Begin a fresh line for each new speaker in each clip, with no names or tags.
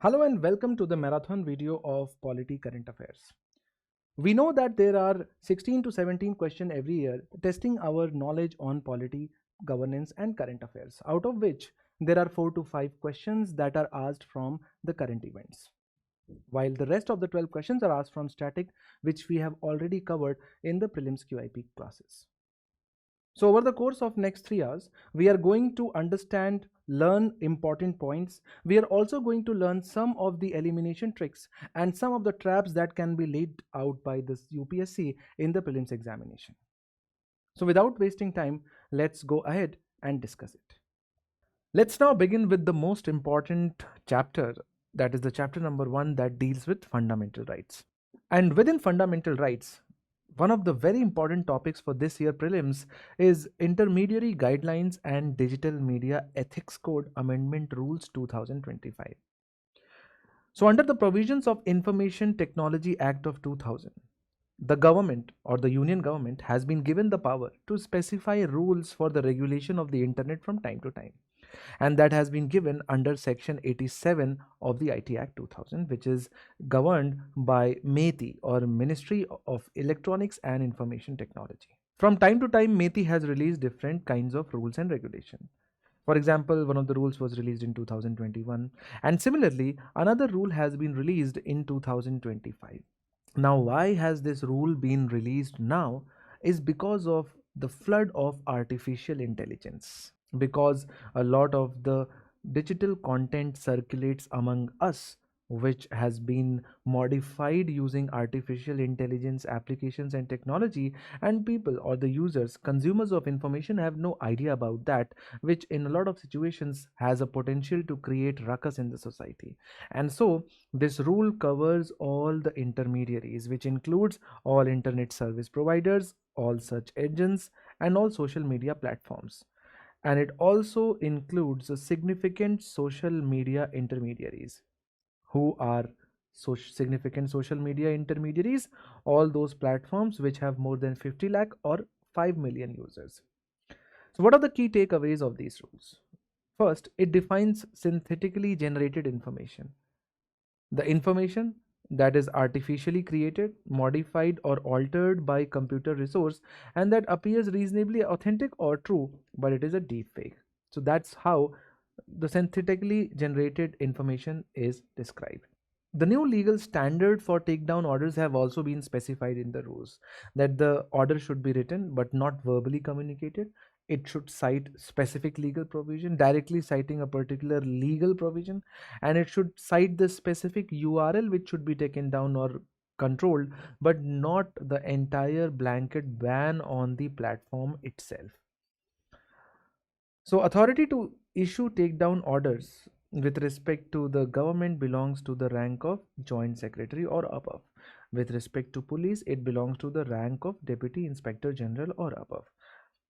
Hello and welcome to the marathon video of Polity Current Affairs. We know that there are 16 to 17 questions every year testing our knowledge on polity, governance and current affairs, out of which there are 4 to 5 questions that are asked from the current events, while the rest of the 12 questions are asked from static, which we have already covered in the prelims QIP classes. So over the course of next 3 hours, we are going to understand, learn important points. We are also going to learn some of the elimination tricks and some of the traps that can be laid out by this UPSC in the prelims examination. So without wasting time, let's go ahead and discuss it. Let's now begin with the most important chapter, that is the chapter number 1 that deals with fundamental rights. And within fundamental rights, one of the very important topics for this year prelims is Intermediary Guidelines and Digital Media Ethics Code Amendment Rules 2025. So under the provisions of Information Technology Act of 2000, the government or the union government has been given the power to specify rules for the regulation of the internet from time to time, and that has been given under section 87 of the IT Act 2000, which is governed by METI or Ministry of Electronics and Information Technology. From time to time, METI has released different kinds of rules and regulation. For example, one of the rules was released in 2021, and similarly another rule has been released in 2025. Now, why has this rule been released now is because of the flood of artificial intelligence, because a lot of the digital content circulates among us which has been modified using artificial intelligence applications and technology, and people or the users, consumers of information, have no idea about that, which in a lot of situations has a potential to create ruckus in the society. And so this rule covers all the intermediaries, which includes all internet service providers, all search engines and all social media platforms, and it also includes significant social media intermediaries. Who are significant social media intermediaries? All those platforms which have more than 50 lakh or 5 million users. So what are the key takeaways of these rules? First, it defines synthetically generated information: the information that is artificially created, modified or altered by computer resource, and that appears reasonably authentic or true, but it is a deep fake. So that's how the synthetically generated information is described. The new legal standard for takedown orders have also been specified in the rules, that the order should be written but not verbally communicated. It should cite specific legal provision, directly citing a particular legal provision, and it should cite the specific URL which should be taken down or controlled, but not the entire blanket ban on the platform itself. So authority to issue takedown orders with respect to the government belongs to the rank of joint secretary or above. With respect to police, it belongs to the rank of deputy inspector general or above.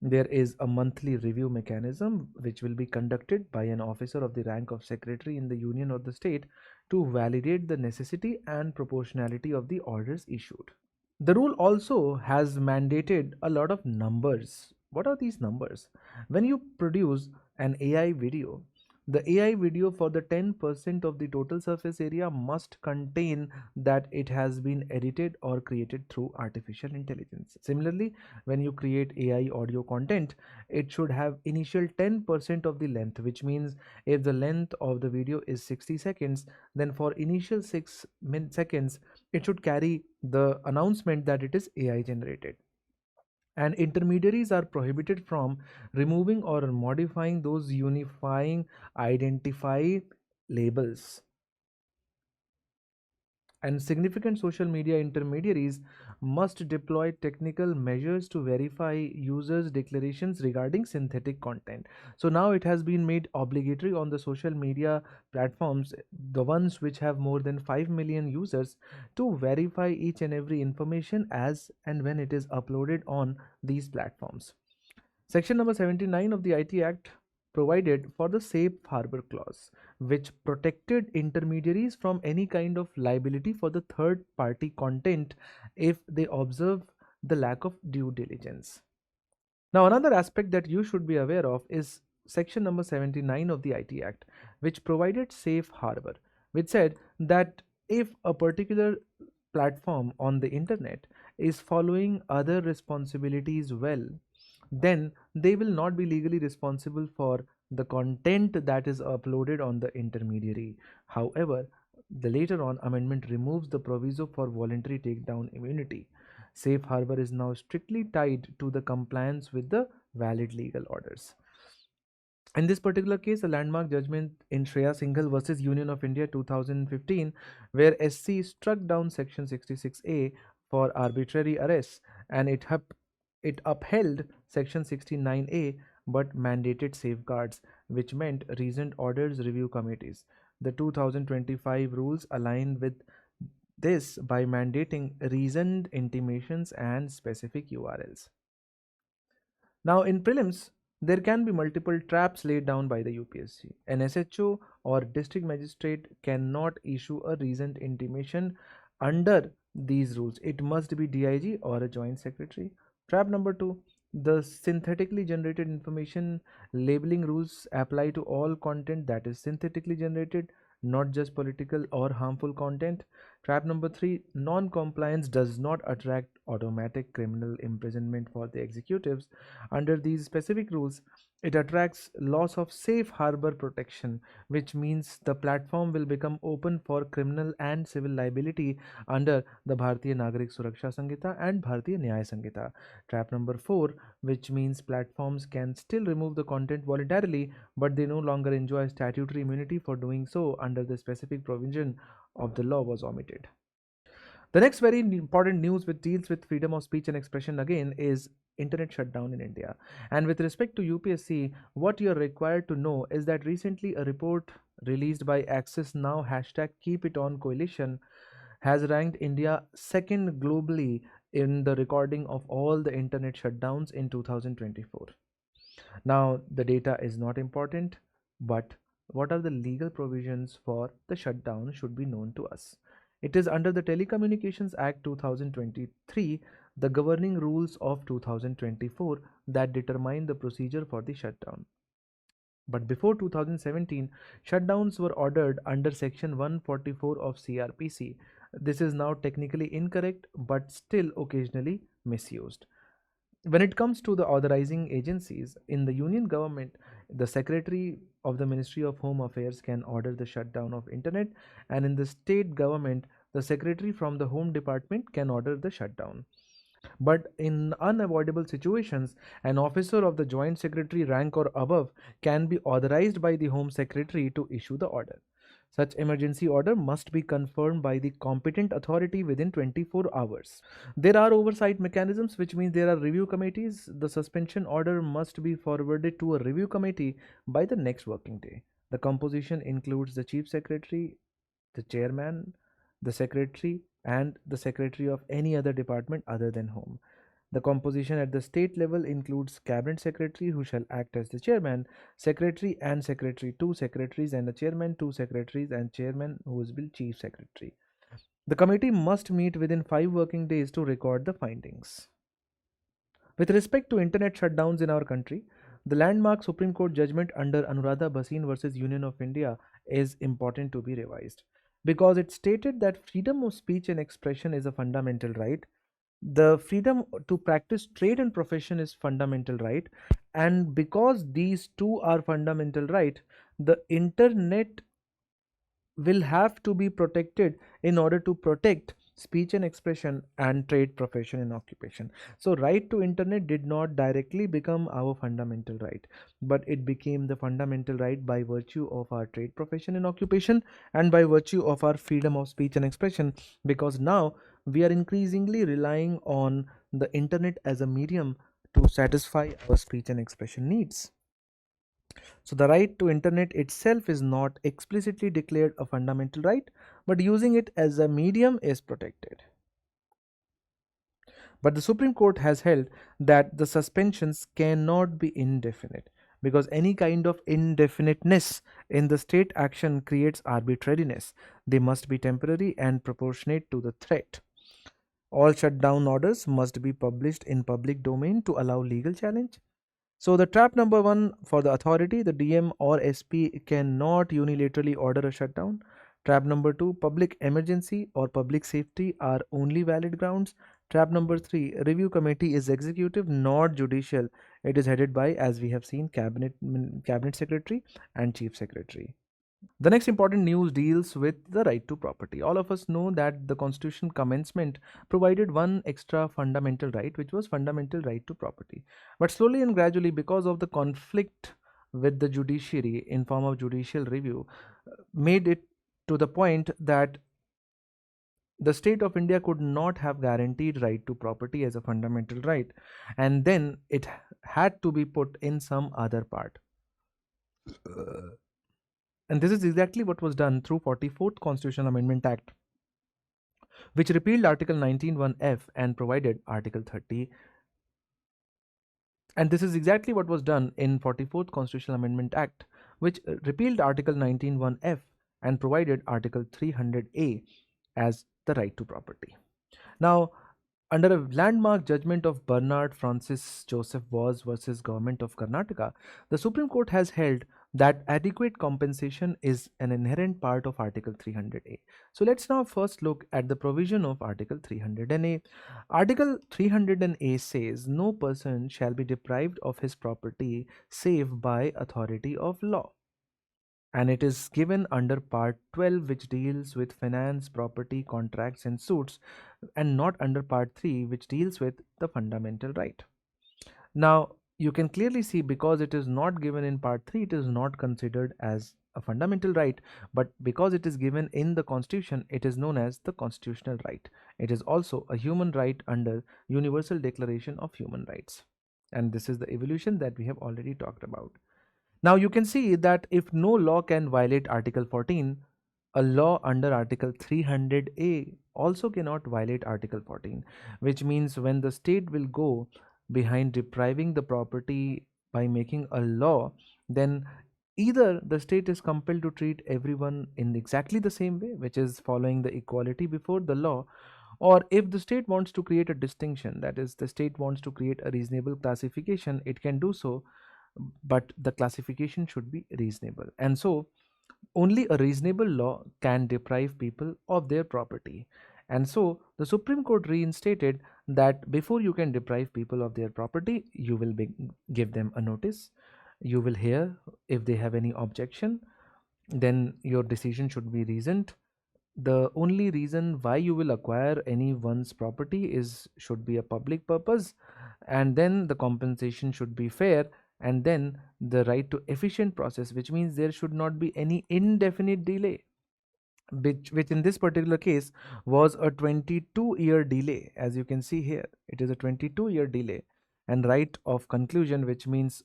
There is a monthly review mechanism which will be conducted by an officer of the rank of secretary in the union or the state to validate the necessity and proportionality of the orders issued. The rule also has mandated a lot of numbers. What are these numbers? When you produce an AI video, the AI video for the 10% of the total surface area must contain that it has been edited or created through artificial intelligence. Similarly, when you create AI audio content, it should have initial 10% of the length, which means if the length of the video is 60 seconds, then for initial 6 seconds, it should carry the announcement that it is AI generated. And intermediaries are prohibited from removing or modifying those unifying identify labels. And significant social media intermediaries must deploy technical measures to verify users' declarations regarding synthetic content. So now it has been made obligatory on the social media platforms, the ones which have more than 5 million users, to verify each and every information as and when it is uploaded on these platforms. Section number 79 of the IT Act provided for the safe harbor clause, which protected intermediaries from any kind of liability for the third party content if they observe the lack of due diligence. Now, another aspect that you should be aware of is section number 79 of the IT Act, which provided safe harbor. which said that if a particular platform on the internet is following other responsibilities well, then they will not be legally responsible for the content that is uploaded on the intermediary. However, the later on amendment removes the proviso for voluntary takedown immunity. Safe harbor is now strictly tied to the compliance with the valid legal orders. In this particular case, a landmark judgment in Shreya Singhal versus Union of India 2015, where SC struck down Section 66A for arbitrary arrests, and it upheld Section 69A but mandated safeguards, which meant reasoned orders review committees. The 2025 rules align with this by mandating reasoned intimations and specific URLs. Now, in prelims, there can be multiple traps laid down by the UPSC. An SHO or district magistrate cannot issue a reasoned intimation under these rules. It must be DIG or a joint secretary. Trap number 2, the synthetically generated information labeling rules apply to all content that is synthetically generated, not just political or harmful content. Trap number 3, non-compliance does not attract automatic criminal imprisonment for the executives. Under these specific rules, it attracts loss of safe harbor protection, which means the platform will become open for criminal and civil liability under the Bharatiya Nagarik Suraksha Samhita and Bharatiya Nyaya Samhita. Trap number 4, which means platforms can still remove the content voluntarily, but they no longer enjoy statutory immunity for doing so under the specific provision of the law was omitted. The next very important news which deals with freedom of speech and expression again is internet shutdown in India. And with respect to UPSC, what you're required to know is that recently a report released by Access Now #KeepItOn coalition has ranked India second globally in the recording of all the internet shutdowns in 2024. Now, the data is not important, but what are the legal provisions for the shutdown should be known to us. It is under the Telecommunications Act 2023, the governing rules of 2024 that determine the procedure for the shutdown. But before 2017, shutdowns were ordered under Section 144 of CRPC. This is now technically incorrect but still occasionally misused. When it comes to the authorizing agencies in the union government, the secretary of the Ministry of Home Affairs can order the shutdown of internet, and in the state government, the secretary from the Home Department can order the shutdown. But in unavoidable situations, an officer of the joint secretary rank or above can be authorized by the Home Secretary to issue the order. Such emergency order must be confirmed by the competent authority within 24 hours. There are oversight mechanisms, which means there are review committees. The suspension order must be forwarded to a review committee by the next working day. The composition includes the chief secretary, the chairman, the secretary, and the secretary of any other department other than home. The composition at the state level includes cabinet secretary, who shall act as the chairman, secretary and secretary, 2 secretaries and a chairman, 2 secretaries and chairman, who will be chief secretary. The committee must meet within 5 working days to record the findings. With respect to internet shutdowns in our country, the landmark Supreme Court judgment under Anuradha Bhasin versus Union of India is important to be revised, because it stated that freedom of speech and expression is a fundamental right. The freedom to practice trade and profession is fundamental right, and because these two are fundamental right, the internet will have to be protected in order to protect speech and expression and trade, profession and occupation. So right to internet did not directly become our fundamental right, but it became the fundamental right by virtue of our trade, profession and occupation, and by virtue of our freedom of speech and expression, because now we are increasingly relying on the internet as a medium to satisfy our speech and expression needs. So the right to internet itself is not explicitly declared a fundamental right, but using it as a medium is protected. But the Supreme Court has held that the suspensions cannot be indefinite, because any kind of indefiniteness in the state action creates arbitrariness. They must be temporary and proportionate to the threat. All shutdown orders must be published in public domain to allow legal challenge. So the trap number 1 for the authority, the DM or SP cannot unilaterally order a shutdown. Trap number 2, public emergency or public safety are only valid grounds. Trap number 3, review committee is executive, not judicial. It is headed by, as we have seen, cabinet secretary and chief secretary. The next important news deals with the right to property. All of us know that the constitution commencement provided one extra fundamental right, which was fundamental right to property. But slowly and gradually, because of the conflict with the judiciary in form of judicial review, made it to the point that the state of India could not have guaranteed right to property as a fundamental right, and then it had to be put in some other part. And this is exactly what was done through 44th Constitutional Amendment Act, which repealed Article 19(1)(f) and provided Article 30. And this is exactly what was done in 44th Constitutional Amendment Act, which repealed Article 19(1)(f) and provided Article 300A as the right to property. Now, under a landmark judgment of Bernard Francis Joseph Bose versus Government of Karnataka, the Supreme Court has held that adequate compensation is an inherent part of Article 300A. So let's now first look at the provision of Article 300A. Article 300A says no person shall be deprived of his property save by authority of law. And it is given under Part 12, which deals with finance, property, contracts, and suits, and not under Part 3, which deals with the fundamental right. Now, you can clearly see, because it is not given in Part 3, it is not considered as a fundamental right, but because it is given in the Constitution, it is known as the constitutional right. It is also a human right under Universal Declaration of Human Rights. And this is the evolution that we have already talked about. Now you can see that if no law can violate Article 14, a law under Article 300A also cannot violate Article 14, which means when the state will go behind depriving the property by making a law, then either the state is compelled to treat everyone in exactly the same way, which is following the equality before the law, or if the state wants to create a distinction, that is, the state wants to create a reasonable classification, it can do so, but the classification should be reasonable. And so only a reasonable law can deprive people of their property. And so the Supreme Court reinstated that before you can deprive people of their property, you will give them a notice, you will hear if they have any objection, then your decision should be reasoned. The only reason why you will acquire anyone's property should be a public purpose, and then the compensation should be fair, and then the right to efficient process, which means there should not be any indefinite delay, which in this particular case was a 22-year delay. As you can see here, it is a 22-year delay, and right of conclusion, which means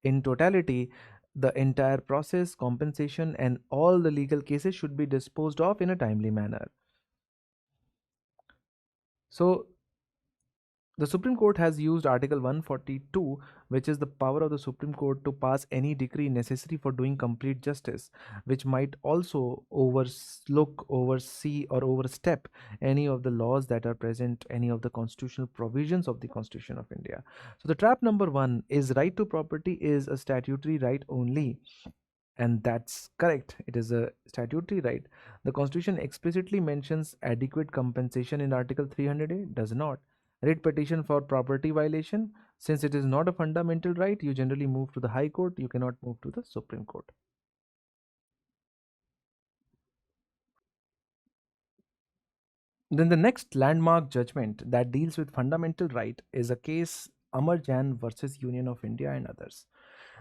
in totality the entire process, compensation, and all the legal cases should be disposed of in a timely manner. So the Supreme Court has used Article 142, which is the power of the Supreme Court to pass any decree necessary for doing complete justice, which might also overlook, oversee, or overstep any of the laws that are present, any of the constitutional provisions of the Constitution of India. So the trap number 1 is right to property is a statutory right only. And that's correct. It is a statutory right. The Constitution explicitly mentions adequate compensation in Article 300A, does not. Writ petition for property violation, since it is not a fundamental right, you generally move to the High Court, you cannot move to the Supreme Court. Then the next landmark judgment that deals with fundamental right is a case Amarjan versus Union of India and others.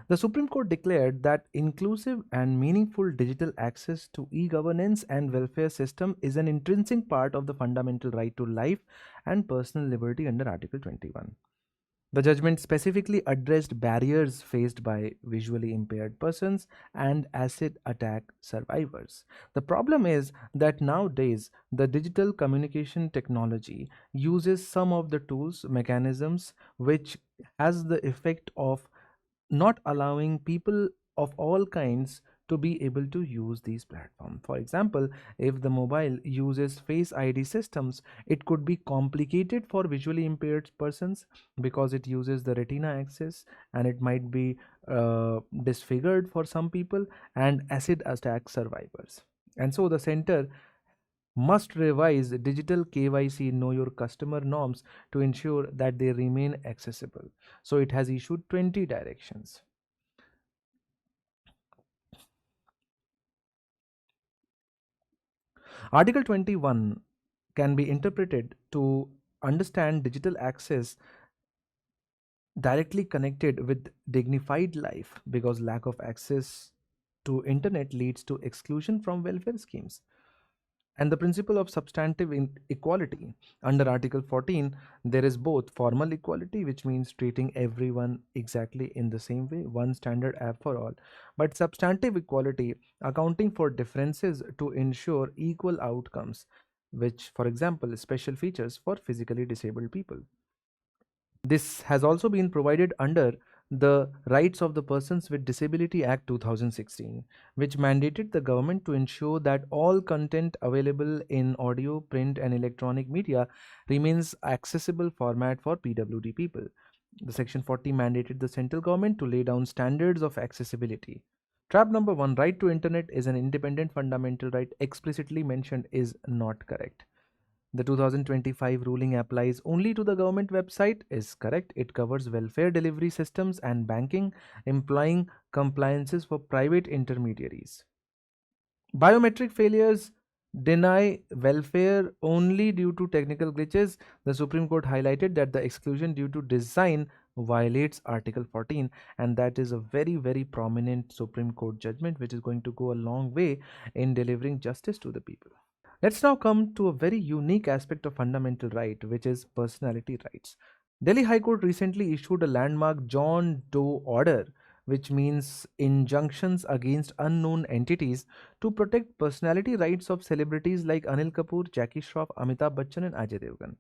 The Supreme Court declared that inclusive and meaningful digital access to e-governance and welfare system is an intrinsic part of the fundamental right to life and personal liberty under Article 21. The judgment specifically addressed barriers faced by visually impaired persons and acid attack survivors. The problem is that nowadays the digital communication technology uses some of the tools, mechanisms, which has the effect of not allowing people of all kinds to be able to use these platforms. For example, if the mobile uses face ID systems, it could be complicated for visually impaired persons because it uses the retina axis, and it might be disfigured for some people and acid attack survivors. And so the center must revise digital KYC know your customer norms to ensure that they remain accessible. So it has issued 20 directions. Article 21 can be interpreted to understand digital access directly connected with dignified life, because lack of access to internet leads to exclusion from welfare schemes. And the principle of substantive equality. Under Article 14, there is both formal equality, which means treating everyone exactly in the same way, one standard app for all, but substantive equality, accounting for differences to ensure equal outcomes, which, for example, special features for physically disabled people. This has also been provided under the Rights of the Persons with Disability Act 2016, which mandated the government to ensure that all content available in audio, print, and electronic media remains accessible format for PWD people. The Section 40 mandated the central government to lay down standards of accessibility. Trap number one, right to internet is an independent fundamental right explicitly mentioned, is not correct. The 2025 ruling applies only to the government website is correct. It covers welfare delivery systems and banking, implying compliances for private intermediaries. Biometric failures deny welfare only due to technical glitches. The Supreme Court highlighted that the exclusion due to design violates Article 14, and that is a very, very prominent Supreme Court judgment, which is going to go a long way in delivering justice to the people. Let's now come to a very unique aspect of fundamental right, which is personality rights. Delhi High Court recently issued a landmark John Doe order, which means injunctions against unknown entities to protect personality rights of celebrities like Anil Kapoor, Jackie Shroff, Amitabh Bachchan, and Ajay Devgan.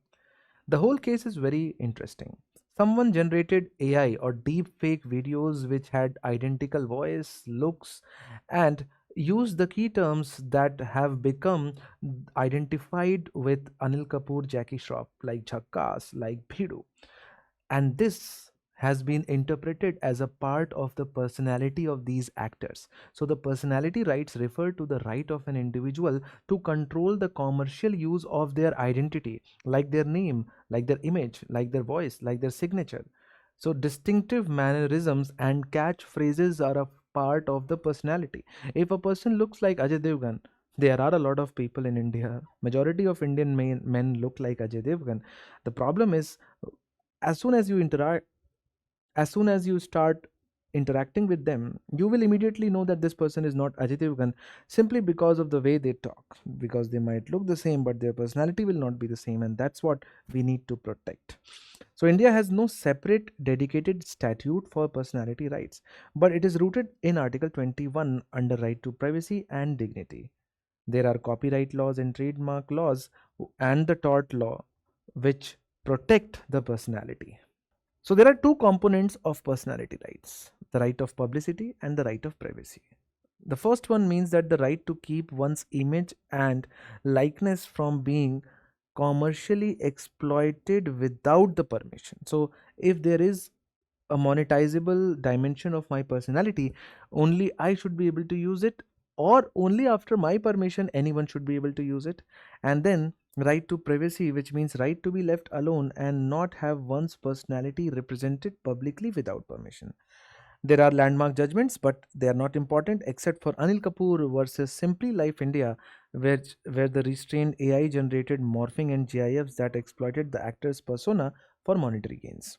The whole case is very interesting. Someone generated AI or deep fake videos which had identical voice, looks, and used the key terms that have become identified with Anil Kapoor, Jackie Shroff, like Jhakkas, like Bhidu. And this has been interpreted as a part of the personality of these actors. So the personality rights refer to the right of an individual to control the commercial use of their identity, like their name, like their image, like their voice, like their signature. So distinctive mannerisms and catchphrases are a part of the personality. If a person looks like Ajay Devgan, there are a lot of people in India. Majority of Indian men look like Ajay Devgan. The problem is, as soon as you interact as soon as you start interacting with them, you will immediately know that this person is not Ajay Devgan, simply because of the way they talk, because they might look the same but their personality will not be the same, and that's what we need to protect. So India has no separate dedicated statute for personality rights, but it is rooted in Article 21 under right to privacy and dignity. There are copyright laws and trademark laws and the tort law which protect the personality. So there are two components of personality rights, the right of publicity and the right of privacy. The first one means that the right to keep one's image and likeness from being commercially exploited without the permission. So if there is a monetizable dimension of my personality, only I should be able to use it, or only after my permission anyone should be able to use it. And then right to privacy, which means right to be left alone and not have one's personality represented publicly without permission. There are landmark judgments, but they are not important except for Anil Kapoor versus Simply Life India, where the restrained AI generated morphing and GIFs that exploited the actor's persona for monetary gains.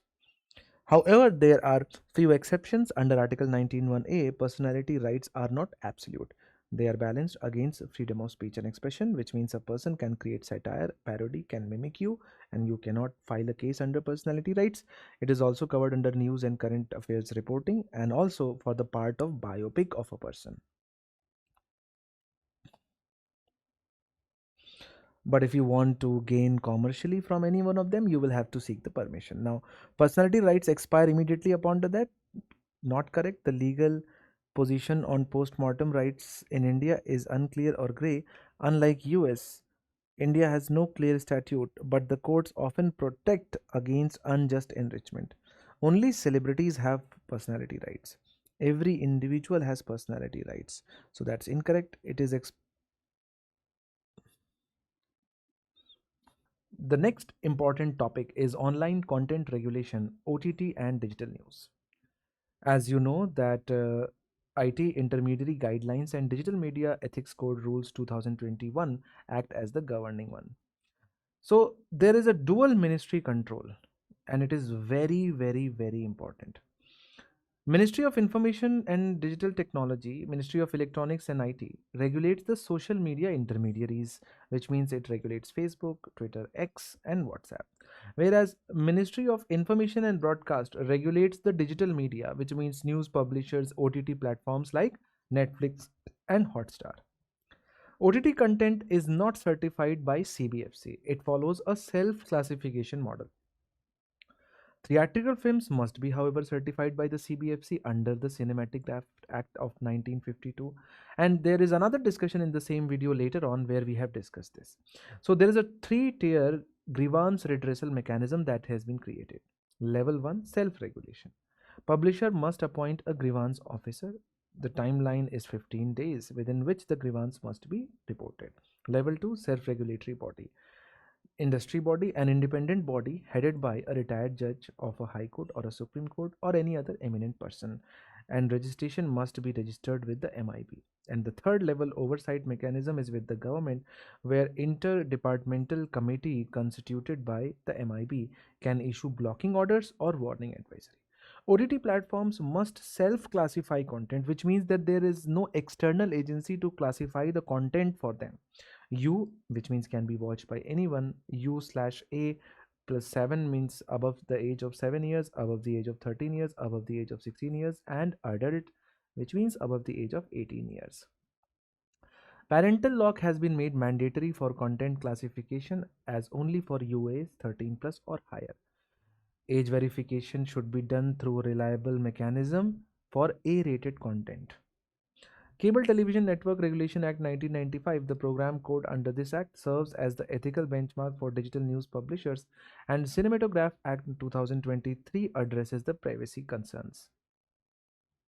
However, there are few exceptions. Under Article 19(1)(a), personality rights are not absolute. They are balanced against freedom of speech and expression, which means a person can create satire, parody, can mimic you, and you cannot file a case under personality rights. It is also covered under news and current affairs reporting, and also for the part of biopic of a person. But if you want to gain commercially from any one of them, you will have to seek the permission. Now, personality rights expire immediately upon the death. Not correct. The legal position on post-mortem rights in India is unclear or grey. Unlike US, India has no clear statute, but the courts often protect against unjust enrichment. Only celebrities have personality rights. Every individual has personality rights. So that's incorrect. It is The next important topic is online content regulation, OTT and digital news. As you know that IT Intermediary Guidelines and Digital Media Ethics Code Rules 2021 act as the governing one. So there is a dual ministry control, and it is very, very, very important. Ministry of Information and Digital Technology, Ministry of Electronics and IT regulates the social media intermediaries, which means it regulates Facebook, Twitter, X, and WhatsApp. Whereas Ministry of Information and Broadcast regulates the digital media, which means news publishers, OTT platforms like Netflix and Hotstar. OTT content is not certified by CBFC. It follows a self-classification model. Theatrical films must be, however, certified by the CBFC under the Cinematic Act of 1952. And there is another discussion in the same video later on where we have discussed this. So there is a three-tier grievance redressal mechanism that has been created. Level 1, self-regulation. Publisher must appoint a grievance officer. The timeline is 15 days within which the grievance must be reported. Level 2, self-regulatory body. Industry body, an independent body headed by a retired judge of a high court or a supreme court or any other eminent person, and registration must be registered with the MIB. And the third level oversight mechanism is with the government, where interdepartmental committee constituted by the MIB can issue blocking orders or warning advisory. OTT platforms must self-classify content, which means that there is no external agency to classify the content for them. U, which means can be watched by anyone. U/A plus 7 means above the age of 7 years, above the age of 13 years, above the age of 16 years, and adult, which means above the age of 18 years. Parental lock has been made mandatory for content classification as only for UAs 13 plus or higher. Age verification should be done through a reliable mechanism for A-rated content. Cable Television Network Regulation Act 1995, the program code under this act, serves as the ethical benchmark for digital news publishers, and Cinematograph Act 2023 addresses the privacy concerns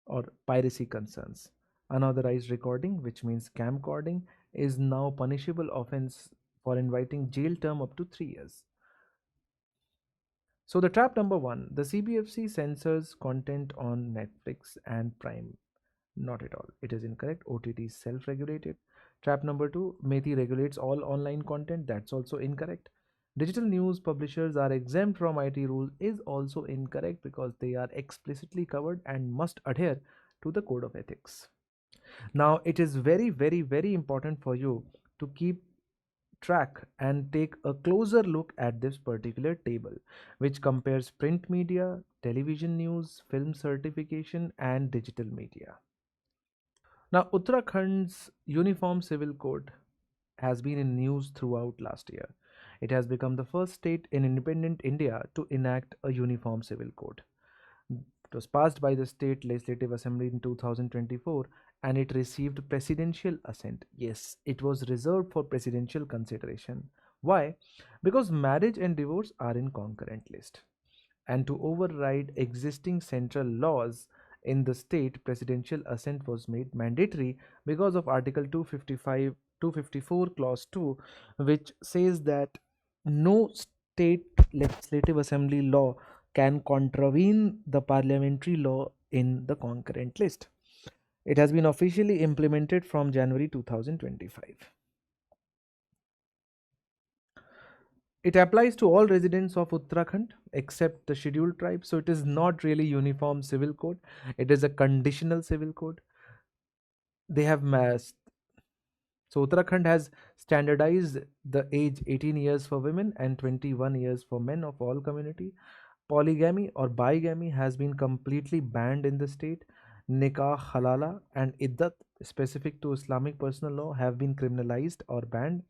or piracy concerns. Unauthorized recording, which means camcording, is now punishable offense for inviting jail term up to 3 years. So the trap number 1, the CBFC censors content on Netflix and Prime. Not at all. It is incorrect. OTT is self-regulated. Trap number 2, METI regulates all online content. That's also incorrect. Digital news publishers are exempt from IT rules is also incorrect because they are explicitly covered and must adhere to the code of ethics. Now, it is very, very, very important for you to keep track and take a closer look at this particular table, which compares print media, television news, film certification, and digital media. Now, Uttarakhand's Uniform Civil Code has been in news throughout last year. It has become the first state in independent India to enact a uniform civil code. It was passed by the State Legislative Assembly in 2024 and it received presidential assent. Yes, it was reserved for presidential consideration. Why? Because marriage and divorce are in concurrent list. And to override existing central laws in the state, presidential assent was made mandatory because of Article 254 Clause 2, which says that no state legislative assembly law can contravene the parliamentary law in the concurrent list. It has been officially implemented from January 2025. It applies to all residents of Uttarakhand except the scheduled tribe. So it is not really uniform civil code. It is a conditional civil code. They have mass. So Uttarakhand has standardized the age 18 years for women and 21 years for men of all community. Polygamy or bigamy has been completely banned in the state. Nikah, halala and iddat specific to Islamic personal law have been criminalized or banned.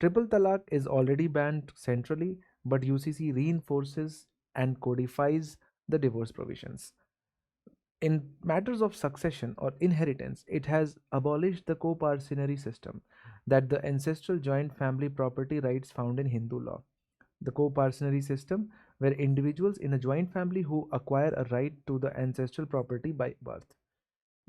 Triple talaq is already banned centrally, but UCC reinforces and codifies the divorce provisions. In matters of succession or inheritance, it has abolished the co-parcenary system, that the ancestral joint family property rights found in Hindu law. The co-parcenary system, where individuals in a joint family who acquire a right to the ancestral property by birth.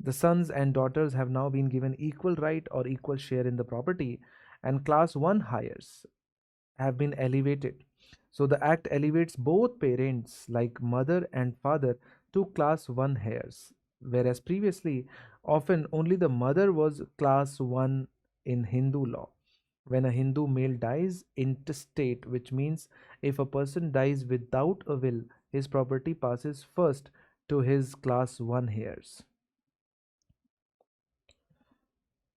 The sons and daughters have now been given equal right or equal share in the property, and class 1 heirs have been elevated. So the act elevates both parents, like mother and father, to class 1 heirs, whereas previously, often only the mother was class 1 in Hindu law. When a Hindu male dies intestate, which means if a person dies without a will, his property passes first to his class 1 heirs.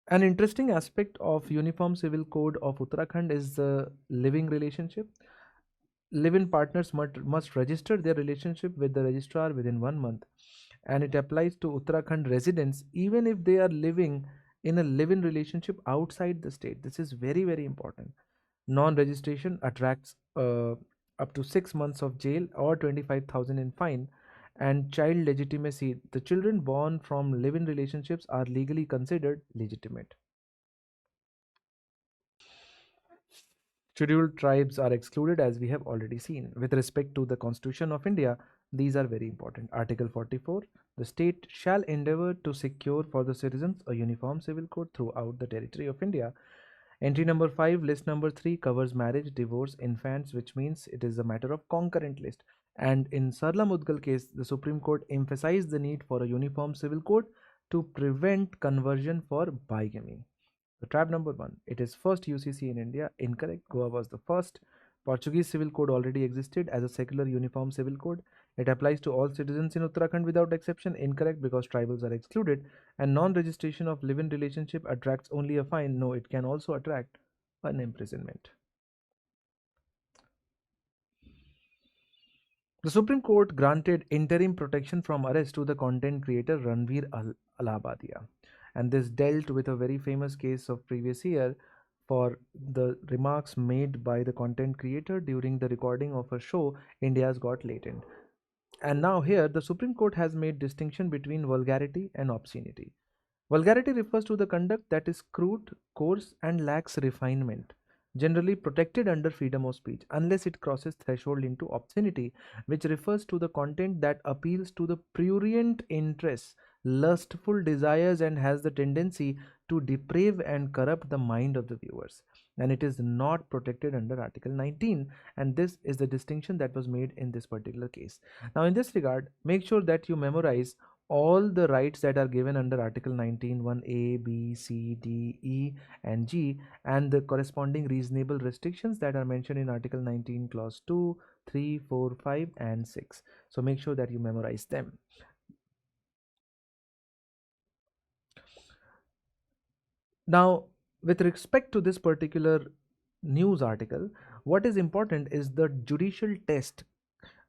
An interesting aspect of Uniform Civil Code of Uttarakhand is the living relationship. Live-in partners must register their relationship with the registrar within 1 month, and it applies to Uttarakhand residents even if they are living in a live-in relationship outside the state. This is very, very important. Non-registration attracts up to 6 months of jail or 25,000 in fine. And child legitimacy: the children born from live-in relationships are legally considered legitimate. Scheduled tribes are excluded, as we have already seen. With respect to the Constitution of India, these are very important. Article 44: the state shall endeavor to secure for the citizens a uniform civil code throughout the territory of India. Entry number 5, list number 3 covers marriage, divorce, infants, which means it is a matter of concurrent list. And in Sarla Mudgal case, the Supreme Court emphasized the need for a uniform civil code to prevent conversion for bigamy. So trap number 1, it is first UCC in India. Incorrect. Goa was the first. Portuguese civil code already existed as a secular uniform civil code. It applies to all citizens in Uttarakhand without exception. Incorrect, because tribals are excluded. And non-registration of live-in relationship attracts only a fine. No, it can also attract an imprisonment. The Supreme Court granted interim protection from arrest to the content creator Ranveer Allahabadia, and this dealt with a very famous case of previous year for the remarks made by the content creator during the recording of a show India's Got Latent. And now here the Supreme Court has made distinction between vulgarity and obscenity. Vulgarity refers to the conduct that is crude, coarse, and lacks refinement, generally protected under freedom of speech, unless it crosses threshold into obscenity, which refers to the content that appeals to the prurient interests, lustful desires, and has the tendency to deprave and corrupt the mind of the viewers. And it is not protected under Article 19, and this is the distinction that was made in this particular case. Now, in this regard, make sure that you memorize all the rights that are given under Article 19, 1A, B, C, D, E, and G, and the corresponding reasonable restrictions that are mentioned in Article 19, Clause 2, 3, 4, 5, and 6. So make sure that you memorize them. Now, with respect to this particular news article, what is important is the judicial test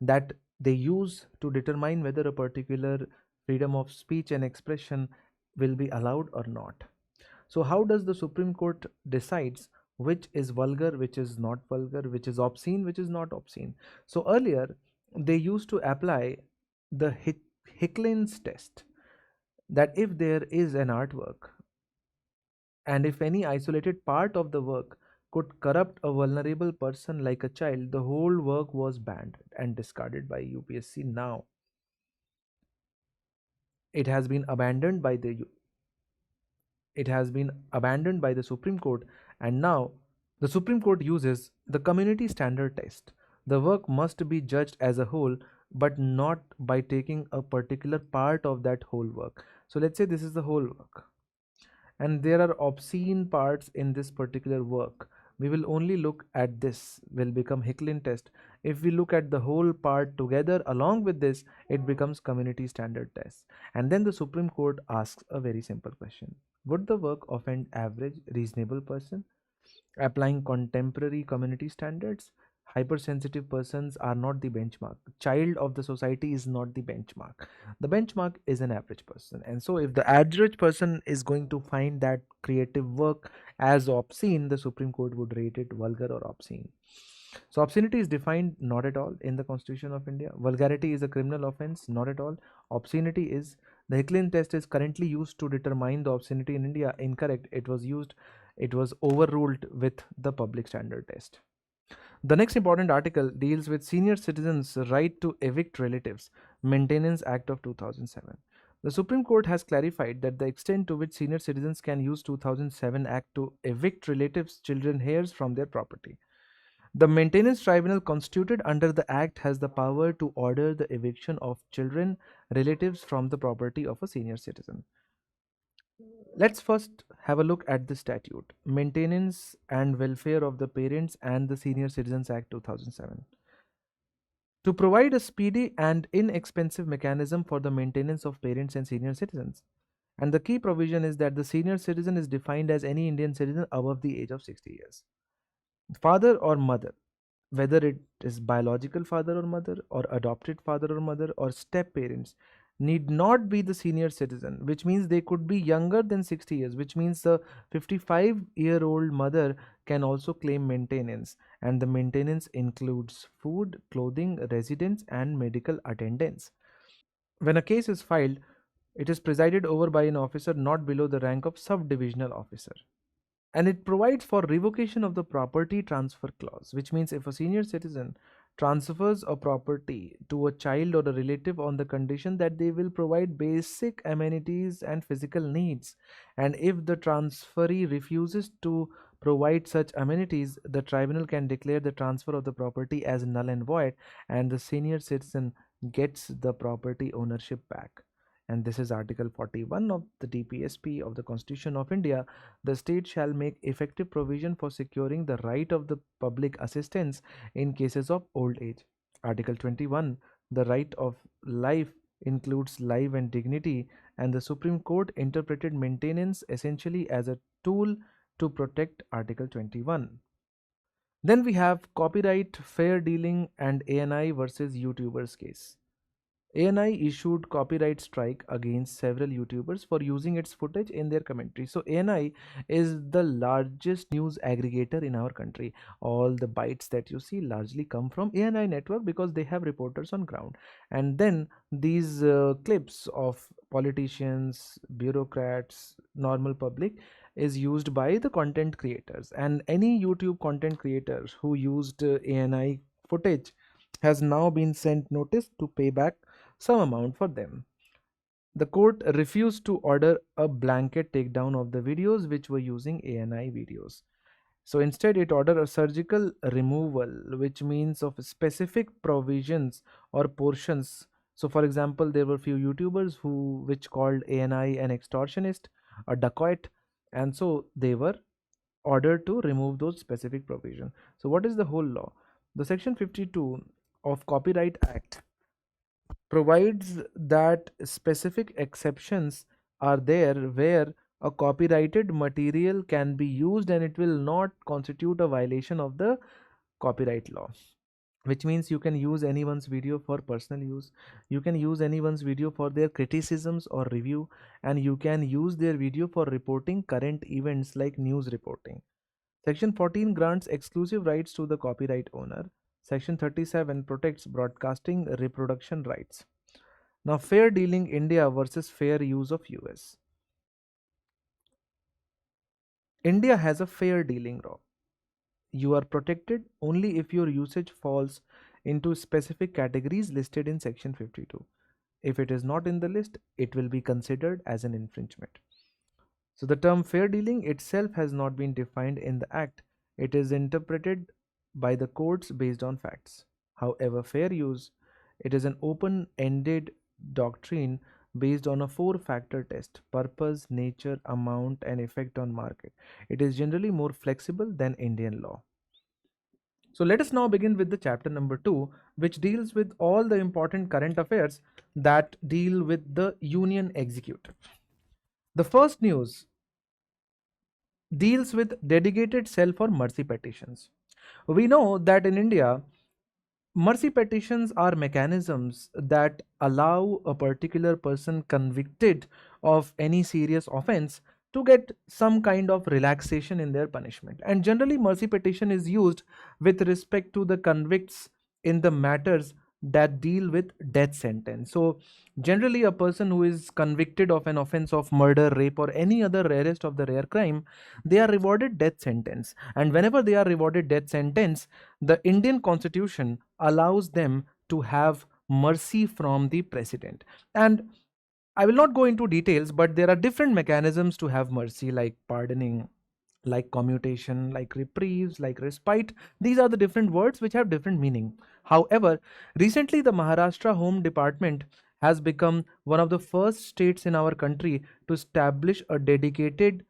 that they use to determine whether a particular freedom of speech and expression will be allowed or not. So how does the Supreme Court decides which is vulgar, which is not vulgar, which is obscene, which is not obscene? So earlier they used to apply the Hicklin's test, that if there is an artwork and if any isolated part of the work could corrupt a vulnerable person like a child, the whole work was banned and discarded by UPSC. Now it has been abandoned by the Supreme Court, and now the Supreme Court uses the community standard test. The work must be judged as a whole, but not by taking a particular part of that whole work. So let's say this is the whole work, and there are obscene parts in this particular work. We will only look at this, will become Hicklin test. If we look at the whole part together along with this, it becomes community standard test. And then the Supreme Court asks a very simple question: would the work offend average reasonable person? Applying contemporary community standards, hypersensitive persons are not the benchmark. Child of the society is not the benchmark. The benchmark is an average person. And so if the average person is going to find that creative work as obscene, the Supreme Court would rate it vulgar or obscene. So obscenity is defined not at all in the Constitution of India. Vulgarity is a criminal offense, not at all. Obscenity is. The Hicklin test is currently used to determine the obscenity in India. Incorrect. It was overruled with the public standard test. The next important article deals with senior citizens' right to evict relatives, Maintenance Act of 2007. The Supreme Court has clarified that the extent to which senior citizens can use 2007 Act to evict relatives' children heirs from their property. The maintenance tribunal constituted under the act has the power to order the eviction of children, relatives from the property of a senior citizen. Let's first have a look at the statute, Maintenance and Welfare of the Parents and the Senior Citizens Act 2007. To provide a speedy and inexpensive mechanism for the maintenance of parents and senior citizens. And the key provision is that the senior citizen is defined as any Indian citizen above the age of 60 years. Father or mother, whether it is biological father or mother, or adopted father or mother, or step parents, need not be the senior citizen, which means they could be younger than 60 years, which means the 55-year-old mother can also claim maintenance, and the maintenance includes food, clothing, residence, and medical attendance. When a case is filed, it is presided over by an officer not below the rank of sub-divisional officer. And it provides for revocation of the property transfer clause, which means if a senior citizen transfers a property to a child or a relative on the condition that they will provide basic amenities and physical needs, and if the transferee refuses to provide such amenities, the tribunal can declare the transfer of the property as null and void, and the senior citizen gets the property ownership back. And this is Article 41 of the DPSP of the Constitution of India. The state shall make effective provision for securing the right of the public assistance in cases of old age. Article 21, the right of life includes life and dignity, and the Supreme Court interpreted maintenance essentially as a tool to protect Article 21. Then we have copyright, fair dealing, and ANI versus YouTubers case. ANI issued copyright strike against several YouTubers for using its footage in their commentary. So ANI is the largest news aggregator in our country. All the bytes that you see largely come from ANI network because they have reporters on ground. And then these clips of politicians, bureaucrats, normal public is used by the content creators. And any YouTube content creator who used ANI footage has now been sent notice to pay back some amount for them. The court refused to order a blanket takedown of the videos which were using ANI videos. So instead, it ordered a surgical removal, which means of specific provisions or portions. So, for example, there were few YouTubers which called ANI an extortionist, a dacoit, and so they were ordered to remove those specific provisions. So, what is the whole law? The Section 52 of Copyright Act provides that specific exceptions are there where a copyrighted material can be used and it will not constitute a violation of the copyright law, which means you can use anyone's video for personal use, you can use anyone's video for their criticisms or review, and you can use their video for reporting current events like news reporting. Section 14 grants exclusive rights to the copyright owner. Section 37 protects broadcasting reproduction rights. Now, fair dealing India versus fair use of US. India has a fair dealing law. You are protected only if your usage falls into specific categories listed in Section 52. If it is not in the list, it will be considered as an infringement. So the term fair dealing itself has not been defined in the Act. It is interpreted by the courts based on facts. However, fair use, it is an open-ended doctrine based on a four-factor test: purpose, nature, amount, and effect on market. It is generally more flexible than Indian law. So let us now begin with the chapter number 2, which deals with all the important current affairs that deal with the Union Executive. The first news deals with dedicated cell for mercy petitions. We know that in India, mercy petitions are mechanisms that allow a particular person convicted of any serious offense to get some kind of relaxation in their punishment. And generally, mercy petition is used with respect to the convicts in the matters that deal with death sentence. So, generally, a person who is convicted of an offense of murder, rape, or any other rarest of the rare crime, they are rewarded death sentence. And whenever they are rewarded death sentence, the Indian Constitution allows them to have mercy from the president. And I will not go into details, but there are different mechanisms to have mercy, like pardoning, like commutation, like reprieves, like respite. These are the different words which have different meaning. However, recently the Maharashtra Home Department has become one of the first states in our country to establish a dedicated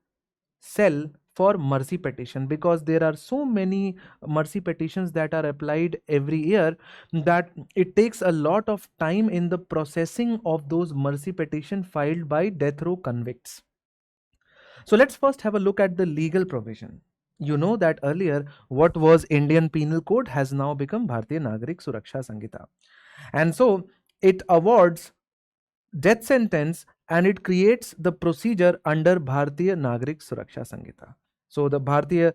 cell for mercy petition, because there are so many mercy petitions that are applied every year that it takes a lot of time in the processing of those mercy petition filed by death row convicts. So let's first have a look at the legal provision. You know that earlier what was Indian Penal Code has now become Bharatiya Nagarik Suraksha Sanhita. And so it awards death sentence and it creates the procedure under Bharatiya Nagarik Suraksha Sanhita. So the Bharatiya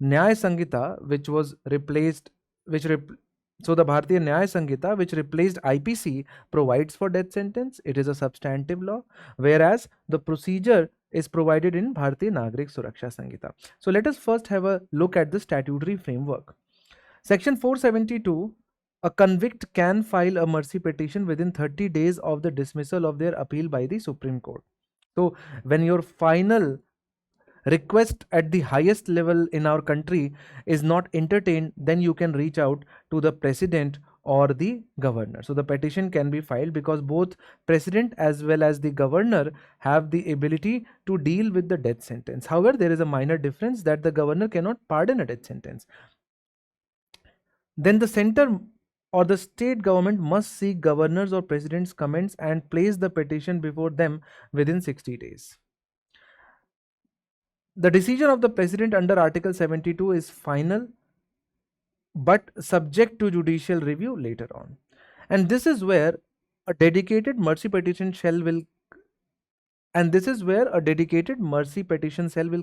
Nyaya Sanhita, which was replaced, which so the Bharatiya Nyaya Sanhita, which replaced IPC, provides for death sentence. It is a substantive law, whereas the procedure is provided in Bharatiya Nagarik Suraksha Sanhita. So let us first have a look at the statutory framework. Section 472, a convict can file a mercy petition within 30 days of the dismissal of their appeal by the Supreme Court. So when your final request at the highest level in our country is not entertained, then you can reach out to the president or the governor. So the petition can be filed because both president as well as the governor have the ability to deal with the death sentence. However, there is a minor difference that the governor cannot pardon a death sentence. Then the center or the state government must seek governor's or president's comments and place the petition before them within 60 days. The decision of the president under Article 72 is final but subject to judicial review later on. And this is where a dedicated mercy petition cell will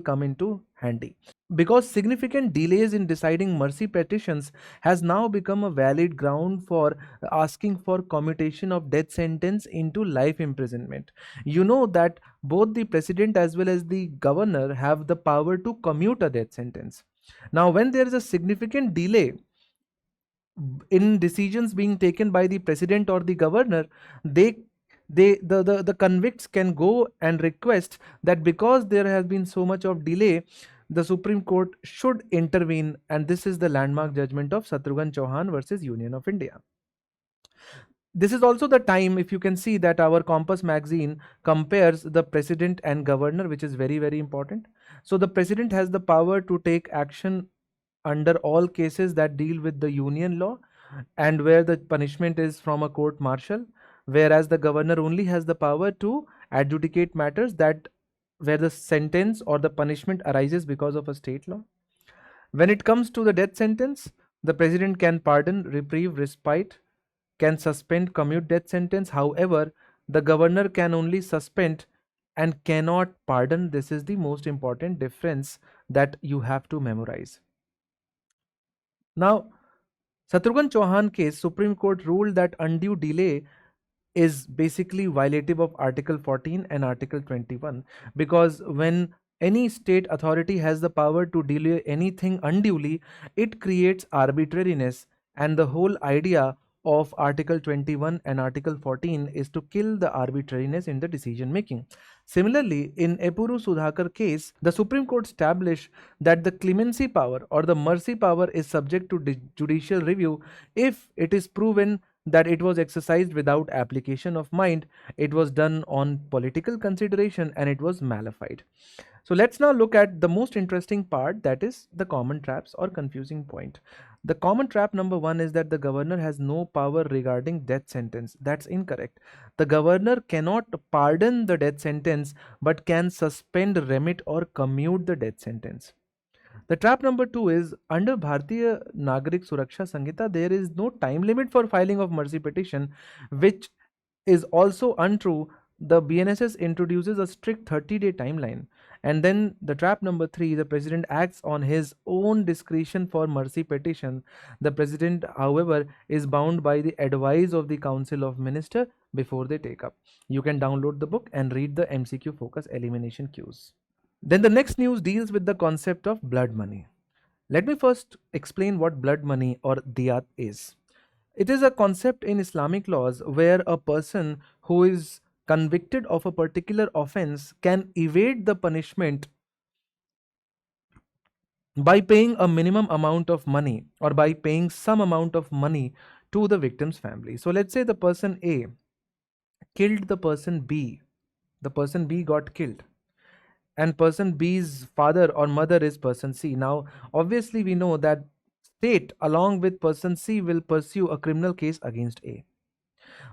come into handy, because significant delays in deciding mercy petitions has now become a valid ground for asking for commutation of death sentence into life imprisonment. You know that both the president as well as the governor have the power to commute a death sentence. Now, when there is a significant delay in decisions being taken by the president or the governor, the convicts can go and request that because there has been so much of delay, the Supreme Court should intervene, and this is the landmark judgment of Shatrughan Chauhan versus Union of India. This is also the time, if you can see, that our Compass magazine compares the president and governor, which is very, very important. So the president has the power to take action under all cases that deal with the union law and where the punishment is from a court martial, whereas the governor only has the power to adjudicate matters that where the sentence or the punishment arises because of a state law. When it comes to the death sentence, the president can pardon, reprieve, respite, can suspend, commute death sentence. However, the governor can only suspend and cannot pardon. This is the most important difference that you have to memorize. Now, Shatrughan Chauhan case, Supreme Court ruled that undue delay is basically violative of Article 14 and Article 21, because when any state authority has the power to delay anything unduly, it creates arbitrariness, and the whole idea of Article 21 and Article 14 is to kill the arbitrariness in the decision making. Similarly, in Epuru Sudhakar case, the Supreme Court established that the clemency power or the mercy power is subject to judicial review if it is proven that it was exercised without application of mind, it was done on political consideration, and it was malified. So let's now look at the most interesting part, that is the common traps or confusing point. The common trap number 1 is that the governor has no power regarding death sentence. That's incorrect. The governor cannot pardon the death sentence but can suspend, remit or commute the death sentence. The trap number 2 is under Bharatiya Nagarik Suraksha Sanhita, there is no time limit for filing of mercy petition, which is also untrue. The BNSS introduces a strict 30-day timeline. And then the trap number 3, the president acts on his own discretion for mercy petition. The president, however, is bound by the advice of the Council of Ministers before they take up. You can download the book and read the MCQ focus elimination cues. Then the next news deals with the concept of blood money. Let me first explain what blood money or diyat is. It is a concept in Islamic laws where a person who is convicted of a particular offense can evade the punishment by paying a minimum amount of money or by paying some amount of money to the victim's family. So let's say the person A killed the person B. The person B got killed, and person B's father or mother is person C. Now, obviously, we know that state along with person C will pursue a criminal case against A.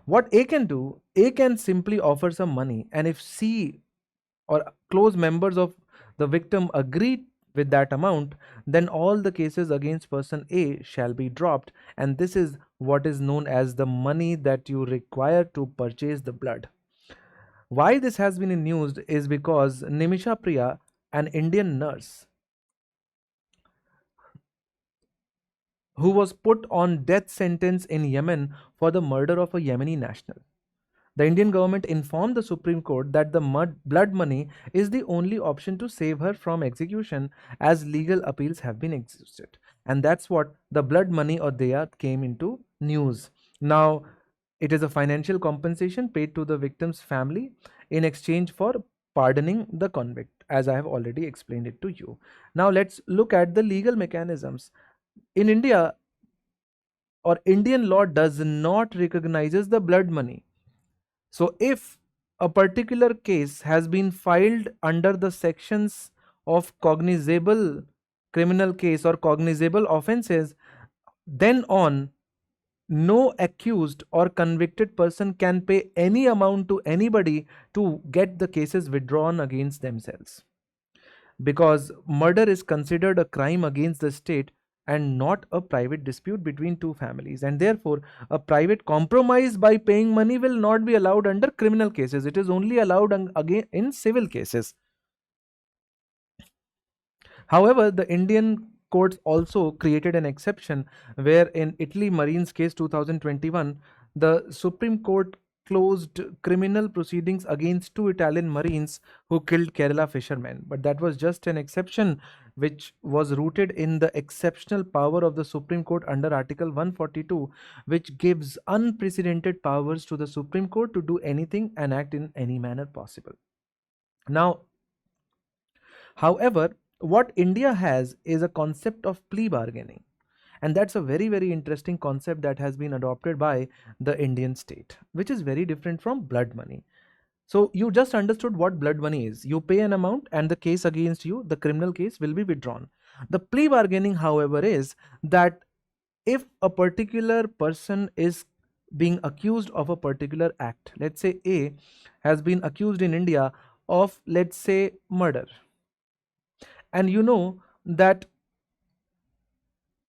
What A can do, A can simply offer some money, and if C or close members of the victim agree with that amount, then all the cases against person A shall be dropped, and this is what is known as the money that you require to purchase the blood. Why this has been in news is because Nimisha Priya, an Indian nurse who was put on death sentence in Yemen for the murder of a Yemeni national. The Indian government informed the Supreme Court that the blood money is the only option to save her from execution, as legal appeals have been exhausted. And that's what the blood money or daya came into news. Now, it is a financial compensation paid to the victim's family in exchange for pardoning the convict, as I have already explained it to you. Now, let's look at the legal mechanisms. In India, or Indian law does not recognizes the blood money. So if a particular case has been filed under the sections of cognizable criminal case or cognizable offenses, then on, no accused or convicted person can pay any amount to anybody to get the cases withdrawn against themselves, because murder is considered a crime against the state and not a private dispute between two families, and therefore a private compromise by paying money will not be allowed under criminal cases. It is only allowed again in civil cases. However, the Indian courts also created an exception where in Italy Marines case 2021, the Supreme Court closed criminal proceedings against two Italian Marines who killed Kerala fishermen. But that was just an exception which was rooted in the exceptional power of the Supreme Court under Article 142, which gives unprecedented powers to the Supreme Court to do anything and act in any manner possible. Now, however, what India has is a concept of plea bargaining. And that's a very, very interesting concept that has been adopted by the Indian state, which is very different from blood money. So you just understood what blood money is. You pay an amount and the case against you, the criminal case, will be withdrawn. The plea bargaining, however, is that if a particular person is being accused of a particular act, let's say A has been accused in India of, let's say, murder, and you know that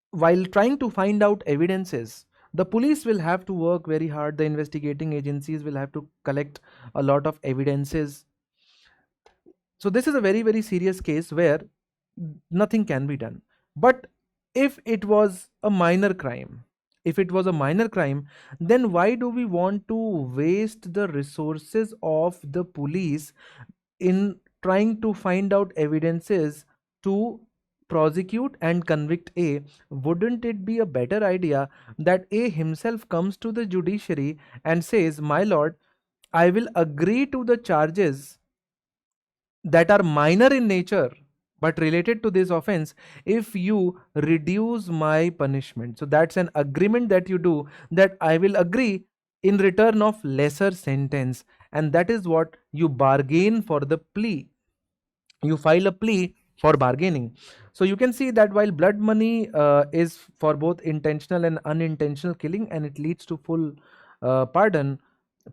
while trying to find out evidences, the police will have to work very hard, the investigating agencies will have to collect a lot of evidences. So this is a very, very serious case where nothing can be done. But if it was a minor crime, then why do we want to waste the resources of the police in trying to find out evidences to prosecute and convict A? Wouldn't it be a better idea that A himself comes to the judiciary and says, "My lord, I will agree to the charges that are minor in nature but related to this offense if you reduce my punishment." So that's an agreement that you do, that I will agree in return of lesser sentence, and that is what you bargain for the plea. You file a plea for bargaining. So you can see that while blood money is for both intentional and unintentional killing and it leads to full pardon,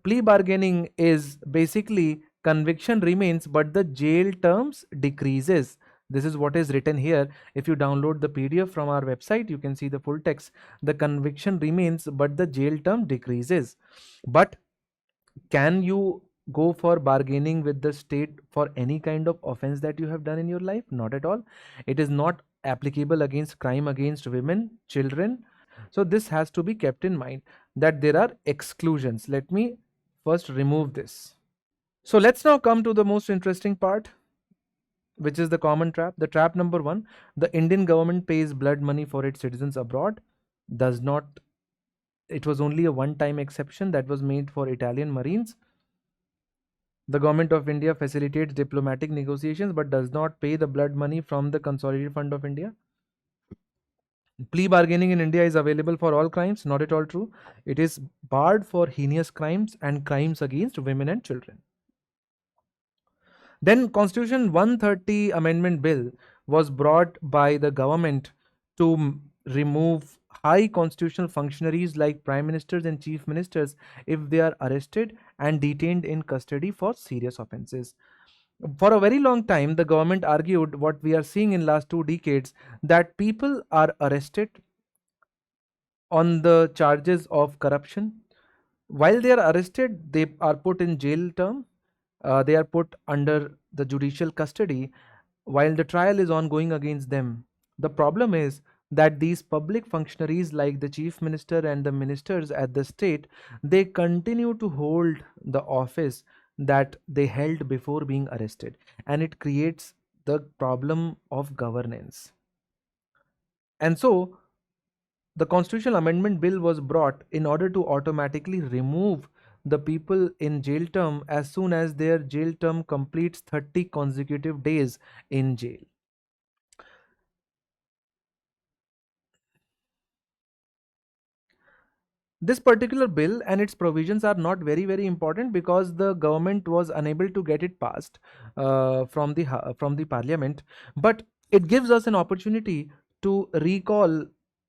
plea bargaining is basically conviction remains but the jail terms decreases. This is what is written here. If you download the PDF from our website, you can see the full text. The conviction remains but the jail term decreases. But can you go for bargaining with the state for any kind of offense that you have done in your life? Not at all. It is not applicable against crime against women, children. So this has to be kept in mind that there are exclusions. Let me first remove this. So let's now come to the most interesting part, which is the common trap. The trap number one: the Indian government pays blood money for its citizens abroad. Does not. It was only a one-time exception that was made for Italian Marines. The government of India facilitates diplomatic negotiations but does not pay the blood money from the Consolidated Fund of India. Plea bargaining in India is available for all crimes. Not at all true. It is barred for heinous crimes and crimes against women and children. Then Constitution 130 Amendment Bill was brought by the government to remove high constitutional functionaries like prime ministers and chief ministers if they are arrested and detained in custody for serious offenses. For a very long time, the government argued what we are seeing in last 2 decades, that people are arrested on the charges of corruption. While they are arrested, they are put in jail term. They are put under the judicial custody while the trial is ongoing against them. The problem is that these public functionaries like the chief minister and the ministers at the state, they continue to hold the office that they held before being arrested, and it creates the problem of governance. And so the constitutional amendment bill was brought in order to automatically remove the people in jail term as soon as their jail term completes 30 consecutive days in jail. This particular bill and its provisions are not very important because the government was unable to get it passed from the parliament, but it gives us an opportunity to recall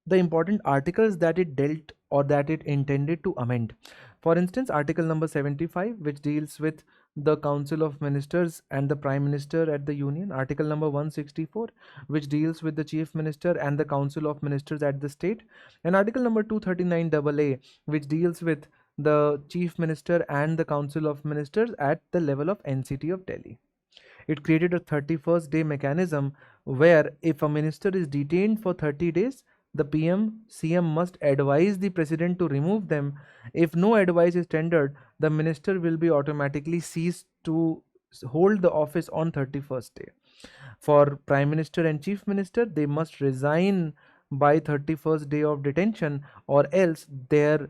the important articles that it dealt or that it intended to amend. For instance, article number 75, which deals with the Council of Ministers and the Prime Minister at the Union. Article number 164, which deals with the Chief Minister and the Council of Ministers at the state. And article number 239 AA, which deals with the Chief Minister and the Council of Ministers at the level of NCT of Delhi. It created a 31st day mechanism where if a minister is detained for 30 days, the CM must advise the president to remove them. If no advice is tendered, the minister will be automatically ceased to hold the office on 31st day. For prime minister and chief minister, they must resign by 31st day of detention, or else their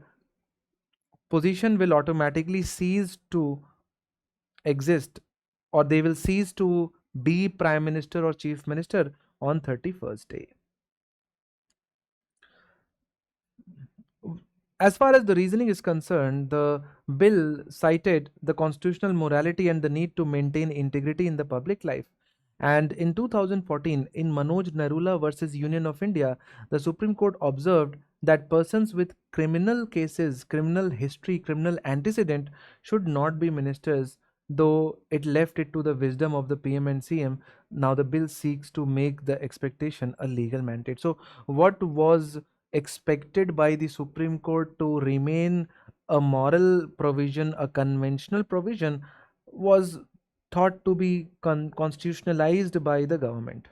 position will automatically cease to exist, or they will cease to be prime minister or chief minister on 31st day. As far as the reasoning is concerned, the bill cited the constitutional morality and the need to maintain integrity in the public life. And in 2014, in Manoj Narula versus Union of India, the Supreme Court observed that persons with criminal cases, criminal history, criminal antecedent should not be ministers, though it left it to the wisdom of the PM and CM. Now the bill seeks to make the expectation a legal mandate. So what was expected by the Supreme Court to remain a moral provision, a conventional provision, was thought to be constitutionalized by the government.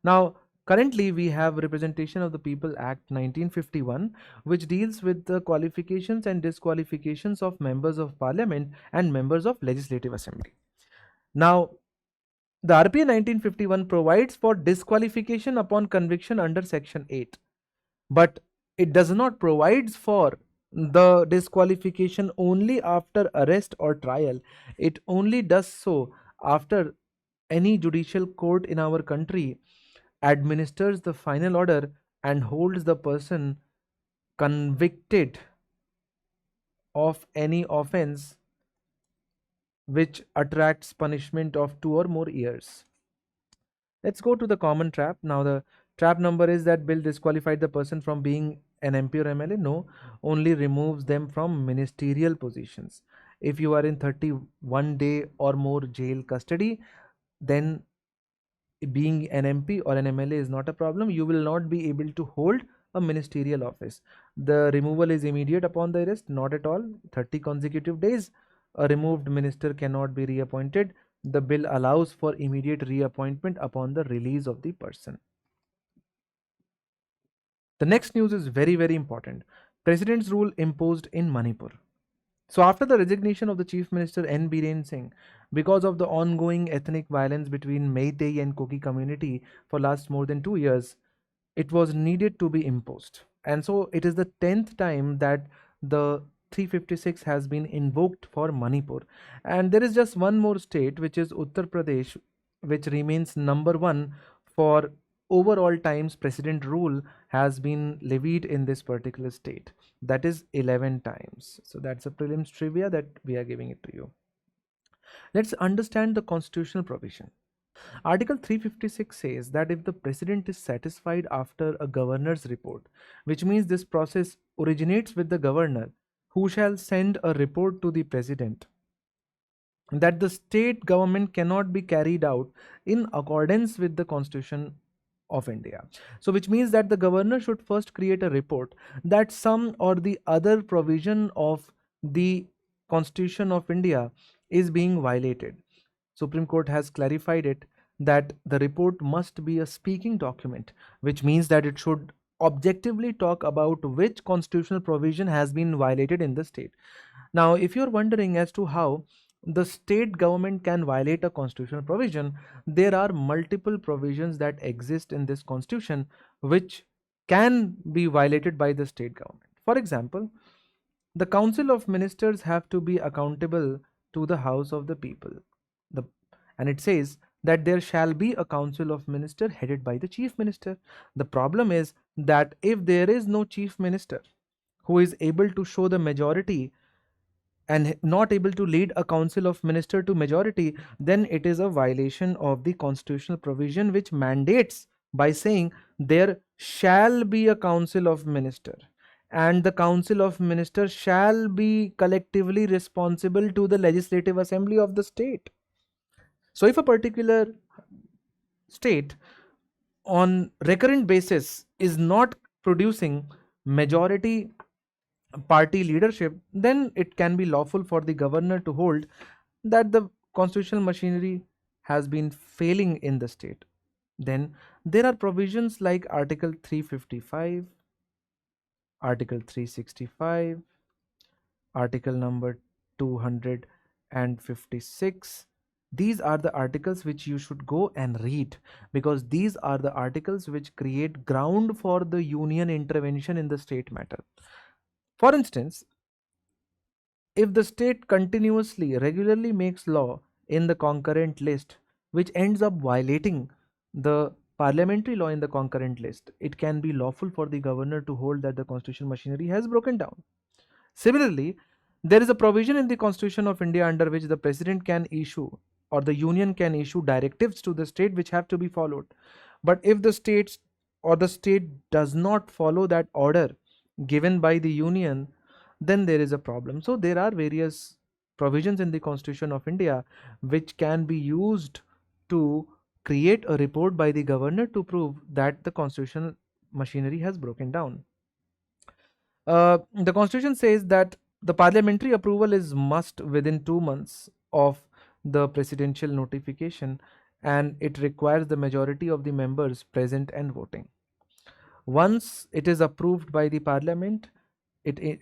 Now, currently we have Representation of the People Act 1951, which deals with the qualifications and disqualifications of members of parliament and members of legislative assembly. Now, the RPA 1951 provides for disqualification upon conviction under section 8, but it does not provide for the disqualification only after arrest or trial. It only does so after any judicial court in our country administers the final order and holds the person convicted of any offense which attracts punishment of 2 or more years. Let's go to the common trap. Now the trap number is that bill disqualified the person from being an MP or MLA. No, only removes them from ministerial positions. If you are in 31 day or more jail custody, then being an MP or an MLA is not a problem. You will not be able to hold a ministerial office. The removal is immediate upon the arrest, not at all 30 consecutive days. A removed minister cannot be reappointed. The bill allows for immediate reappointment upon the release of the person. The next news is very important. President's rule imposed in Manipur. So after the resignation of the Chief Minister N. Biren Singh, because of the ongoing ethnic violence between Meitei and Kuki community for last more than 2 years, it was needed to be imposed. And so it is the 10th time that the 356 has been invoked for Manipur. And there is just one more state, which is Uttar Pradesh, which remains number one for overall times president rule has been levied in this particular state. That is 11 times. So that's a prelims trivia that we are giving it to you. Let's understand the constitutional provision. Article 356 says that if the president is satisfied after a governor's report, which means this process originates with the governor, who shall send a report to the president, that the state government cannot be carried out in accordance with the Constitution of India. So, which means that the governor should first create a report that some or the other provision of the Constitution of India is being violated. Supreme Court has clarified it that the report must be a speaking document, which means that it should objectively talk about which constitutional provision has been violated in the state. Now, if you're wondering as to how the state government can violate a constitutional provision, there are multiple provisions that exist in this constitution which can be violated by the state government. For example, the Council of Ministers have to be accountable to the House of the People. And it says that there shall be a Council of Ministers headed by the Chief Minister. The problem is that if there is no Chief Minister who is able to show the majority and not able to lead a council of minister to majority, then it is a violation of the constitutional provision which mandates by saying there shall be a council of minister and the council of ministers shall be collectively responsible to the legislative assembly of the state. So if a particular state on recurrent basis is not producing majority party leadership, then it can be lawful for the governor to hold that the constitutional machinery has been failing in the state. Then there are provisions like Article 355, Article 365, Article number 256. These are the articles which you should go and read, because these are the articles which create ground for the union intervention in the state matter. For instance, if the state continuously, regularly makes law in the concurrent list, which ends up violating the parliamentary law in the concurrent list, it can be lawful for the governor to hold that the constitutional machinery has broken down. Similarly, there is a provision in the Constitution of India under which the president can issue or the union can issue directives to the state which have to be followed. But if the states or the state does not follow that order given by the union, then there is a problem. So there are various provisions in the Constitution of India which can be used to create a report by the governor to prove that the constitutional machinery has broken down. The Constitution says that the parliamentary approval is must within 2 months of the presidential notification, and it requires the majority of the members present and voting. Once it is approved by the parliament, it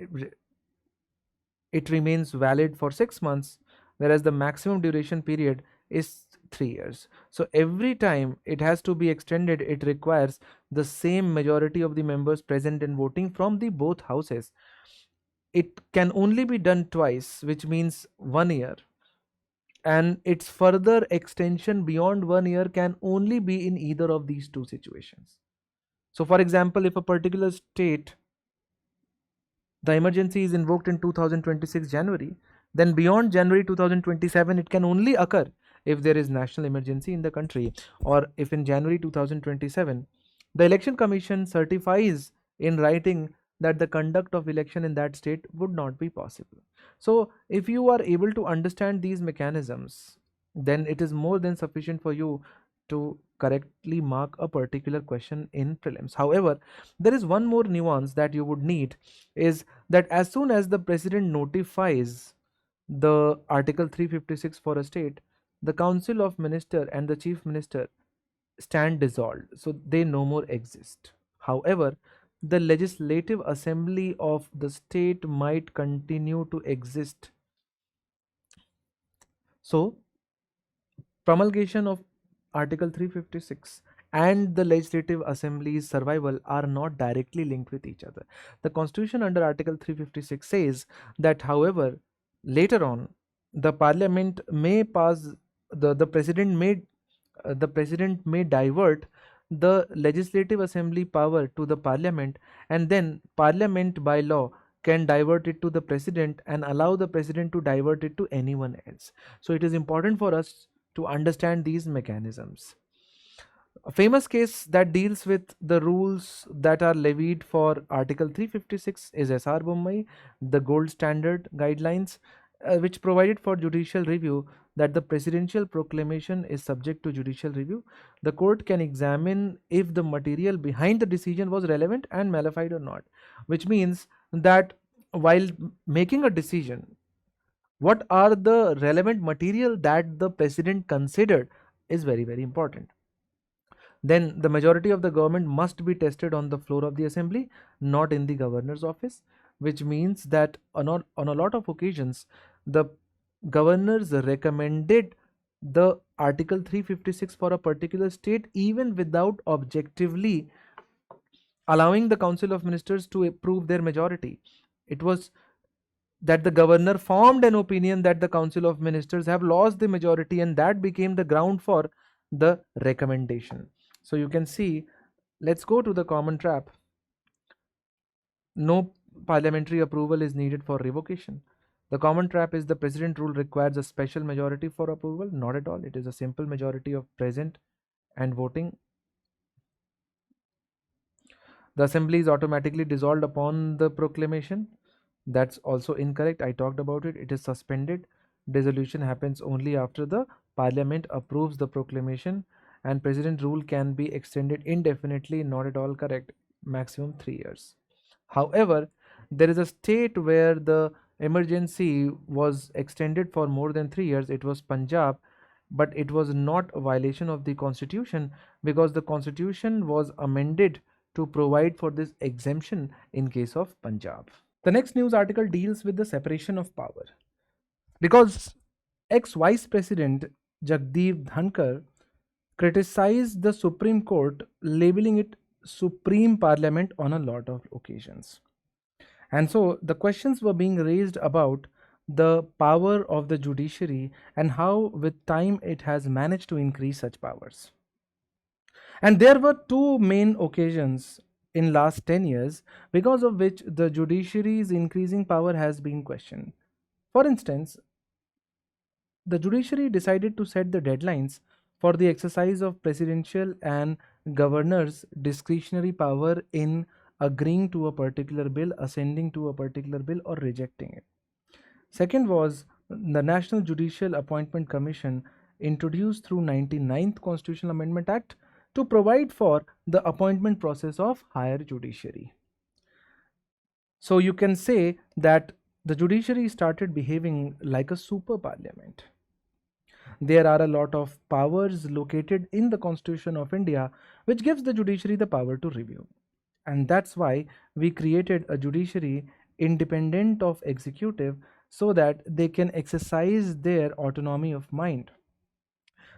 remains valid for 6 months, whereas the maximum duration period is 3 years. So every time it has to be extended, it requires the same majority of the members present and voting from the both houses. It can only be done twice, which means 1 year, and its further extension beyond 1 year can only be in either of these two situations. So for example, if a particular state, the emergency is invoked in 2026 January, then beyond January 2027 it can only occur if there is national emergency in the country, or if in January 2027 the election commission certifies in writing that the conduct of election in that state would not be possible. So if you are able to understand these mechanisms, then it is more than sufficient for you to correctly mark a particular question in prelims. However, there is one more nuance that you would need, is that as soon as the president notifies the Article 356 for a state, the Council of Minister and the Chief Minister stand dissolved, so they no more exist. However, the Legislative Assembly of the state might continue to exist. So, promulgation of Article 356 and the legislative assembly's survival are not directly linked with each other. The constitution under Article 356 says that, however, later on, the parliament may pass, the president may the president may divert the legislative assembly power to the parliament, and then parliament by law can divert it to the president and allow the president to divert it to anyone else. So it is important for us to understand these mechanisms. A famous case that deals with the rules that are levied for Article 356 is SR Bommai, the gold standard guidelines, which provided for judicial review, that the presidential proclamation is subject to judicial review. The court can examine if the material behind the decision was relevant and malified or not, which means that while making a decision, what are the relevant material that the president considered is very, very important. Then the majority of the government must be tested on the floor of the assembly, not in the governor's office, which means that on a lot of occasions, the governors recommended the Article 356 for a particular state even without objectively allowing the Council of Ministers to approve their majority. It was that the governor formed an opinion that the Council of Ministers have lost the majority, and that became the ground for the recommendation. So you can see, let's go to the common trap. No parliamentary approval is needed for revocation. The common trap is the president rule requires a special majority for approval. Not at all. It is a simple majority of present and voting. The assembly is automatically dissolved upon the proclamation. That's also incorrect. I talked about it. It is suspended. Dissolution happens only after the parliament approves the proclamation, and president rule can be extended indefinitely. Not at all correct. Maximum 3 years. However, there is a state where the emergency was extended for more than 3 years. It was Punjab, but it was not a violation of the constitution because the constitution was amended to provide for this exemption in case of Punjab. The next news article deals with the separation of power, because ex-Vice President Jagdeep Dhankar criticized the Supreme Court, labeling it Supreme Parliament on a lot of occasions. And so the questions were being raised about the power of the judiciary and how with time it has managed to increase such powers. And there were two main occasions in last 10 years because of which the judiciary's increasing power has been questioned. For instance, the judiciary decided to set the deadlines for the exercise of presidential and governors' discretionary power in agreeing to a particular bill, ascending to a particular bill, or rejecting it. Second was the National Judicial Appointment Commission, introduced through 99th Constitutional Amendment Act to provide for the appointment process of higher judiciary. So you can say that the judiciary started behaving like a super parliament. There are a lot of powers located in the Constitution of India which gives the judiciary the power to review. And that's why we created a judiciary independent of executive so that they can exercise their autonomy of mind.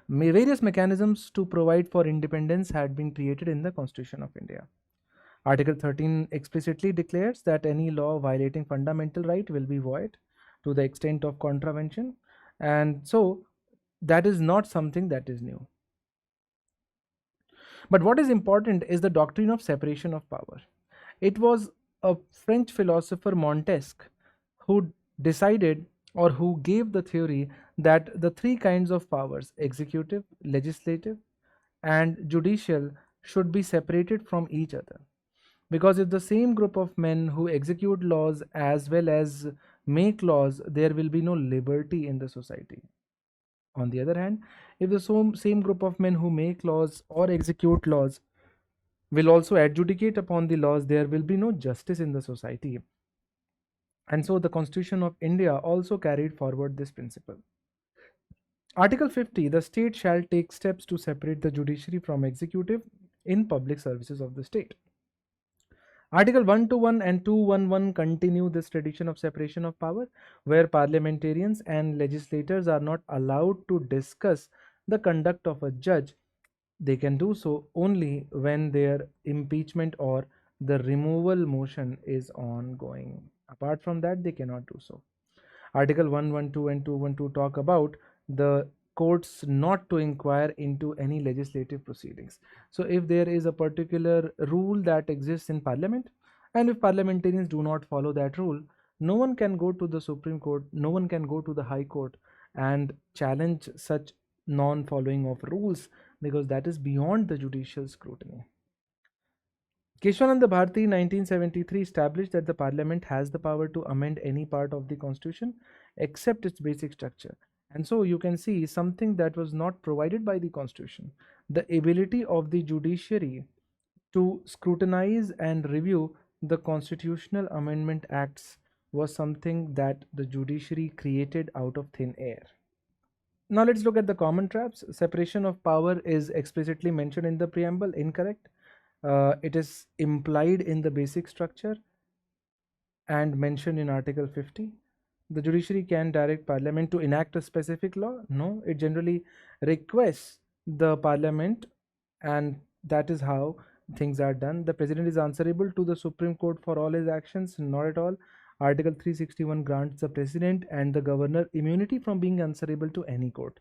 Various mechanisms to provide for independence had been created in the Constitution of India. Article 13 explicitly declares that any law violating fundamental right will be void to the extent of contravention, and so that is not something that is new. But what is important is the doctrine of separation of power. It was a French philosopher, Montesquieu, who decided or who gave the theory that the three kinds of powers, executive, legislative, and judicial, should be separated from each other. Because if the same group of men who execute laws as well as make laws, there will be no liberty in the society. On the other hand, if the same group of men who make laws or execute laws will also adjudicate upon the laws, there will be no justice in the society. And so the Constitution of India also carried forward this principle. Article 50, the state shall take steps to separate the judiciary from executive in public services of the state. Article 121 and 211 continue this tradition of separation of power, where parliamentarians and legislators are not allowed to discuss the conduct of a judge They can do so only when their impeachment or the removal motion is ongoing. Apart from that, they cannot do so. Article 112 and 212 talk about the courts not to inquire into any legislative proceedings. So if there is a particular rule that exists in parliament, and if parliamentarians do not follow that rule, no one can go to the Supreme Court, no one can go to the High Court and challenge such non-following of rules, because that is beyond the judicial scrutiny. Keshwananda Bharati 1973 established that the parliament has the power to amend any part of the constitution except its basic structure. And so you can see something that was not provided by the constitution. The ability of the judiciary to scrutinize and review the constitutional amendment acts was something that the judiciary created out of thin air. Now let's look at the common traps. Separation of power is explicitly mentioned in the preamble, incorrect. It is implied in the basic structure and mentioned in Article 50. The judiciary can direct parliament to enact a specific law. No, it generally requests the parliament, and that is how things are done. The president is answerable to the Supreme Court for all his actions. Not at all. Article 361 grants the president and the governor immunity from being answerable to any court.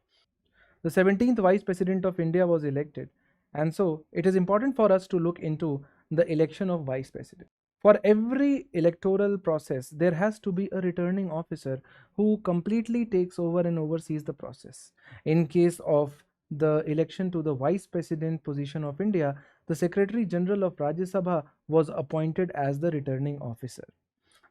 The 17th Vice President of India was elected, and so it is important for us to look into the election of Vice President. For every electoral process, there has to be a returning officer who completely takes over and oversees the process. In case of the election to the Vice President position of India, the Secretary General of Rajya Sabha was appointed as the returning officer.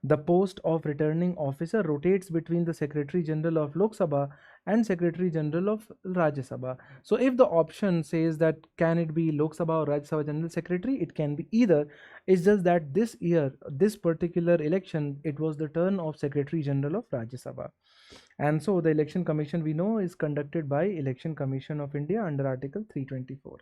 The post of returning officer rotates between the Secretary General of Lok Sabha and Secretary General of Rajya Sabha. So if the option says that can it be Lok Sabha or Rajya Sabha General Secretary, it can be either. It's just that this year, this particular election, it was the turn of Secretary General of Rajya Sabha. And so the Election Commission, we know, is conducted by Election Commission of India under Article 324.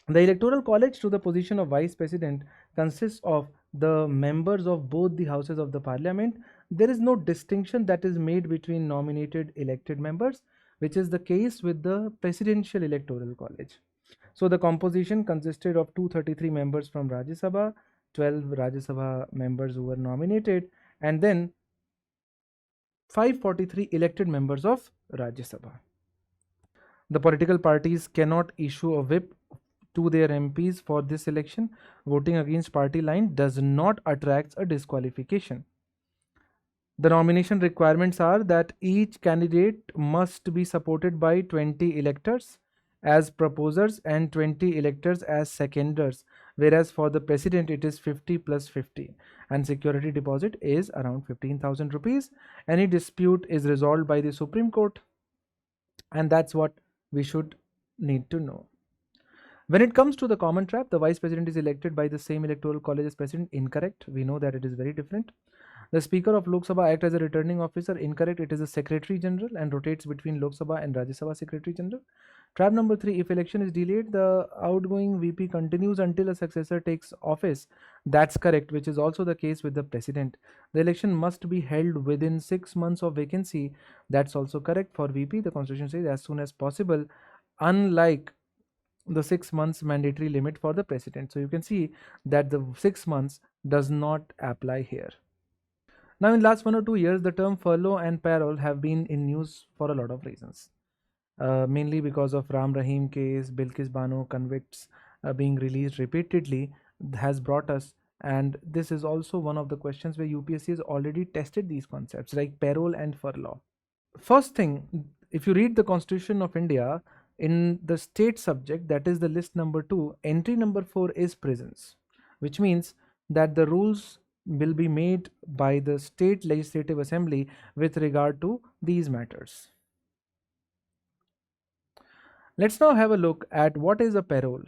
The Electoral College to the position of Vice President consists of the members of both the houses of the Parliament. There is no distinction that is made between nominated elected members, which is the case with the Presidential Electoral College. So the composition consisted of 233 members from Rajya Sabha, 12 Rajya Sabha members who were nominated, and then 543 elected members of Rajya Sabha. The political parties cannot issue a whip to their MPs for this election. Voting against party line does not attract a disqualification. The nomination requirements are that each candidate must be supported by 20 electors as proposers and 20 electors as seconders, whereas for the president it is 50 plus 50, and security deposit is around 15,000 rupees. Any dispute is resolved by the Supreme Court, and that's what we should need to know. When it comes to the common trap, the Vice President is elected by the same electoral college as President. Incorrect. We know that it is very different. The Speaker of Lok Sabha acts as a returning officer. Incorrect. It is the Secretary General and rotates between Lok Sabha and Rajya Sabha Secretary General. Trap number 3, if election is delayed, the outgoing VP continues until a successor takes office. That's correct, which is also the case with the President. The election must be held within 6 months of vacancy. That's also correct for VP. The Constitution says as soon as possible, unlike the 6 months mandatory limit for the president. So you can see that the 6 months does not apply here. Now in last 1 or 2 years, the term furlough and parole have been in news for a lot of reasons. Mainly because of Ram Rahim case, Bilkis Bano convicts being released repeatedly has brought us, and this is also one of the questions where UPSC has already tested these concepts like parole and furlough. First thing, if you read the Constitution of India, in the state subject, that is the list number 2, entry number 4 is prisons, which means that the rules will be made by the state legislative assembly with regard to these matters. Let's now have a look at what is a parole.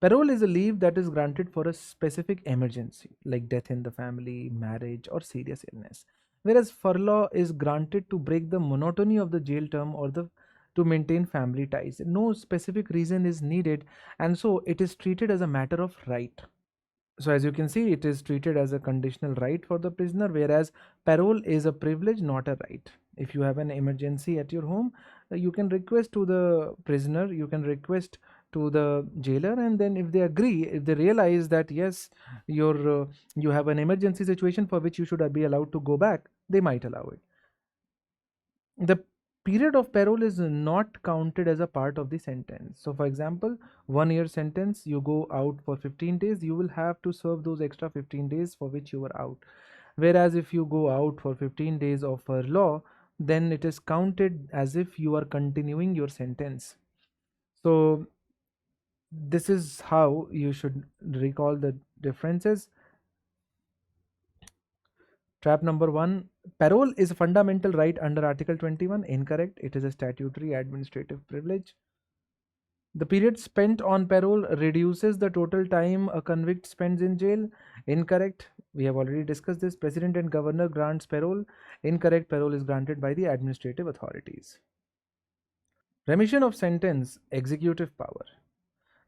Parole is a leave that is granted for a specific emergency like death in the family, marriage, or serious illness, whereas furlough is granted to break the monotony of the jail term or to maintain family ties. No specific reason is needed, and so it is treated as a matter of right. So as you can see, it is treated as a conditional right for the prisoner, whereas parole is a privilege, not a right. If you have an emergency at your home, you can request to the prisoner, you can request to the jailer, and then if they agree, if they realize that yes, you have an emergency situation for which you should be allowed to go back, they might allow it. The period of parole is not counted as a part of the sentence. So for example, 1 year sentence, you go out for 15 days, you will have to serve those extra 15 days for which you were out. Whereas if you go out for 15 days of law, then it is counted as if you are continuing your sentence. So this is how you should recall the differences. Trap number 1, parole is a fundamental right under Article 21. Incorrect. It is a statutory administrative privilege. The period spent on parole reduces the total time a convict spends in jail. Incorrect. We have already discussed this. President and governor grants parole. Incorrect. Parole is granted by the administrative authorities. Remission of sentence, executive power.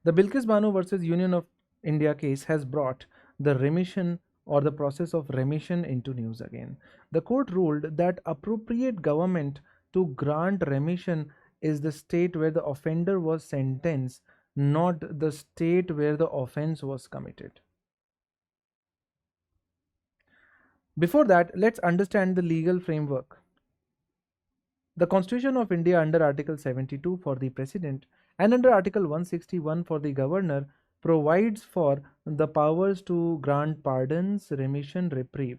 The Bilkis Bano versus Union of India case has brought the remission or the process of remission into news again. The court ruled that appropriate government to grant remission is the state where the offender was sentenced, not the state where the offense was committed. Before that, let's understand the legal framework. The Constitution of India under Article 72 for the President and under Article 161 for the Governor provides for the powers to grant pardons, remission, reprieve.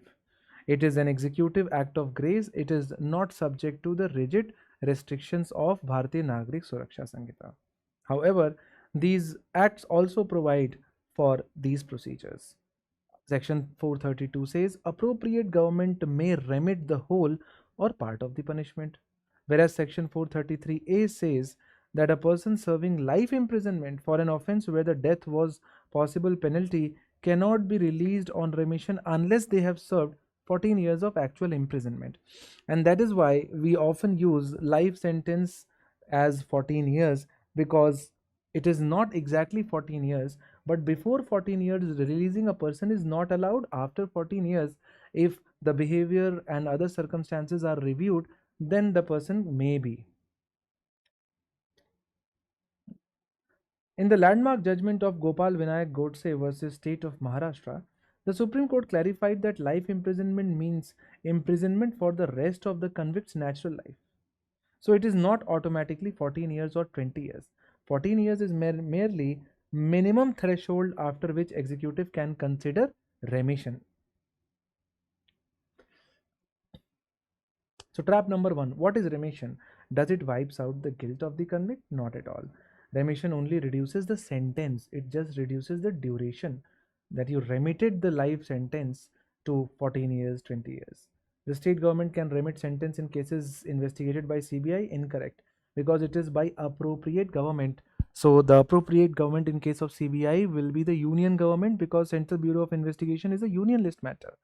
It is an executive act of grace. It is not subject to the rigid restrictions of Bharatiya Nagrik Suraksha Samhita. However, these acts also provide for these procedures. Section 432 says appropriate government may remit the whole or part of the punishment, whereas Section 433A says that a person serving life imprisonment for an offence where the death was possible penalty cannot be released on remission unless they have served 14 years of actual imprisonment. And that is why we often use life sentence as 14 years, because it is not exactly 14 years, but before 14 years releasing a person is not allowed. After 14 years, if the behavior and other circumstances are reviewed, then the person may be. In the landmark judgment of Gopal Vinayak Godse versus State of Maharashtra, the Supreme Court clarified that life imprisonment means imprisonment for the rest of the convict's natural life. So it is not automatically 14 years or 20 years. 14 years is merely minimum threshold after which executive can consider remission. So trap number 1, what is remission? Does it wipes out the guilt of the convict? Not at all. Remission only reduces the sentence. It just reduces the duration, that you remitted the life sentence to 14 years, 20 years. The state government can remit sentence in cases investigated by CBI. Incorrect, because it is by appropriate government. So the appropriate government in case of CBI will be the union government, because Central Bureau of Investigation is a union list matter.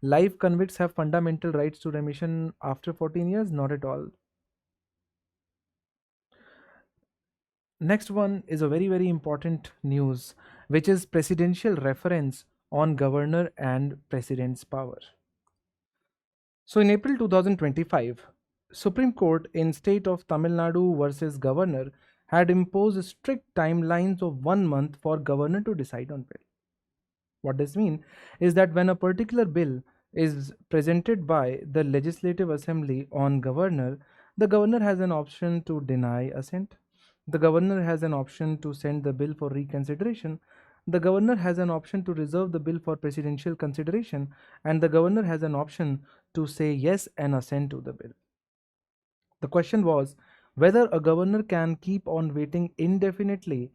Life convicts have fundamental rights to remission after 14 years? Not at all. Next one is a very important news, which is presidential reference on governor and president's power. So in April 2025, Supreme Court in state of Tamil Nadu versus governor had imposed strict timelines of 1 month for governor to decide on bill. What this means is that when a particular bill is presented by the Legislative Assembly on governor, the governor has an option to deny assent. The governor has an option to send the bill for reconsideration. The governor has an option to reserve the bill for presidential consideration, and the governor has an option to say yes and assent to the bill. The question was whether a governor can keep on waiting indefinitely,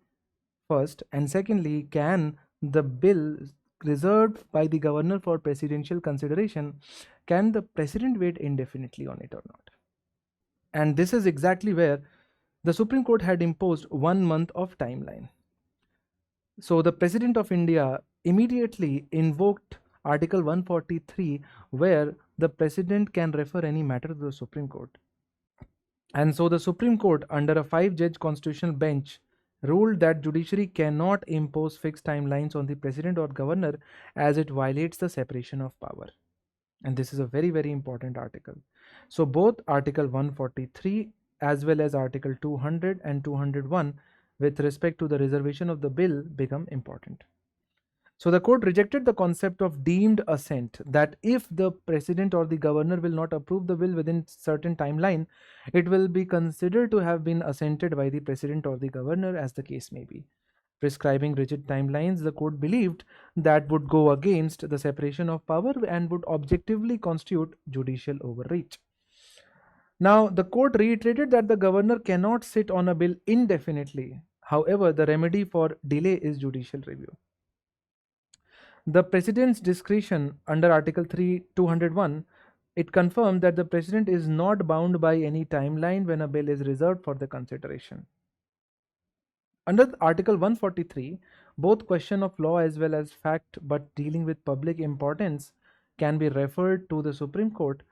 first, and secondly, can the bill reserved by the governor for presidential consideration, can the president wait indefinitely on it or not? And this is exactly where the Supreme Court had imposed 1 month of timeline. So the President of India immediately invoked Article 143, where the President can refer any matter to the Supreme Court. And so the Supreme Court, under a 5-judge constitutional bench, ruled that judiciary cannot impose fixed timelines on the President or Governor, as it violates the separation of power. And this is a very important article. So both Article 143 as well as Article 200 and 201 with respect to the reservation of the bill become important. So the court rejected the concept of deemed assent, that if the president or the governor will not approve the bill within certain timeline, it will be considered to have been assented by the president or the governor, as the case may be. Prescribing rigid timelines, the court believed that would go against the separation of power and would objectively constitute judicial overreach. Now, the court reiterated that the governor cannot sit on a bill indefinitely. However, the remedy for delay is judicial review. The President's discretion under Article 3, 201, it confirmed that the President is not bound by any timeline when a bill is reserved for the consideration. Under Article 143, both question of law as well as fact but dealing with public importance can be referred to the Supreme Court.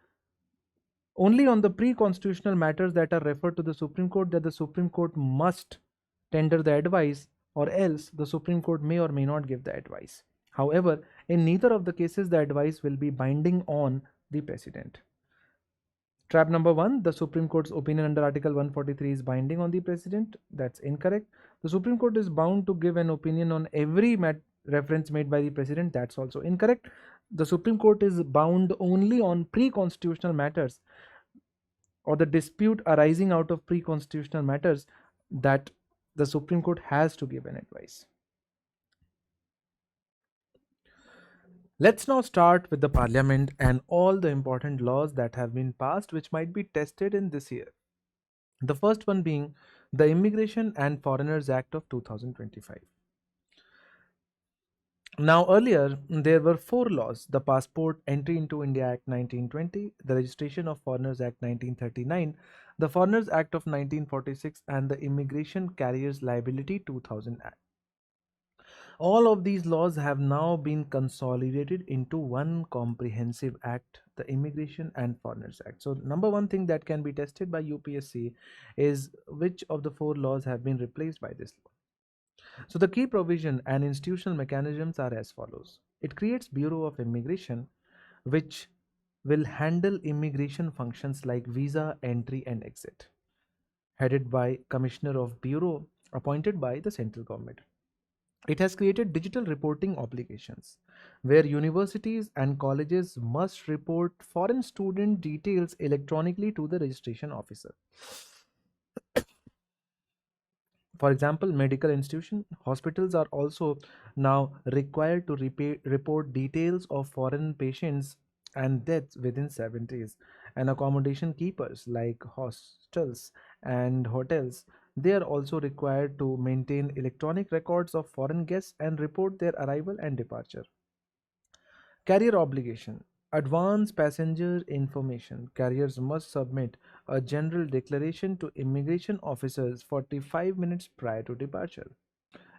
Only on the pre-constitutional matters that are referred to the Supreme Court that the Supreme Court must tender the advice, or else the Supreme Court may or may not give the advice. However, in neither of the cases the advice will be binding on the President. Trap number 1, the Supreme Court's opinion under Article 143 is binding on the President. That's incorrect. The Supreme Court is bound to give an opinion on every reference made by the President. That's also incorrect. The Supreme Court is bound only on pre-constitutional matters or the dispute arising out of pre-constitutional matters that the Supreme Court has to give an advice. Let's now start with the Parliament and all the important laws that have been passed which might be tested in this year. The first one being the Immigration and Foreigners Act of 2025. Now, earlier there were 4 laws: the Passport Entry into India Act 1920, the Registration of Foreigners Act 1939, the Foreigners Act of 1946, and the Immigration Carriers Liability 2000 Act. All of these laws have now been consolidated into one comprehensive act, the Immigration and Foreigners Act. So, number one thing that can be tested by UPSC is which of the 4 laws have been replaced by this law. So, the key provision and institutional mechanisms are as follows. It creates Bureau of Immigration, which will handle immigration functions like visa, entry, and exit, headed by Commissioner of Bureau appointed by the central government. It has created digital reporting obligations, where universities and colleges must report foreign student details electronically to the registration officer. For example, medical institutions, hospitals are also now required to report details of foreign patients and deaths within 7 days. And accommodation keepers like hostels and hotels, they are also required to maintain electronic records of foreign guests and report their arrival and departure. Carrier obligation. Advance passenger information. Carriers must submit a general declaration to immigration officers 45 minutes prior to departure.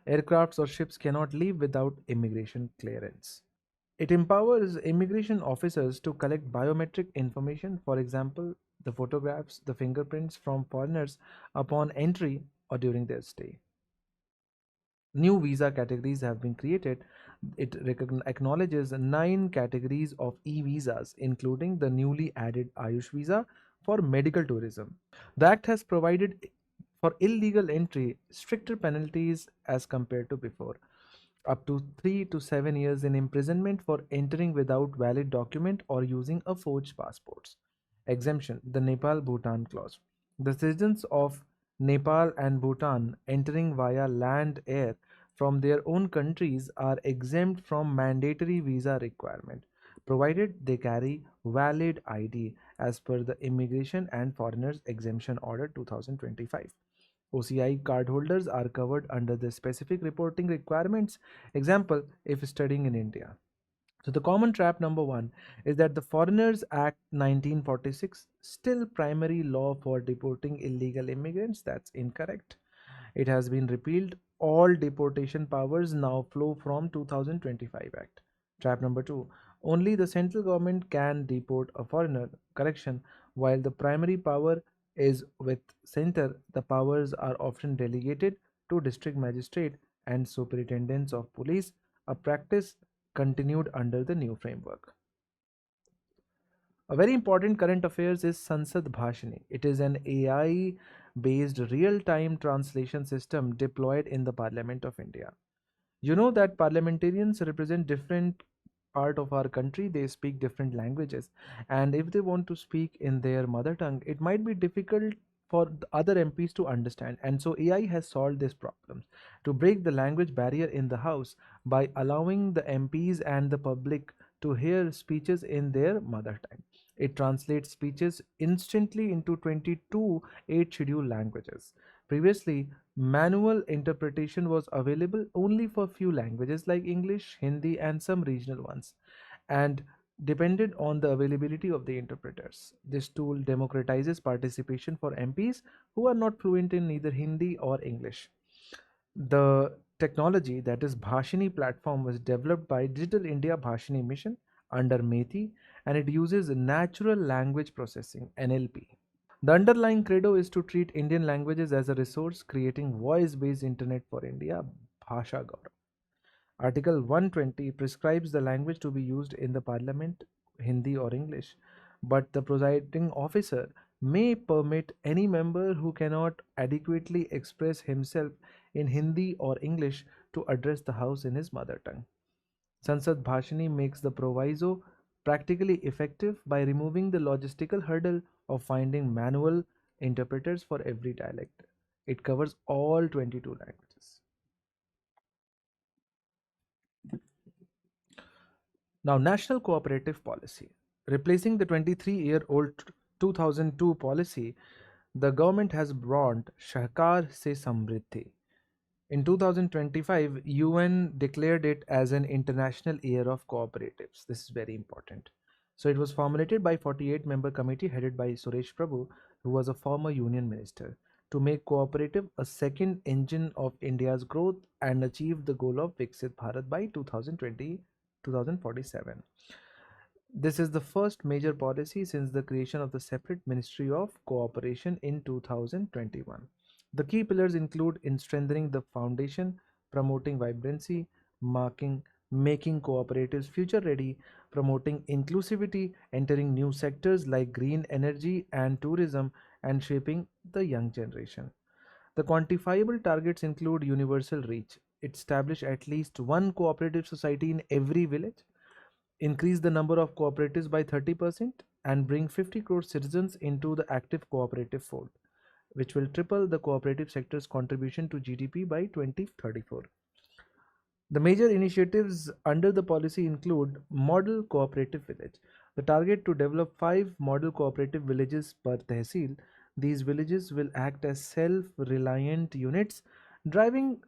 Aircrafts or ships cannot leave without immigration clearance. It empowers immigration officers to collect biometric information, for example, the photographs, the fingerprints from foreigners upon entry or during their stay. New visa categories have been created. It acknowledges 9 categories of e-visas, including the newly added Ayush visa for medical tourism. The Act has provided for illegal entry stricter penalties as compared to before, up to 3 to 7 years in imprisonment for entering without valid document or using a forged passports. Exemption, the Nepal-Bhutan clause. The citizens of Nepal and Bhutan entering via land, air from their own countries are exempt from mandatory visa requirement, provided they carry valid ID as per the Immigration and Foreigners Exemption Order 2025. OCI cardholders are covered under the specific reporting requirements. Example, if studying in India. So the common trap number 1 is that the Foreigners Act 1946 still primary law for deporting illegal immigrants. That's incorrect. It has been repealed. All deportation powers now flow from 2025 Act. Trap number 2. Only the central government can deport a foreigner. Correction. While the primary power is with center, the powers are often delegated to district magistrate and superintendents of police, a practice continued under the new framework. A very important current affairs is Sansad Bhashani. It is an AI based real-time translation system deployed in the Parliament of India. You know that parliamentarians represent different part of our country, they speak different languages, and if they want to speak in their mother tongue, it might be difficult for the other MPs to understand. And so AI has solved this problem to break the language barrier in the house by allowing the MPs and the public to hear speeches in their mother tongue. It translates speeches instantly into 22 8 scheduled languages. Previously, manual interpretation was available only for few languages like English, Hindi, and some regional ones, and depended on the availability of the interpreters. This tool democratizes participation for MPs who are not fluent in either Hindi or English. The technology, that is Bhashini platform, was developed by Digital India Bhashini Mission under METI, and it uses natural language processing (NLP). The underlying credo is to treat Indian languages as a resource, creating voice-based internet for India, Bhasha Gaurav. Article 120 prescribes the language to be used in the parliament, Hindi or English, but the presiding officer may permit any member who cannot adequately express himself in Hindi or English to address the house in his mother tongue. Sansad Bhashini makes the proviso practically effective by removing the logistical hurdle of finding manual interpreters for every dialect. It covers all 22 languages. Now, National Cooperative Policy. Replacing the 23-year-old 2002 policy, the government has brought Shahkar Se Samriddhi. In 2025, UN declared it as an International Year of Cooperatives. This is very important. So it was formulated by 48-member committee headed by Suresh Prabhu, who was a former union minister, to make cooperative a second engine of India's growth and achieve the goal of Viksit Bharat by 2047. This is the first major policy since the creation of the separate Ministry of Cooperation in 2021. The key pillars include in strengthening the foundation, promoting vibrancy, making cooperatives future ready, promoting inclusivity, entering new sectors like green energy and tourism, and shaping the young generation. The quantifiable targets include universal reach, establish at least one cooperative society in every village, increase the number of cooperatives by 30%, and bring 50 crore citizens into the active cooperative fold, which will triple the cooperative sector's contribution to GDP by 2034. The major initiatives under the policy include Model Cooperative Village. The target to develop 5 model cooperative villages per tehsil. These villages will act as self-reliant units driven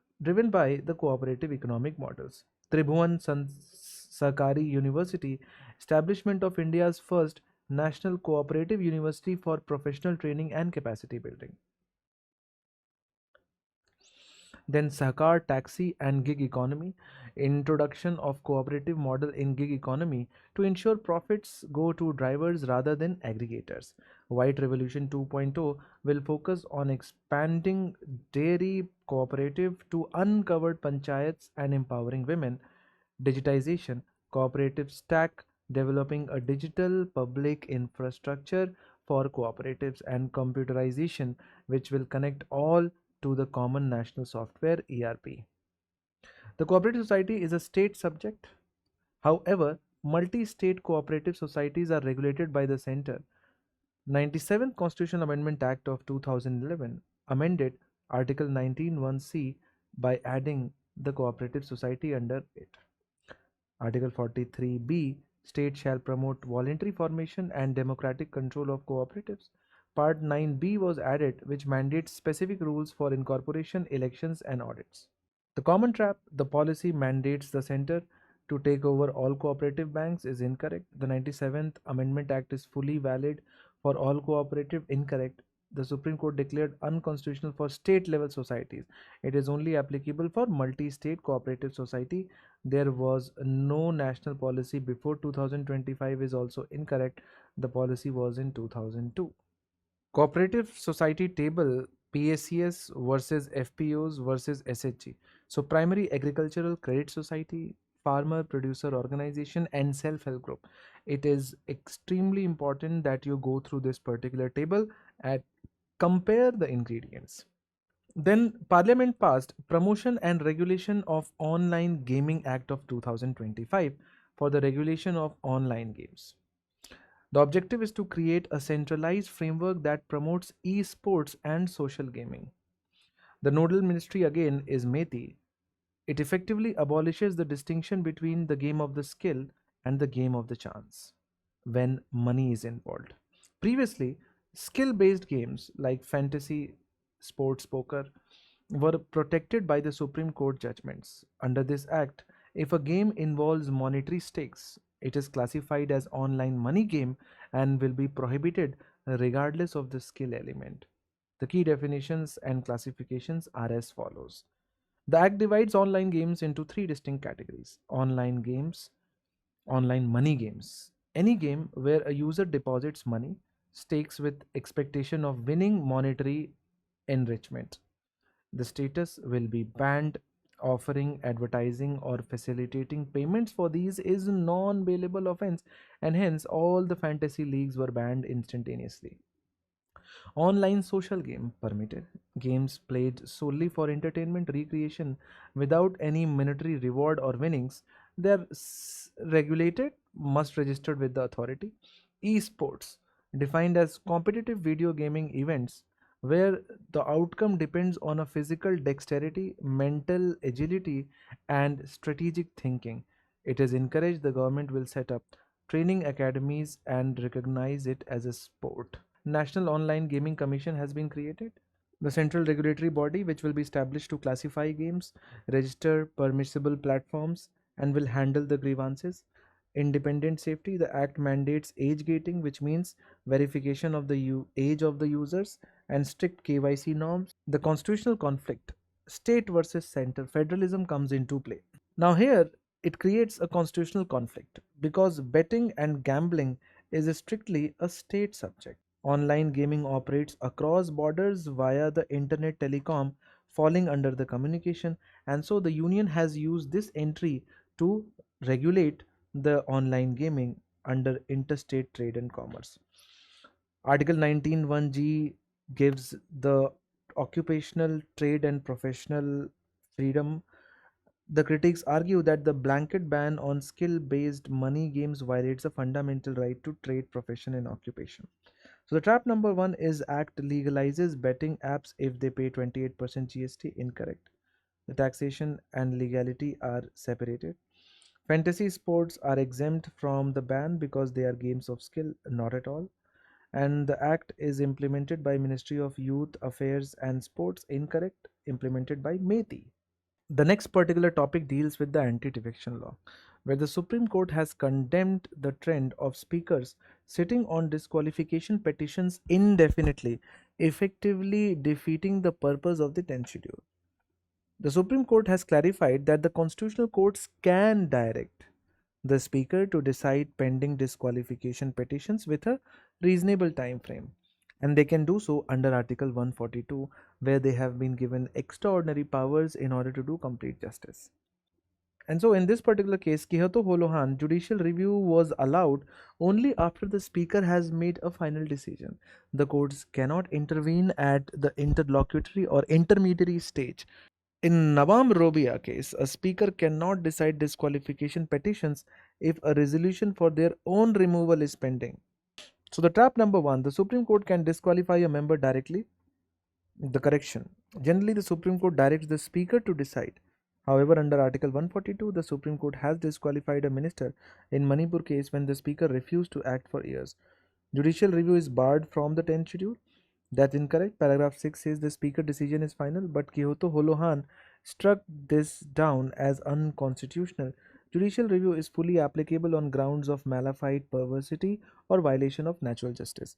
by the cooperative economic models. Tribhuvan Sarkari University, establishment of India's first national cooperative university for professional training and capacity building. Then Sahkar Taxi and Gig Economy, introduction of cooperative model in gig economy to ensure profits go to drivers rather than aggregators. White Revolution 2.0 will focus on expanding dairy cooperative to uncovered panchayats and empowering women. Digitization, cooperative stack, developing a digital public infrastructure for cooperatives, and computerization, which will connect all to the Common National Software ERP. The cooperative society is a state subject. However, multi-state cooperative societies are regulated by the center. 97th Constitutional Amendment Act of 2011 amended Article 19(1)(c) by adding the cooperative society under it. Article 43(b) state shall promote voluntary formation and democratic control of cooperatives. Part 9(b) was added, which mandates specific rules for incorporation, elections, and audits. The common trap, the policy mandates the center to take over all cooperative banks, is incorrect. The 97th Amendment Act is fully valid for all cooperative, incorrect. The Supreme Court declared unconstitutional for state level societies. It is only applicable for multi-state cooperative society. There was no national policy before 2025 is also incorrect. The policy was in 2002. Cooperative Society Table, PACS versus FPOs versus SHG. So primary agricultural credit society, farmer producer organization, and self-help group. It is extremely important that you go through this particular table at Compare the ingredients. Then Parliament passed Promotion and Regulation of Online Gaming Act of 2025 for the regulation of online games. The objective is to create a centralized framework that promotes e-sports and social gaming. The nodal ministry again is METI. It effectively abolishes the distinction between the game of the skill and the game of the chance when money is involved. Previously, skill based games like fantasy, sports, poker were protected by the Supreme Court judgments. Under this act, if a game involves monetary stakes, it is classified as online money game and will be prohibited regardless of the skill element. The key definitions and classifications are as follows. The Act divides online games into three distinct categories: online games, online money games. Any game where a user deposits money, stakes with expectation of winning monetary enrichment. The status will be banned. Offering, advertising, or facilitating payments for these is non bailable offense, and hence all the fantasy leagues were banned instantaneously. Online social game permitted. Games played solely for entertainment, recreation, without any monetary reward or winnings. They are regulated, must register with the authority. Esports, defined as competitive video gaming events where the outcome depends on a physical dexterity, mental agility, and strategic thinking. It is encouraged. The government will set up training academies and recognize it as a sport. National Online Gaming Commission has been created. The central regulatory body, which will be established to classify games, register permissible platforms, and will handle the grievances. Independent safety. The Act mandates age gating, which means verification of the age of the users and strict KYC norms. The constitutional conflict. State versus center. Federalism comes into play. Now, here it creates a constitutional conflict because betting and gambling is strictly a state subject. Online gaming operates across borders via the internet telecom, falling under the communication, and so the union has used this entry to regulate the online gaming under interstate trade and commerce. Article 19(1)(g) gives the occupational, trade, and professional freedom. The critics argue that the blanket ban on skill based money games violates a fundamental right to trade, profession, and occupation. So the trap number one is Act legalizes betting apps if they pay 28% GST. Incorrect. The taxation and legality are separated. Fantasy sports are exempt from the ban because they are games of skill. Not at all. And the Act is implemented by Ministry of Youth Affairs and Sports. Incorrect. Implemented by METI. The next particular topic deals with the anti-defection law, where the Supreme Court has condemned the trend of speakers sitting on disqualification petitions indefinitely, effectively defeating the purpose of the 10th schedule. The Supreme Court has clarified that the constitutional courts can direct the speaker to decide pending disqualification petitions with a reasonable time frame, and they can do so under Article 142, where they have been given extraordinary powers in order to do complete justice. And so, in this particular case, Kihato Holohan, judicial review was allowed only after the speaker has made a final decision. The courts cannot intervene at the interlocutory or intermediary stage. In Nawam Robia case, a speaker cannot decide disqualification petitions if a resolution for their own removal is pending. So the trap number one, the Supreme Court can disqualify a member directly. The correction. Generally, the Supreme Court directs the speaker to decide. However, under Article 142, the Supreme Court has disqualified a minister in Manipur case when the speaker refused to act for years. Judicial review is barred from the 10th schedule. That's incorrect. Paragraph 6 says the speaker decision is final, but Kyoto Holohan struck this down as unconstitutional. Judicial review is fully applicable on grounds of malafide perversity or violation of natural justice.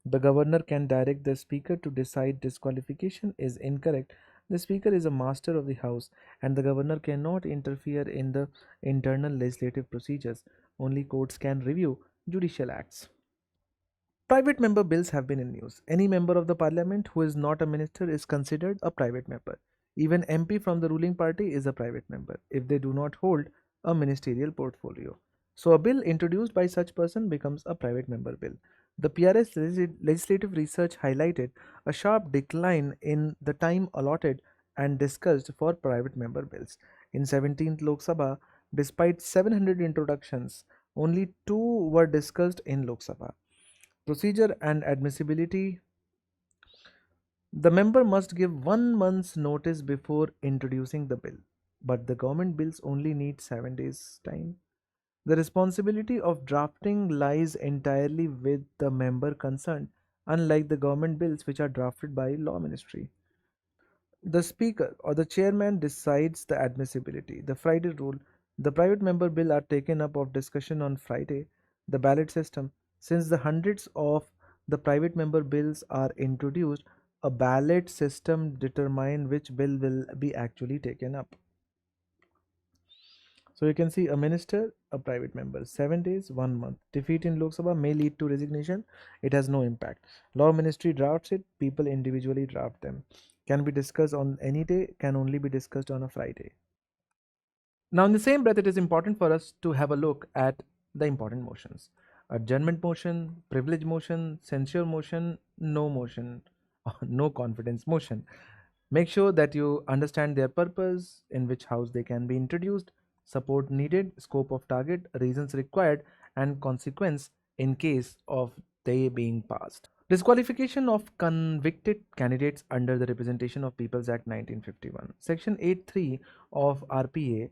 The governor can direct the speaker to decide disqualification is incorrect. The speaker is a master of the house and the governor cannot interfere in the internal legislative procedures. Only courts can review judicial acts. Private member bills have been in news. Any member of the parliament who is not a minister is considered a private member. Even MP from the ruling party is a private member if they do not hold a ministerial portfolio. So a bill introduced by such person becomes a private member bill. The PRS legislative research highlighted a sharp decline in the time allotted and discussed for private member bills. In 17th Lok Sabha, despite 700 introductions, only two were discussed in Lok Sabha. Procedure and admissibility. The member must give 1 month's notice before introducing the bill, but the government bills only need 7 days' time. The responsibility of drafting lies entirely with the member concerned, unlike the government bills which are drafted by Law Ministry. The Speaker or the Chairman decides the admissibility. The Friday rule. The private member bill are taken up of discussion on Friday. The ballot system. Since the hundreds of the private member bills are introduced, a ballot system determine which bill will be actually taken up. So you can see a minister, a private member, 7 days, 1 month. Defeat in Lok Sabha may lead to resignation. It has no impact. Law Ministry drafts it, people individually draft them. Can be discussed on any day, can only be discussed on a Friday. Now, in the same breath, it is important for us to have a look at the important motions. Adjournment motion, privilege motion, censure motion, no motion, no confidence motion. Make sure that you understand their purpose, in which house they can be introduced, support needed, scope of target, reasons required, and consequence in case of they being passed. Disqualification of convicted candidates under the Representation of Peoples Act 1951. Section 8(3) of RPA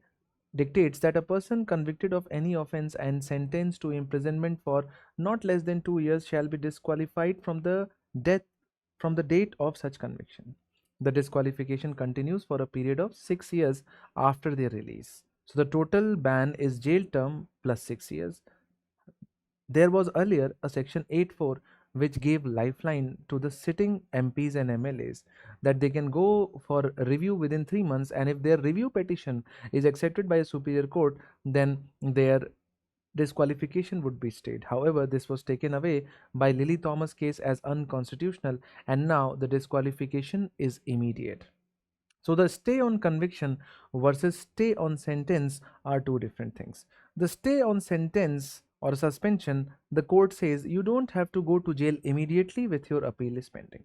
dictates that a person convicted of any offense and sentenced to imprisonment for not less than 2 years shall be disqualified from the date of such conviction. The disqualification continues for a period of 6 years after their release. So the total ban is jail term plus 6 years. There was earlier a section 8(4) which gave lifeline to the sitting MPs and MLAs that they can go for review within 3 months, and if their review petition is accepted by a superior court, then their disqualification would be stayed. However, this was taken away by Lily Thomas case as unconstitutional, and now the disqualification is immediate. So the stay on conviction versus stay on sentence are two different things. The stay on sentence or suspension, the court says you don't have to go to jail immediately with your appeal is pending.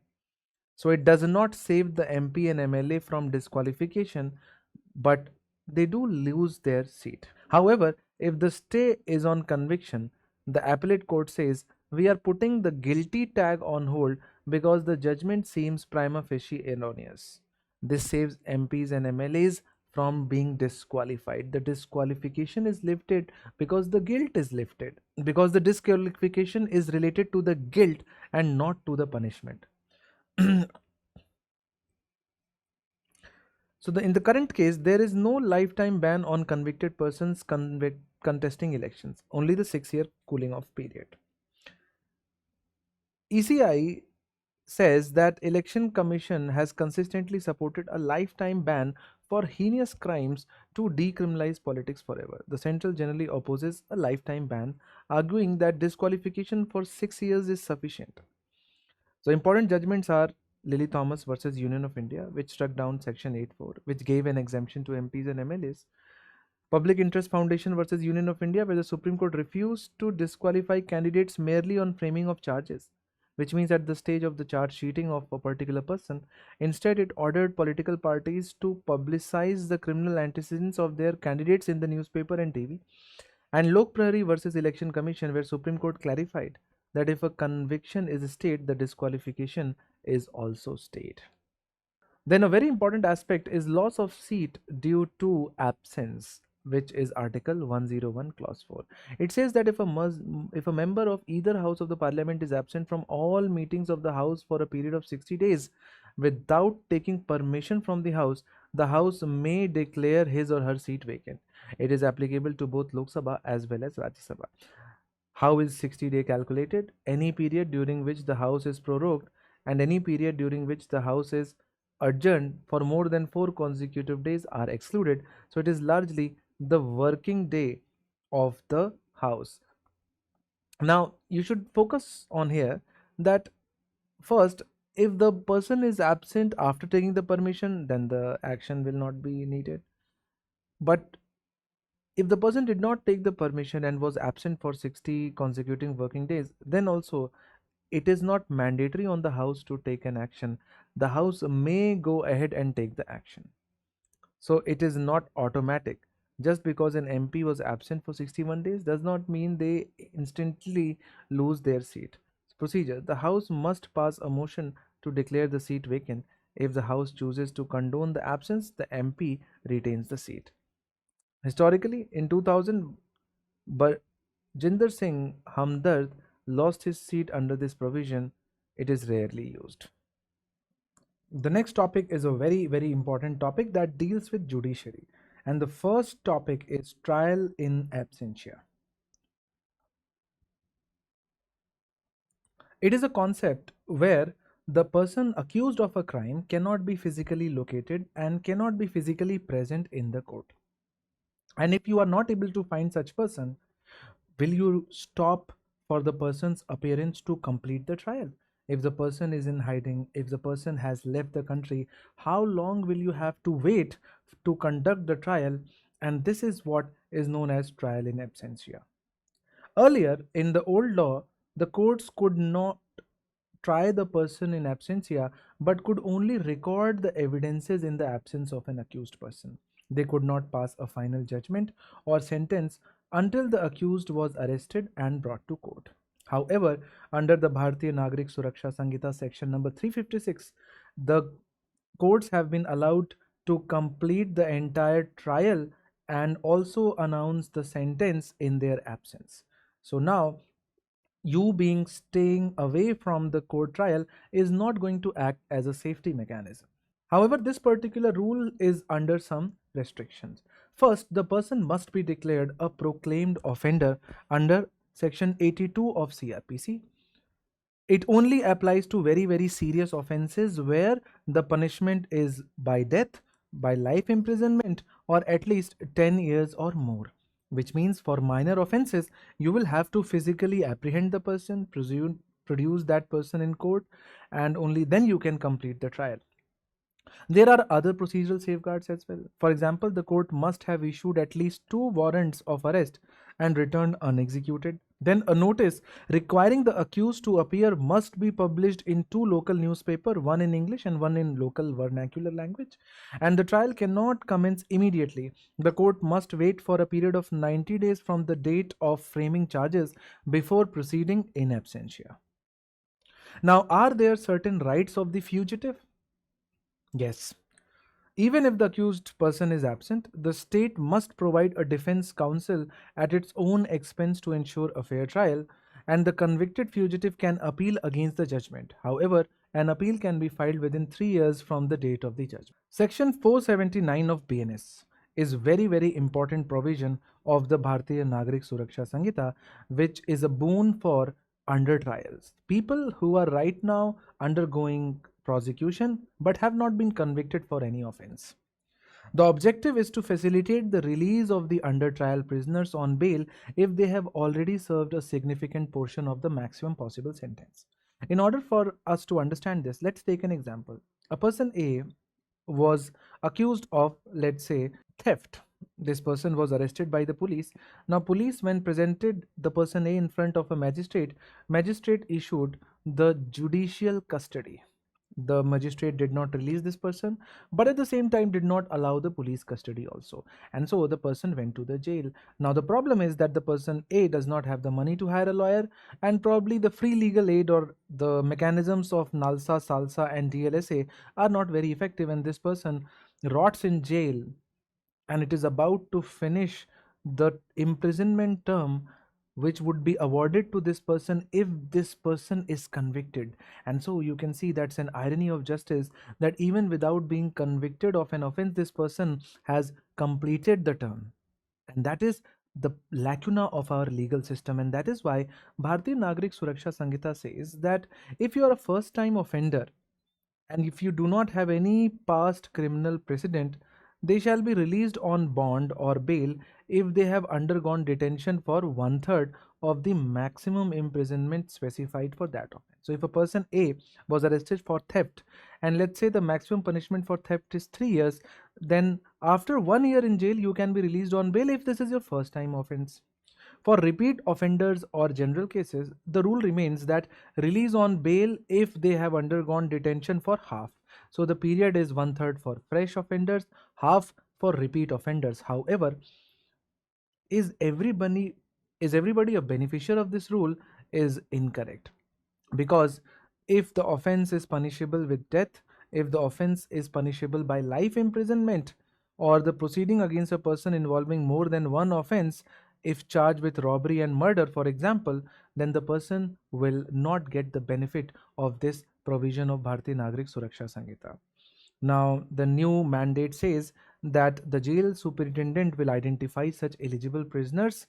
So it does not save the MP and MLA from disqualification, but they do lose their seat. However, if the stay is on conviction, the appellate court says we are putting the guilty tag on hold because the judgment seems prima facie erroneous. This saves MPs and MLAs from being disqualified. The disqualification is lifted because the guilt is lifted, because the disqualification is related to the guilt and not to the punishment. So in the current case, there is no lifetime ban on convicted persons contesting elections, only the 6-year cooling off period. ECI says that Election Commission has consistently supported a lifetime ban for heinous crimes to decriminalize politics forever. The Central generally opposes a lifetime ban, arguing that disqualification for 6 years is sufficient. So important judgments are Lily Thomas versus Union of India, which struck down Section 8(4), which gave an exemption to MPs and MLAs. Public Interest Foundation versus Union of India, where the Supreme Court refused to disqualify candidates merely on framing of charges, which means at the stage of the charge sheeting of a particular person. Instead, it ordered political parties to publicize the criminal antecedents of their candidates in the newspaper and TV. And Lok Prahari versus Election Commission, where Supreme Court clarified that if a conviction is stayed, the disqualification is also stayed. Then a very important aspect is loss of seat due to absence, which is Article 101 Clause 4. It says that if a member of either house of the parliament is absent from all meetings of the house for a period of 60 days without taking permission from the house may declare his or her seat vacant. It is applicable to both Lok Sabha as well as Rajya Sabha. How is 60-day calculated? Any period during which the house is prorogued and any period during which the house is adjourned for more than 4 consecutive days are excluded. So it is largely the working day of the house. Now you should focus on here that first, if the person is absent after taking the permission, then the action will not be needed. But if the person did not take the permission and was absent for 60 consecutive working days, then also it is not mandatory on the House to take an action. The House may go ahead and take the action. So it is not automatic. Just because an MP was absent for 61 days does not mean they instantly lose their seat. Procedure: the House must pass a motion to declare the seat vacant. If the House chooses to condone the absence, the MP retains the seat. Historically, in 2000, Jinder Singh Hamdard lost his seat under this provision. It is rarely used. The next topic is a very important topic that deals with judiciary. And the first topic is trial in absentia. It is a concept where the person accused of a crime cannot be physically located and cannot be physically present in the court. And if you are not able to find such person, will you stop for the person's appearance to complete the trial? If the person is in hiding, if the person has left the country, how long will you have to wait to conduct the trial? And this is what is known as trial in absentia. Earlier, in the old law, the courts could not try the person in absentia but could only record the evidences in the absence of an accused person. They could not pass a final judgment or sentence until the accused was arrested and brought to court. However, under the Bharatiya Nagrik Suraksha Sanhita section number 356, the courts have been allowed to complete the entire trial and also announce the sentence in their absence. So now, you being staying away from the court trial is not going to act as a safety mechanism. However, this particular rule is under some restrictions. First, the person must be declared a proclaimed offender under section 82 of CRPC. It only applies to very serious offenses where the punishment is by death, by life imprisonment, or at least 10 years or more. Which means for minor offenses, you will have to physically apprehend the person, produce that person in court, and only then you can complete the trial. There are other procedural safeguards as well. For example, the court must have issued at least 2 warrants of arrest and returned unexecuted. Then a notice requiring the accused to appear must be published in 2 local newspapers, one in English and one in local vernacular language. And the trial cannot commence immediately. The court must wait for a period of 90 days from the date of framing charges before proceeding in absentia. Now, are there certain rights of the fugitive? Yes. Even if the accused person is absent, the state must provide a defense counsel at its own expense to ensure a fair trial, and the convicted fugitive can appeal against the judgment. However, an appeal can be filed within 3 years from the date of the judgment. Section 479 of BNS is very important provision of the Bharatiya Nagrik Suraksha Sanhita, which is a boon for under trials. People who are right now undergoing prosecution but have not been convicted for any offense. The objective is to facilitate the release of the under trial prisoners on bail if they have already served a significant portion of the maximum possible sentence. In order for us to understand this, let's take an example. A person A was accused of, let's say, theft. This person was arrested by the police. Now, police, when presented the person A in front of a magistrate issued the judicial custody. The magistrate did not release this person, but at the same time did not allow the police custody also. And so the person went to the jail. Now the problem is that the person A does not have the money to hire a lawyer, and probably the free legal aid or the mechanisms of NALSA, SALSA and DLSA are not very effective, and this person rots in jail and it is about to finish the imprisonment term which would be awarded to this person if this person is convicted. And so you can see that's an irony of justice, that even without being convicted of an offense, this person has completed the term. And that is the lacuna of our legal system. And that is why Bharatiya Nagrik Suraksha Sanhita says that if you are a first time offender and if you do not have any past criminal precedent, they shall be released on bond or bail if they have undergone detention for 1/3 of the maximum imprisonment specified for that offense. So if a person A was arrested for theft, and let's say the maximum punishment for theft is 3 years, then after 1 year in jail you can be released on bail if this is your first time offense. For repeat offenders or general cases, the rule remains that release on bail if they have undergone detention for half. So the period is 1/3 for fresh offenders, half for repeat offenders. However, is everybody a beneficiary of this rule is incorrect, because if the offense is punishable with death, if the offense is punishable by life imprisonment, or the proceeding against a person involving more than one offense, if charged with robbery and murder, for example, then the person will not get the benefit of this provision of Bharatiya Nagrik Suraksha Sanhita. Now, the new mandate says that the jail superintendent will identify such eligible prisoners,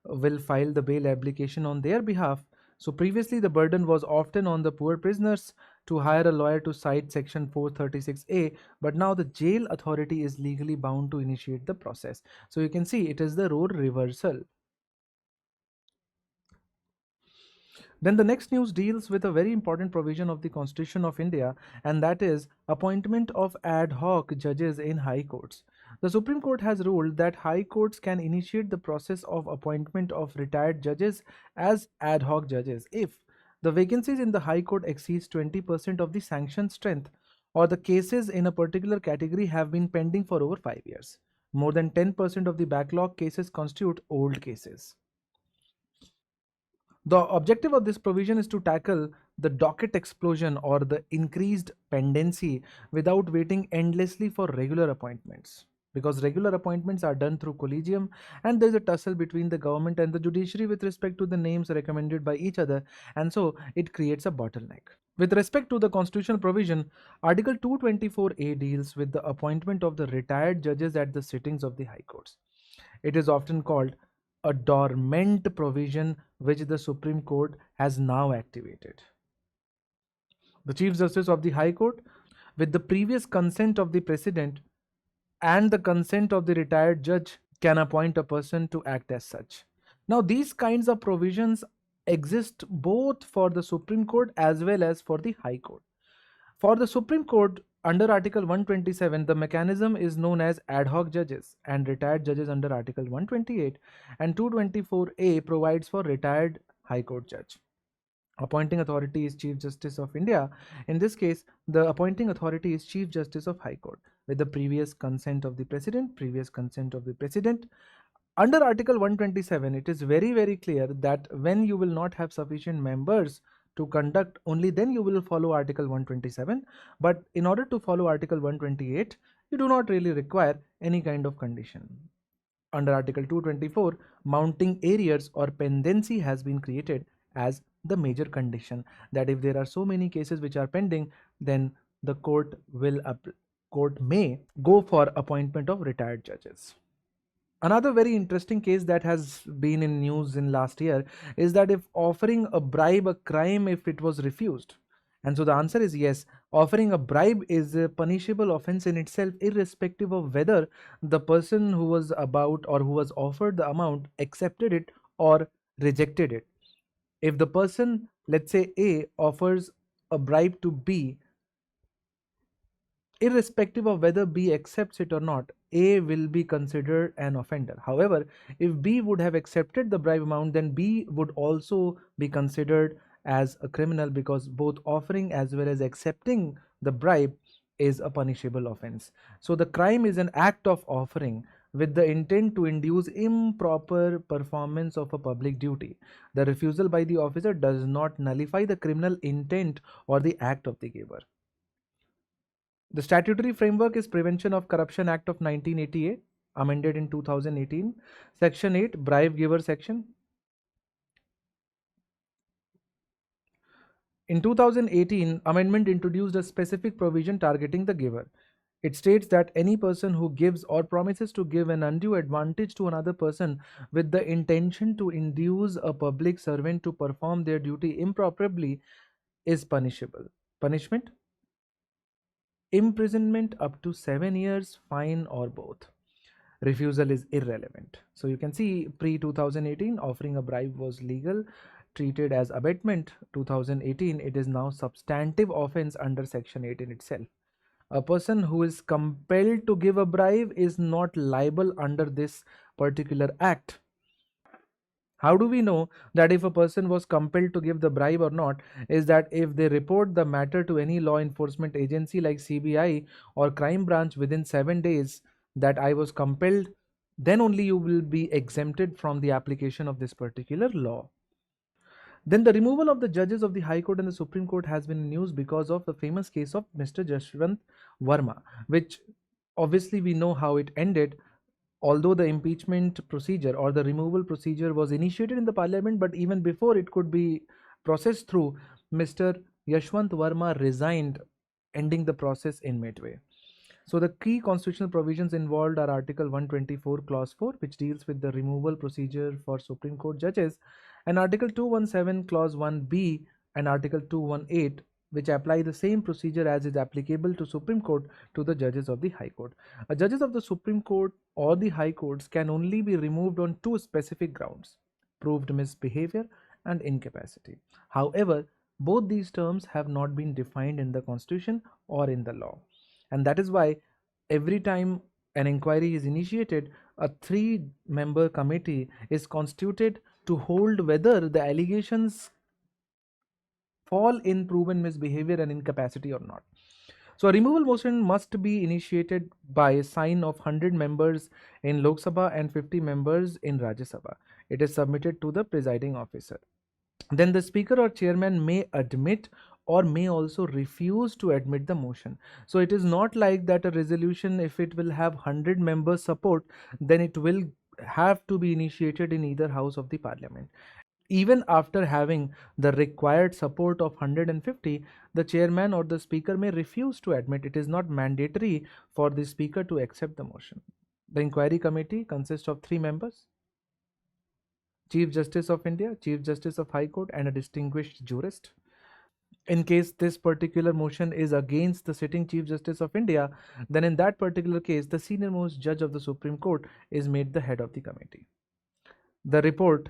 will file the bail application on their behalf. So, previously, the burden was often on the poor prisoners to hire a lawyer to cite Section 436A, but now the jail authority is legally bound to initiate the process. So, you can see it is the role reversal. Then the next news deals with a very important provision of the Constitution of India, and that is appointment of ad hoc judges in high courts. The Supreme Court has ruled that high courts can initiate the process of appointment of retired judges as ad hoc judges if the vacancies in the high court exceeds 20% of the sanctioned strength, or the cases in a particular category have been pending for over 5 years. More than 10% of the backlog cases constitute old cases. The objective of this provision is to tackle the docket explosion or the increased pendency without waiting endlessly for regular appointments. Because regular appointments are done through collegium, and there's a tussle between the government and the judiciary with respect to the names recommended by each other, and so it creates a bottleneck. With respect to the constitutional provision, Article 224A deals with the appointment of the retired judges at the sittings of the high courts. It is often called a dormant provision which the Supreme Court has now activated. The Chief Justice of the High Court, with the previous consent of the President and the consent of the retired judge, can appoint a person to act as such. Now, these kinds of provisions exist both for the Supreme Court as well as for the High Court. For the Supreme Court, under Article 127, the mechanism is known as ad hoc judges and retired judges under Article 128, and 224A provides for retired High Court judge. Appointing authority is Chief Justice of India. In this case, the appointing authority is Chief Justice of High Court with the previous consent of the President, Under Article 127, it is very, very clear that when you will not have sufficient members to conduct, only then you will follow Article 127. But in order to follow Article 128, you do not really require any kind of condition. Under Article 224, mounting arrears or pendency has been created as the major condition, that if there are so many cases which are pending, then the court may go for appointment of retired judges. Another very interesting case that has been in news in last year is that if offering a bribe a crime if it was refused. And so the answer is yes, offering a bribe is a punishable offense in itself, irrespective of whether the person who was about or who was offered the amount accepted it or rejected it. If the person, let's say A, offers a bribe to B, irrespective of whether B accepts it or not, A will be considered an offender. However, if B would have accepted the bribe amount, then B would also be considered as a criminal, because both offering as well as accepting the bribe is a punishable offense. So the crime is an act of offering with the intent to induce improper performance of a public duty. The refusal by the officer does not nullify the criminal intent or the act of the giver. The statutory framework is Prevention of Corruption Act of 1988, amended in 2018. Section 8, Bribe Giver Section. In 2018, amendment introduced a specific provision targeting the giver. It states that any person who gives or promises to give an undue advantage to another person with the intention to induce a public servant to perform their duty improperly is punishable. Punishment: imprisonment up to 7 years, fine, or both. Refusal is irrelevant. So you can see pre-2018 offering a bribe was legal, treated as abatement. 2018 it is now substantive offense under section 8 in itself. A person who is compelled to give a bribe is not liable under this particular act. How do we know that if a person was compelled to give the bribe or not? Is that if they report the matter to any law enforcement agency like CBI or crime branch within 7 days that I was compelled, then only you will be exempted from the application of this particular law. Then the removal of the judges of the High Court and the Supreme Court has been in news because of the famous case of Mr. Jashwant Verma, which obviously we know how it ended. Although the impeachment procedure or the removal procedure was initiated in the parliament, but even before it could be processed through, Mr. Yashwant Verma resigned, ending the process in midway. So the key constitutional provisions involved are Article 124, Clause 4, which deals with the removal procedure for Supreme Court judges, and Article 217, Clause 1b, and Article 218, which apply the same procedure as is applicable to Supreme Court to the judges of the High Court. Judges of the Supreme Court or the High Courts can only be removed on two specific grounds: proved misbehavior and incapacity. However, both these terms have not been defined in the Constitution or in the law. And that is why every time an inquiry is initiated, a 3-member committee is constituted to hold whether the allegations fall in proven misbehavior and incapacity or not. So a removal motion must be initiated by a sign of 100 members in Lok Sabha and 50 members in Rajya Sabha. It is submitted to the presiding officer. Then the speaker or chairman may admit or may also refuse to admit the motion. So it is not like that a resolution, if it will have 100 members support, then it will have to be initiated in either house of the parliament. Even after having the required support of 150, the chairman or the speaker may refuse to admit. It is not mandatory for the speaker to accept the motion. The inquiry committee consists of 3 members: Chief Justice of India, Chief Justice of High Court, and a distinguished jurist. In case this particular motion is against the sitting Chief Justice of India, then in that particular case, the senior most judge of the Supreme Court is made the head of the committee. The report: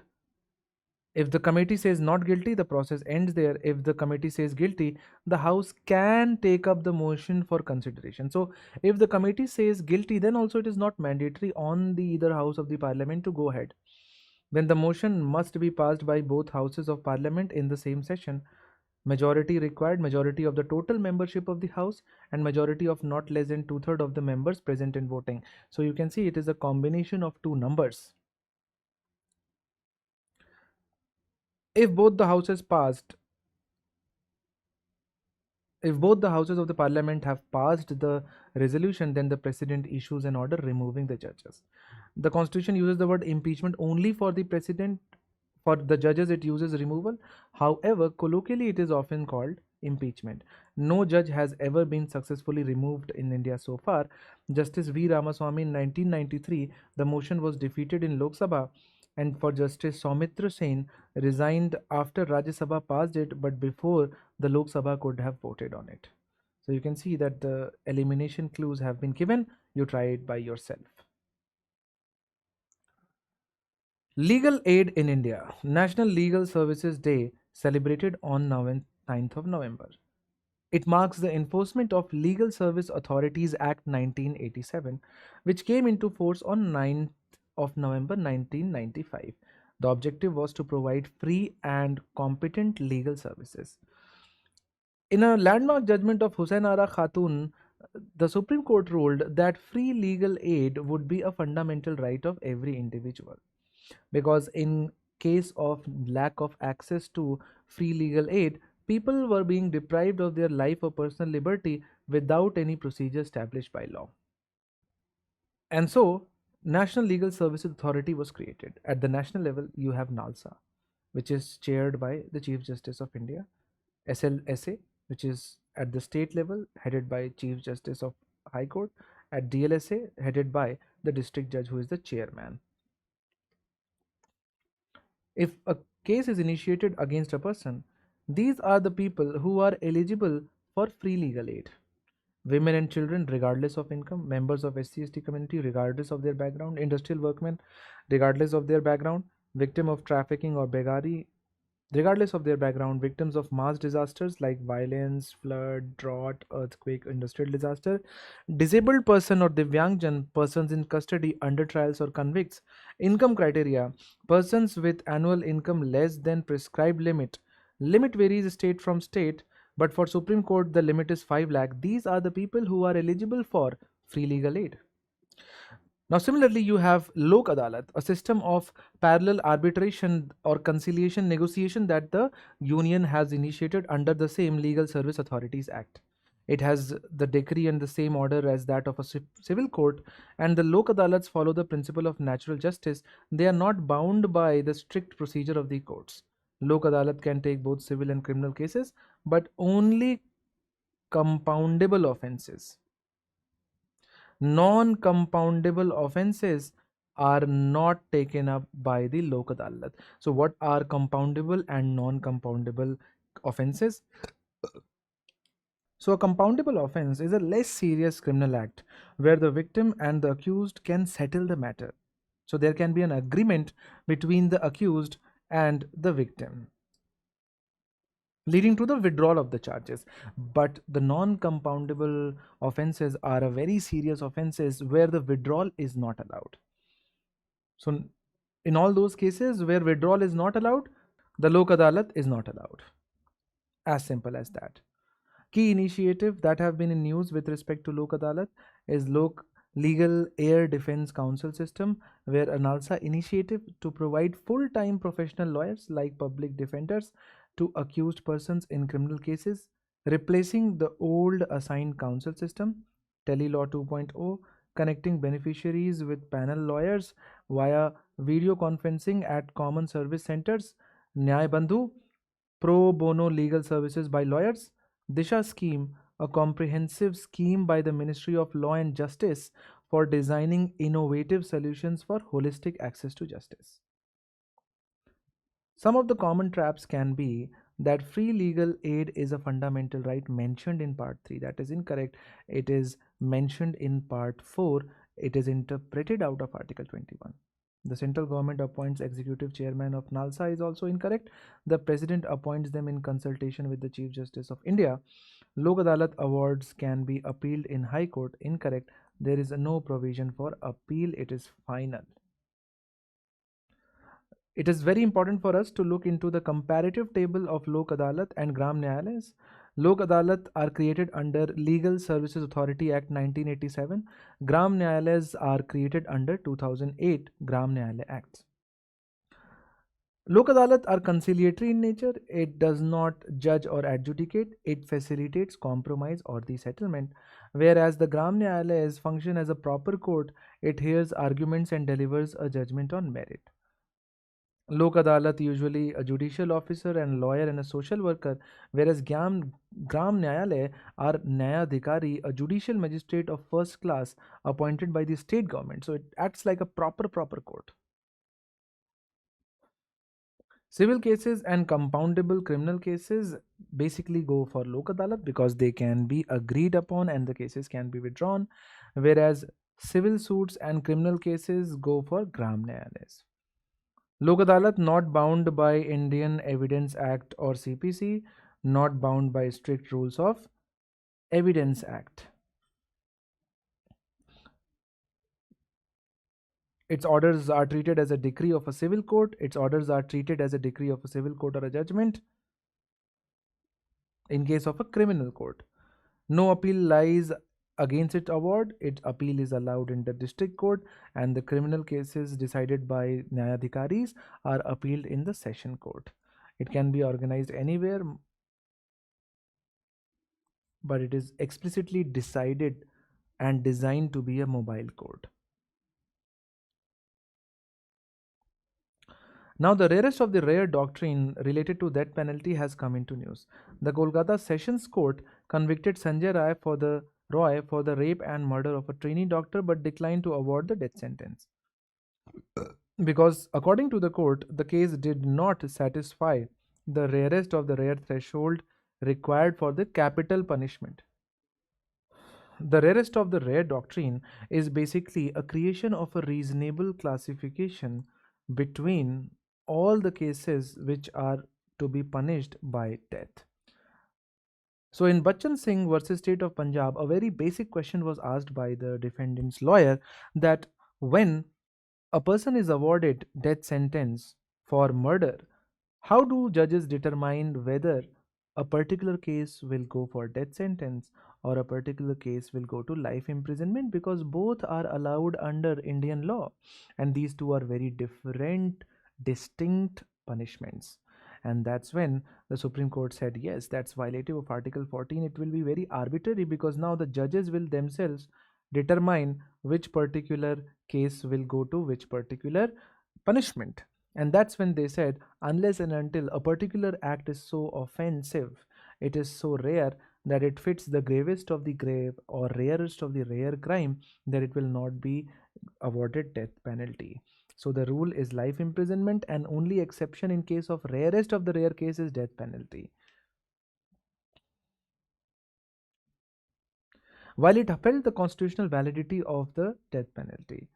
if the committee says not guilty, the process ends there. If the committee says guilty, the House can take up the motion for consideration. So if the committee says guilty, then also it is not mandatory on the either house of the parliament to go ahead. Then the motion must be passed by both houses of parliament in the same session. Majority required: majority of the total membership of the house and majority of not less than 2/3 of the members present and voting. So you can see it is a combination of two numbers. If both the houses passed, if both the houses of the parliament have passed the resolution, then the president issues an order removing the judges. The constitution uses the word impeachment only for the president. For the judges, it uses removal. However, colloquially, it is often called impeachment. No judge has ever been successfully removed in India so far. Justice V. Ramaswamy in 1993, the motion was defeated in Lok Sabha, and for Justice Soumitra Sen resigned after Rajya Sabha passed it, but before the Lok Sabha could have voted on it. So you can see that the elimination clues have been given. You try it by yourself. Legal aid in India. National Legal Services Day celebrated on 9th of November. It marks the enforcement of Legal Service Authorities Act 1987, which came into force on 9th of November 1995. The objective was to provide free and competent legal services. In a landmark judgment of Hussain Ara Khatun, the Supreme Court ruled that free legal aid would be a fundamental right of every individual, because in case of lack of access to free legal aid, people were being deprived of their life or personal liberty without any procedure established by law. And so National Legal Services Authority was created. At the national level, you have NALSA, which is chaired by the Chief Justice of India; SLSA, which is at the state level, headed by Chief Justice of High Court; at DLSA, headed by the district judge, who is the chairman. If a case is initiated against a person, these are the people who are eligible for free legal aid: women and children, regardless of income; members of SC/ST community, regardless of their background; industrial workmen, regardless of their background; victim of trafficking or beggary, regardless of their background, victims of mass disasters like violence, flood, drought, earthquake, industrial disaster, disabled person or Divyangjan, persons in custody under trials or convicts. Income criteria: persons with annual income less than prescribed limit. Limit varies state from state, but for Supreme Court the limit is 5 lakh. These are the people who are eligible for free legal aid. Now, similarly, you have Lok Adalat, a system of parallel arbitration or conciliation negotiation that the union has initiated under the same Legal Service Authorities Act. It has the decree and the same order as that of a civil court, and the Lok Adalats follow the principle of natural justice. They are not bound by the strict procedure of the courts. Lok Adalat can take both civil and criminal cases, but only compoundable offenses. Non-compoundable offenses are not taken up by the Lok Adalat. So what are compoundable and non-compoundable offenses? So a compoundable offense is a less serious criminal act where the victim and the accused can settle the matter. So there can be an agreement between the accused and the victim, leading to the withdrawal of the charges. But the non-compoundable offenses are a very serious offenses where the withdrawal is not allowed. So in all those cases where withdrawal is not allowed, the Lok Adalat is not allowed. As simple as that. Key initiative that have been in news with respect to Lok Adalat is Legal Air Defense Council system, where ALLSET initiative to provide full-time professional lawyers like public defenders to accused persons in criminal cases, replacing the old assigned counsel system. Telelaw 2.0, connecting beneficiaries with panel lawyers via video conferencing at common service centers. Nyay Bandhu, pro bono legal services by lawyers. Disha scheme, a comprehensive scheme by the Ministry of Law and Justice for designing innovative solutions for holistic access to justice. Some of the common traps can be that free legal aid is a fundamental right mentioned in part 3. That is incorrect. It is mentioned in part 4. It is interpreted out of Article 21. The central government appoints executive chairman of NALSA is also incorrect. The president appoints them in consultation with the Chief Justice of India. Lok Adalat awards can be appealed in High Court. Incorrect. There is no provision for appeal. It is final. It is very important for us to look into the comparative table of Lok Adalat and Gram Nyayalayas. Lok Adalat are created under Legal Services Authority Act 1987. Gram Nyayalayas are created under 2008 Gram Nyayalaya Acts. Lok Adalat are conciliatory in nature. It does not judge or adjudicate. It facilitates compromise or the settlement. Whereas the Gram Nyayalayas function as a proper court, it hears arguments and delivers a judgment on merit. Lok Adalat usually a judicial officer and lawyer and a social worker, whereas Gram Nyayalaya are Nyayadhikari, a judicial magistrate of first class appointed by the state government. So it acts like a proper court. Civil cases and compoundable criminal cases basically go for Lok Adalat because they can be agreed upon and the cases can be withdrawn, whereas civil suits and criminal cases go for Gram Nyayalayas. Lok Adalat not bound by Indian Evidence Act or CPC, not bound by strict rules of Evidence Act. Its orders are treated as a decree of a civil court. Its orders are treated as a decree of a civil court or a judgment in case of a criminal court. No appeal lies against its award. Its appeal is allowed in the district court, and the criminal cases decided by Nyayadhikaris are appealed in the session court. It can be organized anywhere, but it is explicitly decided and designed to be a mobile court. Now, the rarest of the rare doctrine related to death penalty has come into news. The Kolkata Sessions Court convicted Sanjay Roy for the rape and murder of a trainee doctor but declined to award the death sentence. Because, according to the court, the case did not satisfy the rarest of the rare threshold required for the capital punishment. The rarest of the rare doctrine is basically a creation of a reasonable classification between all the cases which are to be punished by death. So in Bachchan Singh versus State of Punjab, a very basic question was asked by the defendant's lawyer that when a person is awarded death sentence for murder, how do judges determine whether a particular case will go for death sentence or a particular case will go to life imprisonment, because both are allowed under Indian law and these two are very different, distinct punishments. And that's when the Supreme Court said, yes, that's violative of Article 14. It will be very arbitrary because now the judges will themselves determine which particular case will go to which particular punishment. And that's when they said, unless and until a particular act is so offensive, it is so rare that it fits the gravest of the grave or rarest of the rare crime, that it will not be awarded death penalty. So the rule is life imprisonment, and only exception in case of rarest of the rare case is death penalty. While it upheld the constitutional validity of the death penalty.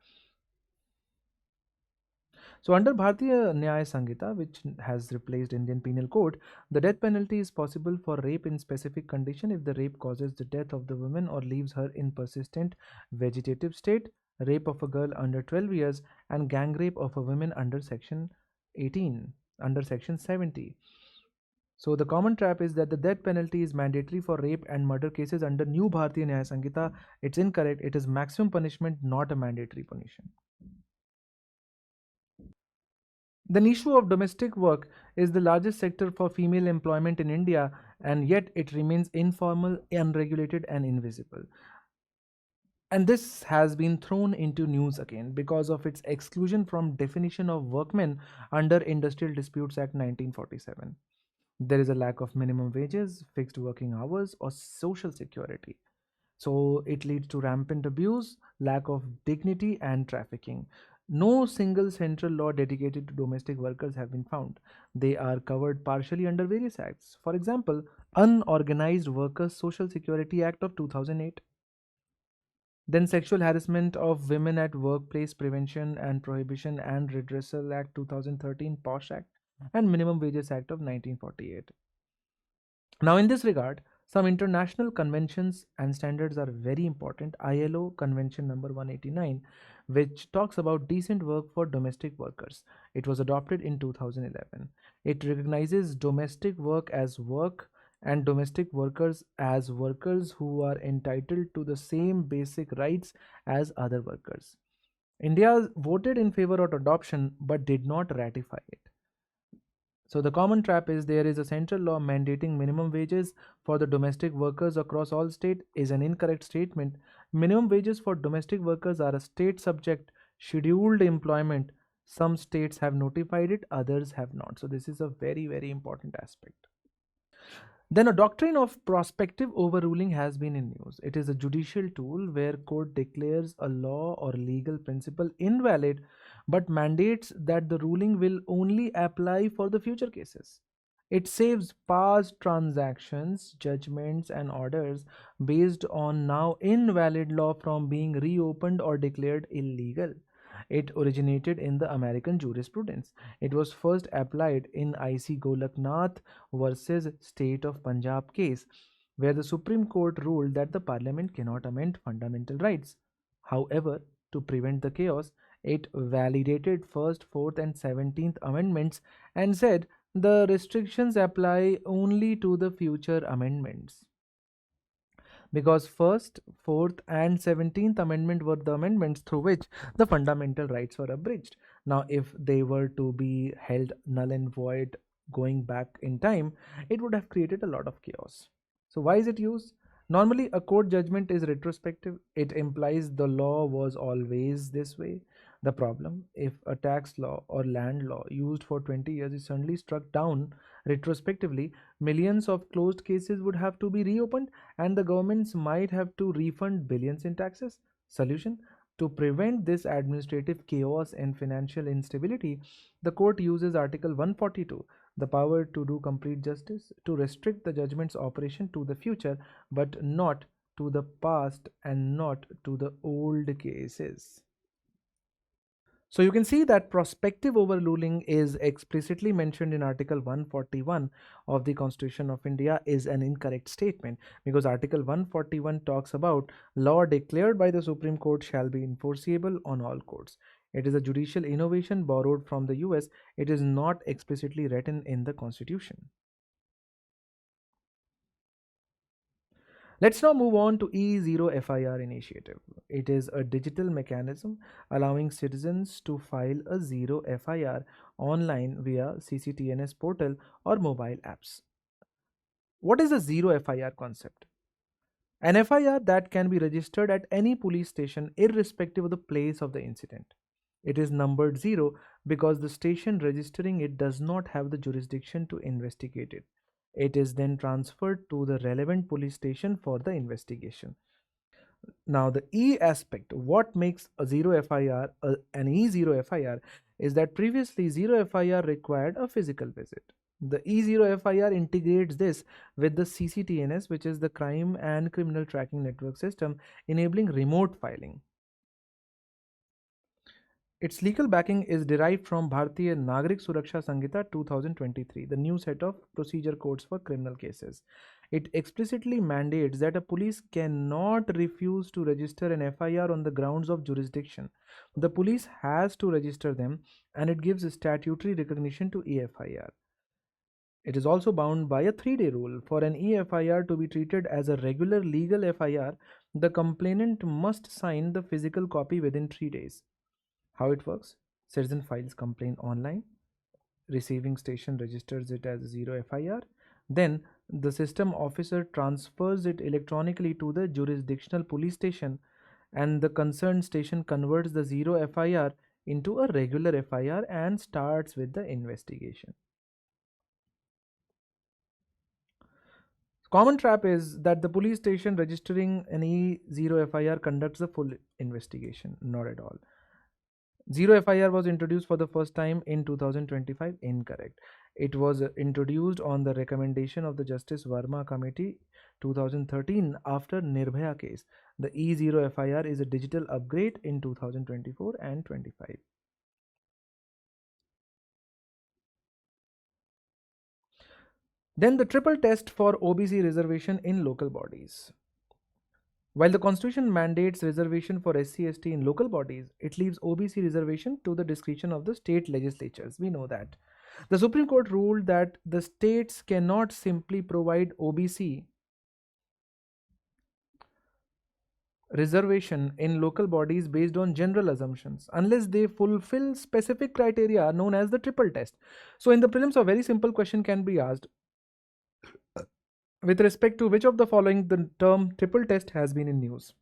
So under Bharatiya Nyaya Sanhita, which has replaced Indian Penal Code, the death penalty is possible for rape in specific condition if the rape causes the death of the woman or leaves her in persistent vegetative state, rape of a girl under 12 years, and gang rape of a woman under Section 18, under Section 70. So the common trap is that the death penalty is mandatory for rape and murder cases under new Bharatiya Nyaya Sanhita. It's incorrect. It is maximum punishment, not a mandatory punishment. The issue of domestic work is the largest sector for female employment in India, and yet it remains informal, unregulated, and invisible. And this has been thrown into news again because of its exclusion from definition of workmen under Industrial Disputes Act 1947. There is a lack of minimum wages, fixed working hours, or social security. So it leads to rampant abuse, lack of dignity, and trafficking. No single central law dedicated to domestic workers have been found. They are covered partially under various acts. For example, Unorganized Workers Social Security Act of 2008. Then Sexual Harassment of Women at Workplace Prevention and Prohibition and Redressal Act 2013, POSH Act, and Minimum Wages Act of 1948. Now in this regard, some international conventions and standards are very important. ILO Convention number 189, which talks about decent work for domestic workers. It was adopted in 2011. It recognizes domestic work as work and domestic workers as workers who are entitled to the same basic rights as other workers. India voted in favor of adoption but did not ratify it. So the common trap is there is a central law mandating minimum wages for the domestic workers across all states is an incorrect statement. Minimum wages for domestic workers are a state subject scheduled employment. Some states have notified it, others have not. So this is a very, very important aspect. Then a doctrine of prospective overruling has been in news. It is a judicial tool where court declares a law or legal principle invalid but mandates that the ruling will only apply for the future cases. It saves past transactions, judgments, and orders based on now invalid law from being reopened or declared illegal. It originated in the American jurisprudence. It was first applied in IC Golaknath versus State of Punjab case, where the Supreme Court ruled that the Parliament cannot amend fundamental rights. However, to prevent the chaos, it validated First, Fourth, and 17th Amendments and said the restrictions apply only to the future amendments. Because First, Fourth, and 17th Amendment were the amendments through which the fundamental rights were abridged. Now, if they were to be held null and void going back in time, it would have created a lot of chaos. So why is it used? Normally, a court judgment is retrospective. It implies the law was always this way. The problem, if a tax law or land law used for 20 years is suddenly struck down retrospectively, millions of closed cases would have to be reopened and the governments might have to refund billions in taxes. Solution: to prevent this administrative chaos and financial instability, the court uses Article 142, the power to do complete justice, to restrict the judgment's operation to the future but not to the past and not to the old cases. So you can see that prospective overruling is explicitly mentioned in Article 141 of the Constitution of India is an incorrect statement, because Article 141 talks about law declared by the Supreme Court shall be enforceable on all courts. It is a judicial innovation borrowed from the US. It is not explicitly written in the Constitution. Let's now move on to E0FIR initiative. It is a digital mechanism allowing citizens to file a zero FIR online via CCTNS portal or mobile apps. What is a zero FIR concept? An FIR that can be registered at any police station irrespective of the place of the incident. It is numbered 0 because the station registering it does not have the jurisdiction to investigate it. It is then transferred to the relevant police station for the investigation. Now, the E aspect, what makes a zero FIR an E0 FIR, is that previously zero FIR required a physical visit. The E0 FIR integrates this with the CCTNS, which is the Crime and Criminal Tracking Network System, enabling remote filing. Its legal backing is derived from Bharatiya Nagrik Suraksha Samhita 2023, the new set of procedure codes for criminal cases. It explicitly mandates that a police cannot refuse to register an FIR on the grounds of jurisdiction. The police has to register them, and it gives statutory recognition to EFIR. It is also bound by a 3-day rule. For an EFIR to be treated as a regular legal FIR, the complainant must sign the physical copy within 3 days. How it works? Citizen files complaint online, receiving station registers it as zero FIR, then the system officer transfers it electronically to the jurisdictional police station, and the concerned station converts the zero FIR into a regular FIR and starts with the investigation. Common trap is that the police station registering an E0 FIR conducts a full investigation. Not at all. Zero FIR was introduced for the first time in 2025. Incorrect. It was introduced on the recommendation of the Justice Verma Committee 2013 after Nirbhaya case. The E0 FIR is a digital upgrade in 2024 and 25. Then the triple test for OBC reservation in local bodies. While the Constitution mandates reservation for SC/ST in local bodies, it leaves OBC reservation to the discretion of the state legislatures. We know that. The Supreme Court ruled that the states cannot simply provide OBC reservation in local bodies based on general assumptions unless they fulfill specific criteria known as the triple test. So in the prelims, a very simple question can be asked: with respect to which of the following the term triple test has been in news?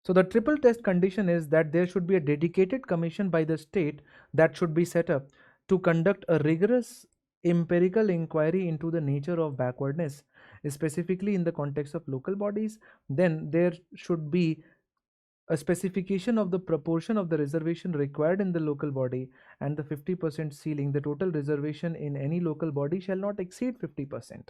So the triple test condition is that there should be a dedicated commission by the state that should be set up to conduct a rigorous empirical inquiry into the nature of backwardness, specifically in the context of local bodies. Then there should be a specification of the proportion of the reservation required in the local body, and the 50% ceiling. The total reservation in any local body shall not exceed 50%.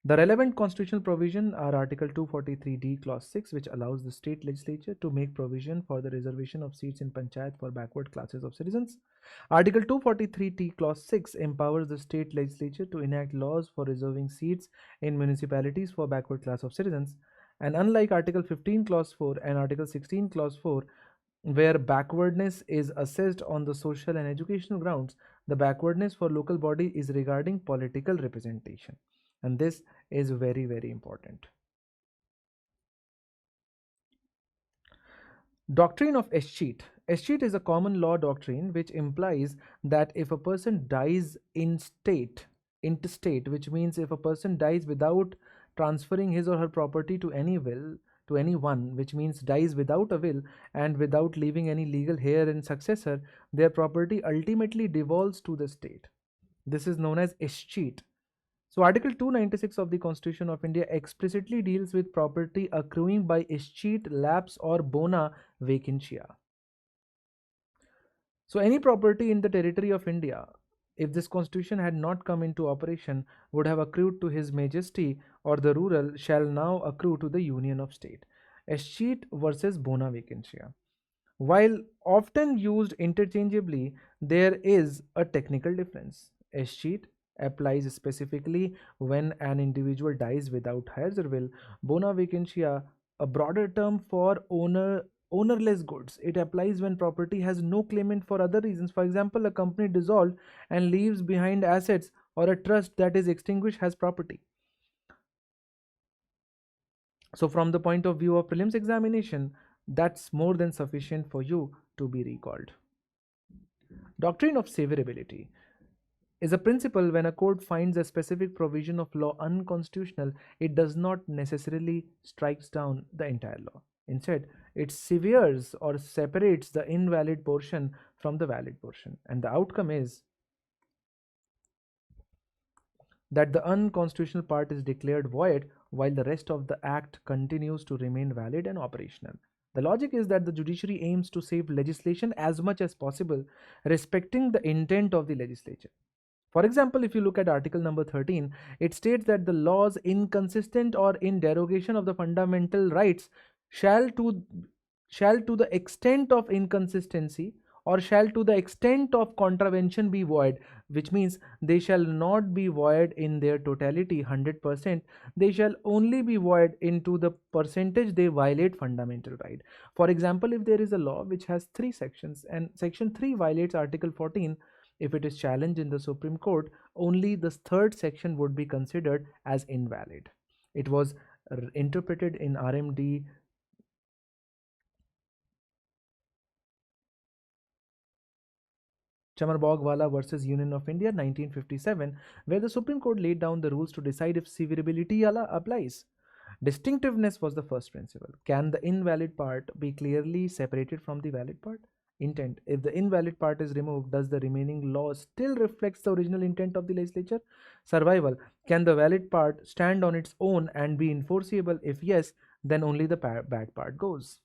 The relevant constitutional provision are Article 243D Clause 6, which allows the state legislature to make provision for the reservation of seats in panchayat for backward classes of citizens. Article 243T Clause 6 empowers the state legislature to enact laws for reserving seats in municipalities for backward class of citizens. And unlike Article 15 Clause 4 and Article 16 Clause 4, where backwardness is assessed on the social and educational grounds, the backwardness for local body is regarding political representation. And this is very, very important. Doctrine of escheat. Escheat is a common law doctrine which implies that if a person dies intestate, which means if a person dies without transferring his or her property to anyone, which means dies without a will and without leaving any legal heir and successor, their property ultimately devolves to the state. This is known as escheat. So Article 296 of the Constitution of India explicitly deals with property accruing by escheat, lapse or bona vacantia. So any property in the territory of India, if this constitution had not come into operation, would have accrued to His Majesty, or the rural shall now accrue to the Union of State. Escheat versus bona vacantia. While often used interchangeably, there is a technical difference. Escheat applies specifically when an individual dies without heirs or will. Bona vacantia, a broader term for ownerless goods. It applies when property has no claimant for other reasons. For example, a company dissolved and leaves behind assets, or a trust that is extinguished has property. So from the point of view of prelims examination, that's more than sufficient for you to be recalled. Doctrine of severability is a principle. When a court finds a specific provision of law unconstitutional, it does not necessarily strikes down the entire law. Instead, it severes or separates the invalid portion from the valid portion, and the outcome is that the unconstitutional part is declared void while the rest of the act continues to remain valid and operational. The logic is that the judiciary aims to save legislation as much as possible, respecting the intent of the legislature. For example, if you look at article number 13, it states that the laws inconsistent or in derogation of the fundamental rights shall to the extent of inconsistency or shall to the extent of contravention be void, which means they shall not be void in their totality 100%. They shall only be void into the percentage they violate fundamental right. For example, if there is a law which has 3 sections and section 3 violates article 14, if it is challenged in the Supreme Court, only the third section would be considered as invalid. It was interpreted in RMD Chamarbogwala versus Union of India 1957, where the Supreme Court laid down the rules to decide if severability applies. Distinctiveness was the first principle. Can the invalid part be clearly separated from the valid part? Intent. If the invalid part is removed, does the remaining law still reflects the original intent of the legislature? Survival. Can the valid part stand on its own and be enforceable? If yes, then only the bad part goes.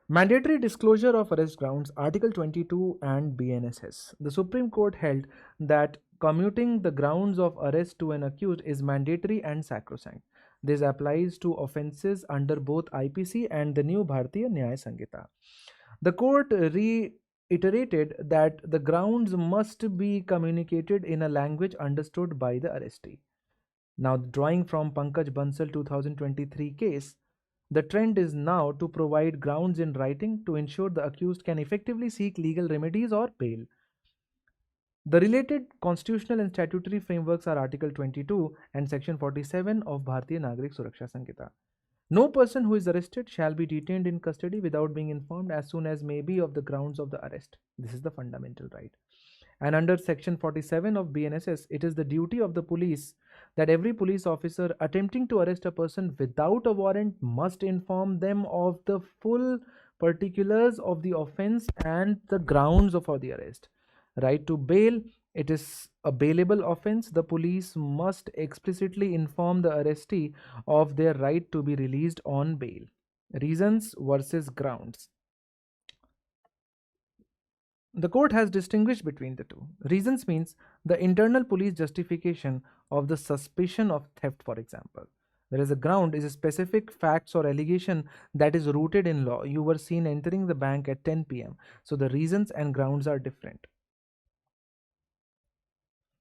Mandatory disclosure of arrest grounds, Article 22 and BNSS. The Supreme Court held that commuting the grounds of arrest to an accused is mandatory and sacrosanct. This applies to offences under both IPC and the new Bharatiya Nyaya Sanhita. The court reiterated that the grounds must be communicated in a language understood by the arrestee. Now, drawing from Pankaj Bansal 2023 case, the trend is now to provide grounds in writing to ensure the accused can effectively seek legal remedies or bail. The related constitutional and statutory frameworks are Article 22 and Section 47 of Bharatiya Nagrik Suraksha Sanhita. No person who is arrested shall be detained in custody without being informed as soon as may be of the grounds of the arrest. This is the fundamental right. And under Section 47 of BNSS, it is the duty of the police that every police officer attempting to arrest a person without a warrant must inform them of the full particulars of the offense and the grounds for the arrest. Right to bail, it is a bailable offense. The police must explicitly inform the arrestee of their right to be released on bail. Reasons versus grounds. The court has distinguished between the two. Reasons means the internal police justification of the suspicion of theft, for example. Whereas a ground is a specific facts or allegation that is rooted in law. You were seen entering the bank at 10 p.m. So the reasons and grounds are different.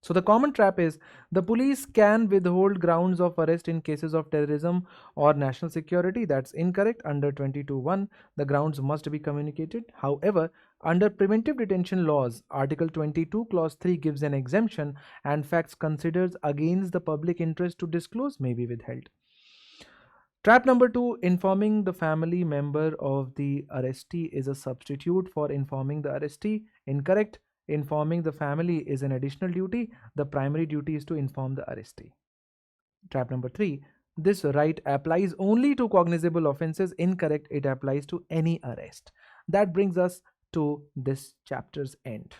So the common trap is the police can withhold grounds of arrest in cases of terrorism or national security. That's incorrect. Under 22(1), the grounds must be communicated. However, under preventive detention laws, Article 22, Clause 3 gives an exemption, and facts considered against the public interest to disclose may be withheld. Trap number 2, informing the family member of the arrestee is a substitute for informing the arrestee. Incorrect. Informing the family is an additional duty. The primary duty is to inform the arrestee. Trap number 3, this right applies only to cognizable offenses. Incorrect. It applies to any arrest. That brings us to this chapter's end.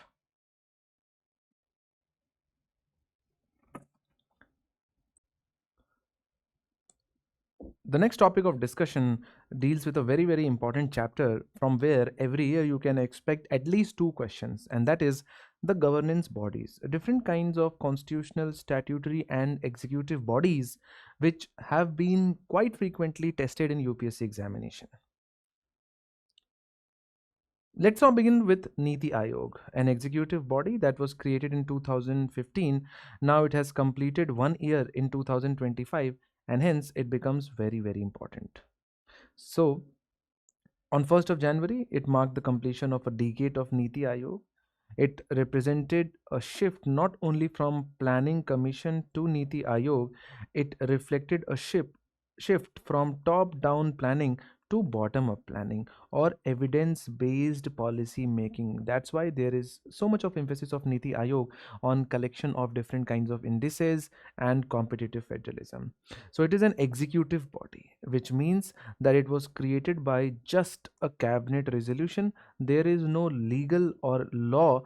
The next topic of discussion deals with a very, very important chapter from where every year you can expect at least 2 questions, and that is the governance bodies, different kinds of constitutional, statutory, and executive bodies which have been quite frequently tested in UPSC examination. Let's now begin with Niti Aayog, an executive body that was created in 2015. Now it has completed 1 year in 2025, and hence it becomes very, very important. So, on 1st of January, it marked the completion of a decade of Niti Aayog. It represented a shift not only from Planning Commission to Niti Aayog, it reflected a shift from top down planning to bottom up planning or evidence based policy making. That's why there is so much of emphasis of Niti Aayog on collection of different kinds of indices and competitive federalism. So it is an executive body, which means that it was created by just a cabinet resolution. There is no legal or law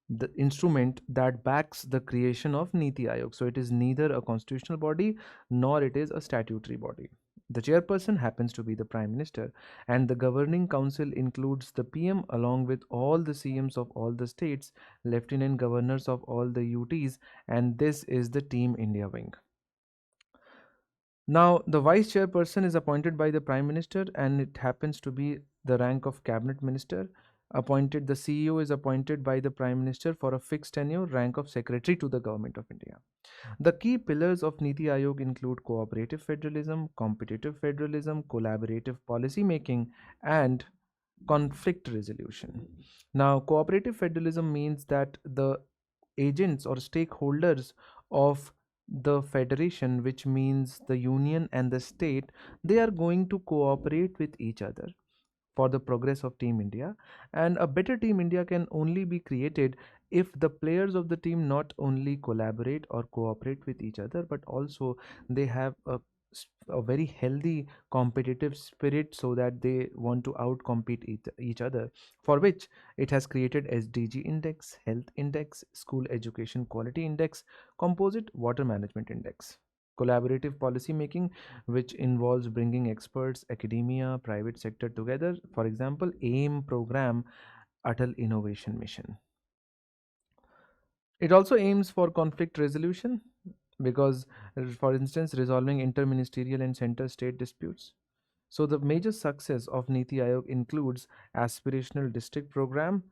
the instrument that backs the creation of Niti Aayog. So it is neither a constitutional body nor it is a statutory body. The chairperson happens to be the Prime Minister, and the governing council includes the PM along with all the CMs of all the states, lieutenant governors of all the UTs, and this is the Team India wing. Now, the vice chairperson is appointed by the Prime Minister, and it happens to be the rank of cabinet minister. Appointed, the CEO is appointed by the Prime Minister for a fixed tenure, rank of secretary to the Government of India. The key pillars of Niti Aayog include cooperative federalism, competitive federalism, collaborative policy making, and conflict resolution. Now, cooperative federalism means that the agents or stakeholders of the federation, which means the union and the state, they are going to cooperate with each other for the progress of Team India. And a better Team India can only be created if the players of the team not only collaborate or cooperate with each other, but also they have a very healthy competitive spirit so that they want to outcompete each other, for which it has created SDG index, health index, school education quality index, composite water management index. Collaborative policy making, which involves bringing experts, academia, private sector together. For example, AIM program, Atal Innovation Mission. It also aims for conflict resolution because, for instance, resolving interministerial and center state disputes. So, the major success of Niti Aayog includes aspirational district program,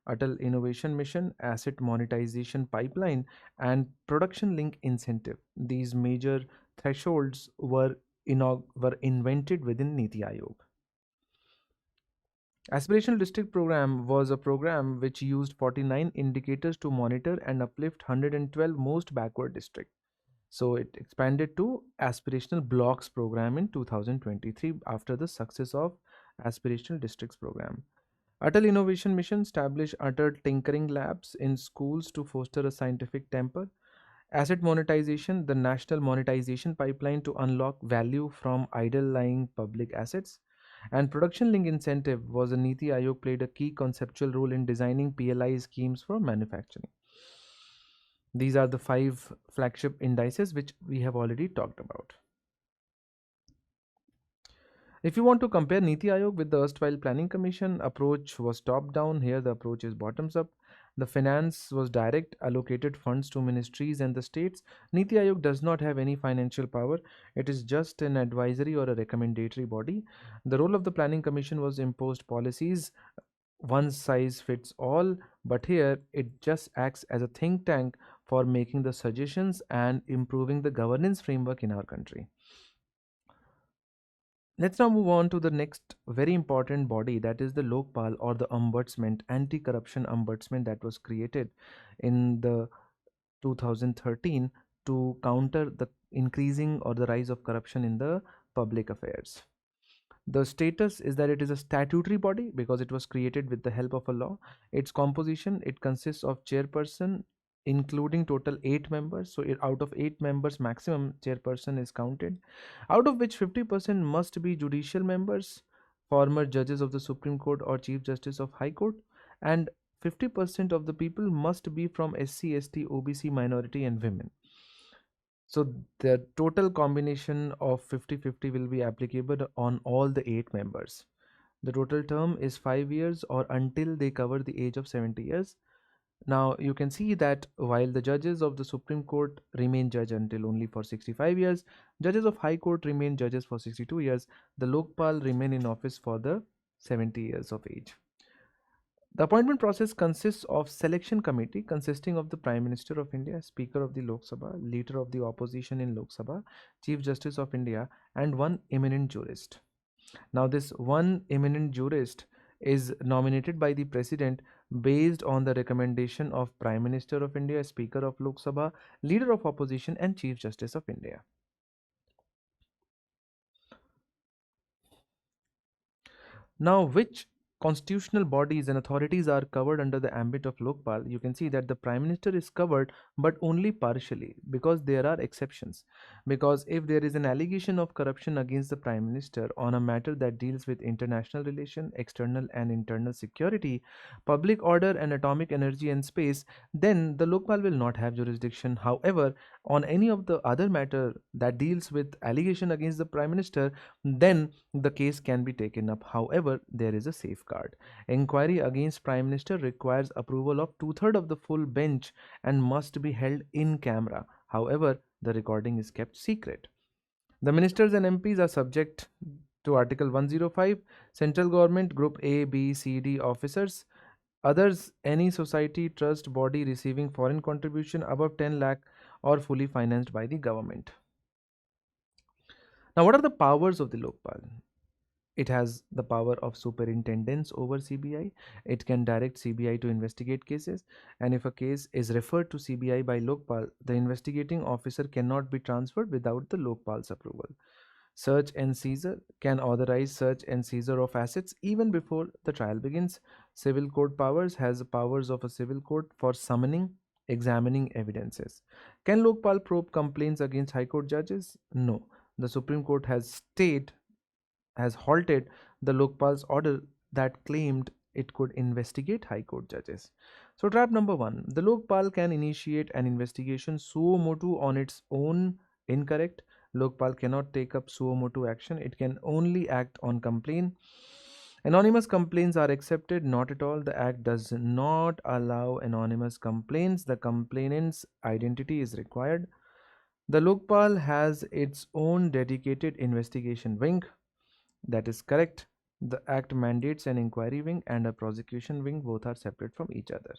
Atal Innovation Mission, asset monetization pipeline, and production link incentive. These major thresholds were invented within Niti Aayog. Aspirational District Program was a program which used 49 indicators to monitor and uplift 112 most backward districts. So it expanded to Aspirational Blocks Program in 2023 after the success of Aspirational Districts Program. Atal Innovation Mission established Atal Tinkering Labs in schools to foster a scientific temper. Asset monetization, the national monetization pipeline to unlock value from idle lying public assets. And production link incentive was a Niti Aayog played a key conceptual role in designing PLI schemes for manufacturing. These are the 5 flagship indices which we have already talked about. If you want to compare Niti Aayog with the erstwhile Planning Commission, approach was top down. Here the approach is bottoms up. The finance was direct, allocated funds to ministries and the states. Niti Aayog does not have any financial power. It is just an advisory or a recommendatory body. The role of the Planning Commission was imposed policies, one size fits all, but here it just acts as a think tank for making the suggestions and improving the governance framework in our country. Let's now move on to the next very important body, that is the Lokpal or the Ombudsman, anti-corruption ombudsman that was created in the 2013 to counter the increasing or the rise of corruption in the public affairs. The status is that it is a statutory body because it was created with the help of a law. Its composition, it consists of chairperson, including total 8 members. So out of 8 members maximum chairperson is counted, out of which 50% must be judicial members, former judges of the Supreme Court or Chief Justice of High Court, and 50% of the people must be from SC, ST, OBC, minority and women. So the total combination of 50-50 will be applicable on all the 8 members. The total term is 5 years or until they cover the age of 70 years. Now you can see that while the judges of the Supreme Court remain judge until only for 65 years, judges of High Court remain judges for 62 years, the Lokpal remain in office for the 70 years of age. The appointment process consists of selection committee consisting of the Prime Minister of India, Speaker of the Lok Sabha, Leader of the Opposition in Lok Sabha, Chief Justice of India, and one eminent jurist. Now, this one eminent jurist is nominated by the President based on the recommendation of Prime Minister of India, Speaker of Lok Sabha, Leader of Opposition, and Chief Justice of India. Now, which constitutional bodies and authorities are covered under the ambit of Lokpal? You can see that the Prime Minister is covered, but only partially, because there are exceptions. Because if there is an allegation of corruption against the Prime Minister on a matter that deals with international relation, external and internal security, public order and atomic energy and space, then the Lokpal will not have jurisdiction. However, on any of the other matter that deals with allegation against the Prime Minister, then the case can be taken up. However, there is a safeguard. Inquiry against Prime Minister requires approval of two-thirds of the full bench and must be held in camera. However, the recording is kept secret. The ministers and MPs are subject to Article 105. Central government, Group A, B, C, D officers. Others, any society, trust, body receiving foreign contribution above 10 lakh or fully financed by the government. Now, what are the powers of the Lokpal? It has the power of superintendence over CBI. It can direct CBI to investigate cases, and if a case is referred to CBI by Lokpal, the investigating officer cannot be transferred without the Lokpal's approval. Search and seizure can authorize search and seizure of assets even before the trial begins. Civil court powers has powers of a civil court for summoning, examining evidences. Can Lokpal probe complaints against High Court judges? No. The Supreme Court has halted the Lokpal's order that claimed it could investigate High Court judges. So, trap number one, the Lokpal can initiate an investigation suo motu on its own. Incorrect. Lokpal cannot take up suo motu action, it can only act on complaint. Anonymous complaints are accepted, not at all. The Act does not allow anonymous complaints. The complainant's identity is required. The Lokpal has its own dedicated investigation wing. That is correct. The Act mandates an inquiry wing and a prosecution wing, both are separate from each other.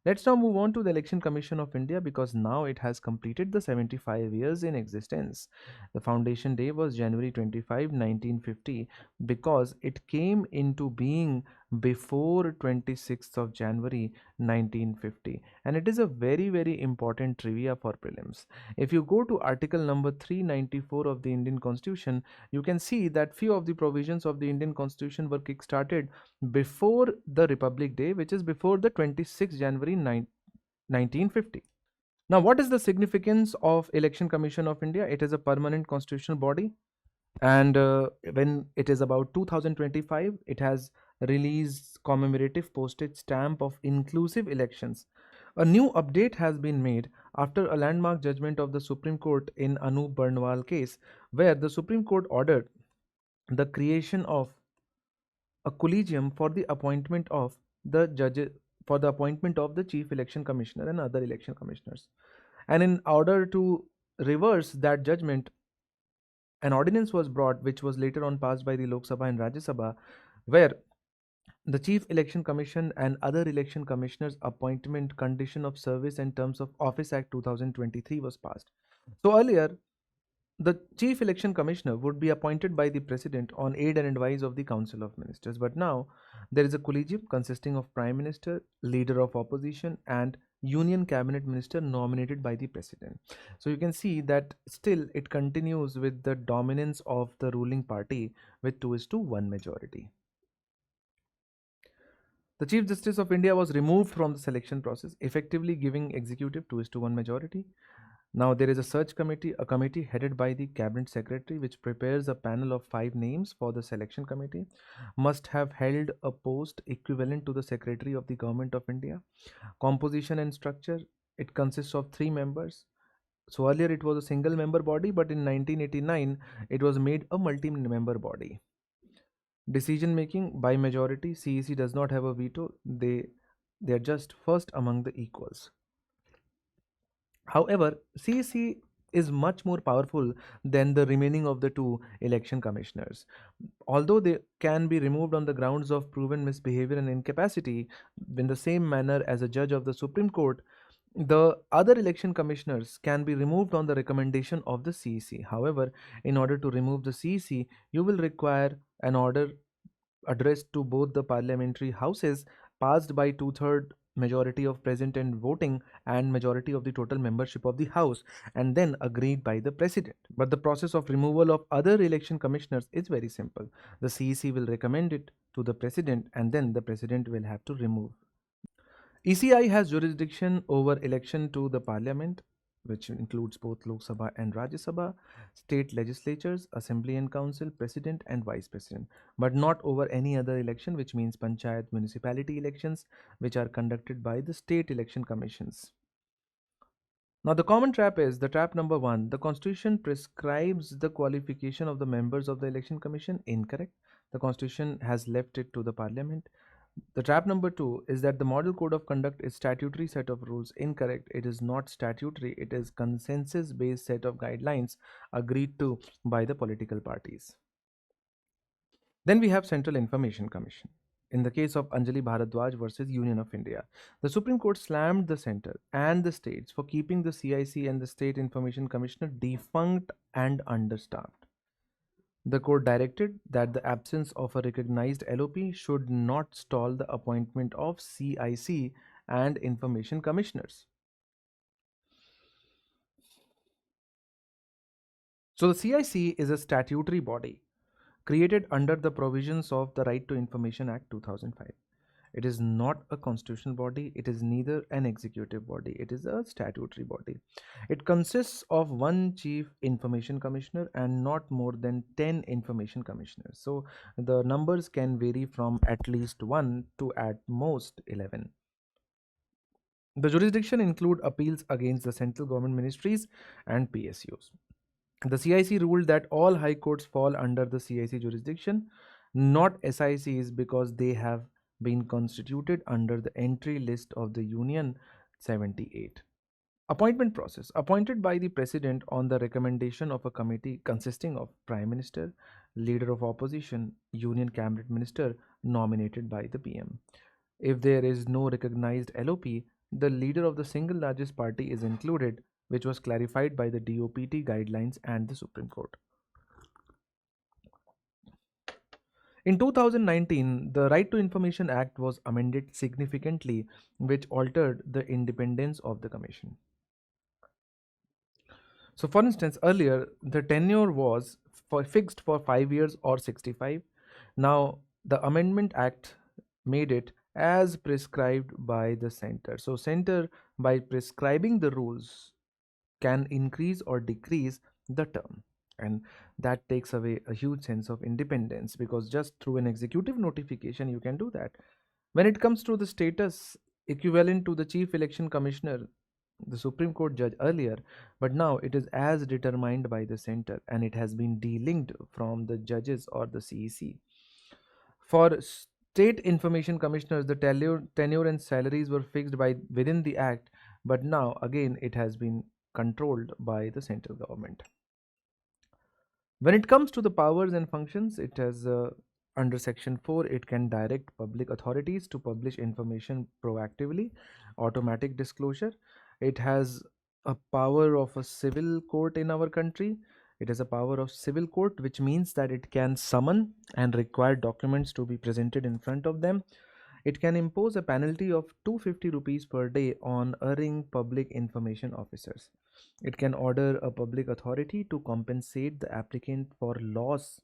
Let's now move on to the Election Commission of India because now it has completed the 75 years in existence. The foundation day was January 25, 1950 because it came into being before 26th of January 1950, and it is a very important trivia for prelims. If you go to article number 394 of the Indian Constitution, you can see that few of the provisions of the Indian Constitution were kick-started before the Republic Day, which is before the 26th January 1950. Now, what is the significance of Election Commission of India? It is a permanent constitutional body, and when it is about 2025, it has released commemorative postage stamp of inclusive elections. A new update has been made after a landmark judgment of the Supreme Court in Anup Barnwal case, where the Supreme Court ordered the creation of a collegium for the appointment of the judges, for the appointment of the chief election commissioner and other election commissioners. And in order to reverse that judgment, an ordinance was brought which was later on passed by the Lok Sabha and Rajya Sabha, where the Chief Election Commission and other election commissioners appointment condition of service and terms of office Act 2023 was passed. So earlier, the Chief Election Commissioner would be appointed by the President on aid and advice of the Council of Ministers. But now there is a collegium consisting of Prime Minister, Leader of Opposition, and Union Cabinet Minister nominated by the President. So you can see that still it continues with the dominance of the ruling party with 2:1 majority. The Chief Justice of India was removed from the selection process, effectively giving executive 2:1 majority. Now there is a search committee, a committee headed by the Cabinet Secretary, which prepares a panel of 5 names for the selection committee, must have held a post equivalent to the Secretary of the Government of India. Composition and structure, it consists of 3 members. So earlier it was a single member body, but in 1989 it was made a multi-member body. Decision making by majority, CEC does not have a veto. They They are just first among the equals. However, CEC is much more powerful than the remaining of the two election commissioners. Although they can be removed on the grounds of proven misbehavior and incapacity in the same manner as a judge of the Supreme Court, the other election commissioners can be removed on the recommendation of the CEC. However, in order to remove the CEC, you will require an order addressed to both the parliamentary houses, passed by two-third majority of present and voting and majority of the total membership of the house, and then agreed by the president. But the process of removal of other election commissioners is very simple. The CEC will recommend it to the president, and then the president will have to remove. ECI has jurisdiction over election to the parliament, which includes both Lok Sabha and Rajya Sabha, state legislatures, assembly and council, president and vice president, but not over any other election, which means panchayat municipality elections, which are conducted by the state election commissions. Now, the common trap is the trap number one. The Constitution prescribes the qualification of the members of the election commission. Incorrect. The Constitution has left it to the parliament. The trap number two is that the model code of conduct is statutory set of rules. Incorrect. It is not statutory. It is consensus based set of guidelines agreed to by the political parties. Then we have Central Information Commission. In the case of Anjali Bharadwaj versus Union of India, the Supreme Court slammed the center and the states for keeping the CIC and the State Information Commissioner defunct and understaffed. The court directed that the absence of a recognized LOP should not stall the appointment of CIC and information commissioners. So the CIC is a statutory body created under the provisions of the Right to Information Act 2005. It is not a constitutional body, it is neither an executive body, it is a statutory body. It consists of one chief information commissioner and not more than 10 information commissioners. So the numbers can vary from at least 1 to at most 11. The jurisdiction include appeals against the central government ministries and PSUs. The CIC ruled that all high courts fall under the CIC jurisdiction, not SICs, because they have been constituted under the entry list of the Union 78. Appointment process. Appointed by the President on the recommendation of a committee consisting of Prime Minister, Leader of Opposition, Union Cabinet Minister nominated by the PM. If there is no recognized LOP, the leader of the single largest party is included, which was clarified by the DOPT guidelines and the Supreme Court. In 2019, the Right to Information Act was amended significantly, which altered the independence of the Commission. So, for instance, earlier the tenure was fixed for 5 years or 65. Now, the Amendment Act made it as prescribed by the center. So, center, by prescribing the rules, can increase or decrease the term, and that takes away a huge sense of independence, because just through an executive notification you can do that. When it comes to the status equivalent to the chief election commissioner, the Supreme Court judge earlier, but now it is as determined by the center, and it has been delinked from the judges or the CEC. For state information commissioners, the tenure and salaries were fixed by within the act, but now again it has been controlled by the central government. When it comes to the powers and functions, it has under section 4, it can direct public authorities to publish information proactively, automatic disclosure. It has a power of a civil court in our country. It has a power of civil court, which means that it can summon and require documents to be presented in front of them. It can impose a penalty of 250 rupees per day on erring public information officers. It can order a public authority to compensate the applicant for loss,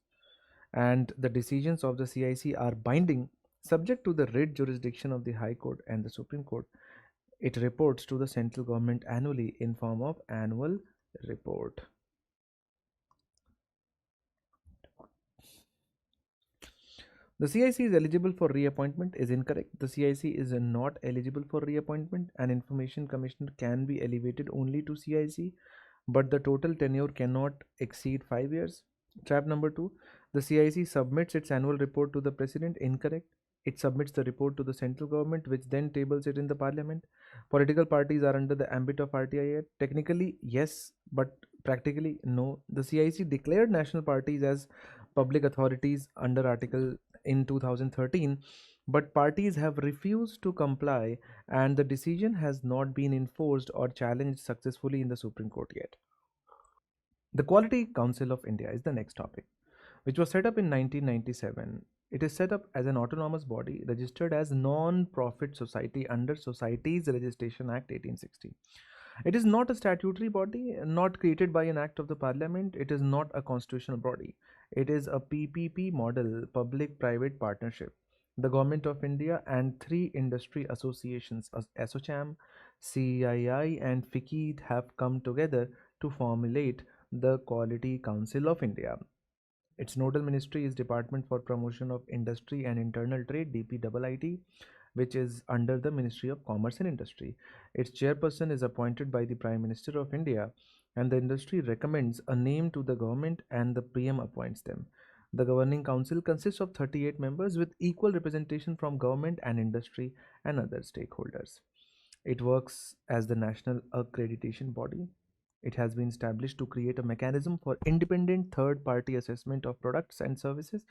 and the decisions of the CIC are binding, subject to the writ jurisdiction of the High Court and the Supreme Court. It reports to the central government annually in form of annual report. The CIC is eligible for reappointment is incorrect. The CIC is not eligible for reappointment. An information commissioner can be elevated only to CIC, but the total tenure cannot exceed 5 years. Trap number 2, the CIC submits its annual report to the president. Incorrect. It submits the report to the central government, which then tables it in the parliament. Political parties are under the ambit of RTI Act. Technically, yes, but practically, no. The CIC declared national parties as public authorities under Article in 2013, but parties have refused to comply, and the decision has not been enforced or challenged successfully in the Supreme Court yet. The Quality Council of India is the next topic, which was set up in 1997. It is set up as an autonomous body registered as non-profit society under Societies Registration Act 1860. It is not a statutory body, not created by an act of the parliament. It is not a constitutional body. It is a PPP model, public-private partnership. The Government of India and three industry associations, ASSOCHAM, CII, and FICCI, have come together to formulate the Quality Council of India. Its nodal ministry is Department for Promotion of Industry and Internal Trade, DPIIT, which is under the Ministry of Commerce and Industry. Its chairperson is appointed by the Prime Minister of India, and the industry recommends a name to the government and the PM appoints them. The governing council consists of 38 members with equal representation from government and industry and other stakeholders. It works as the national accreditation body. It has been established to create a mechanism for independent third party assessment of products and services.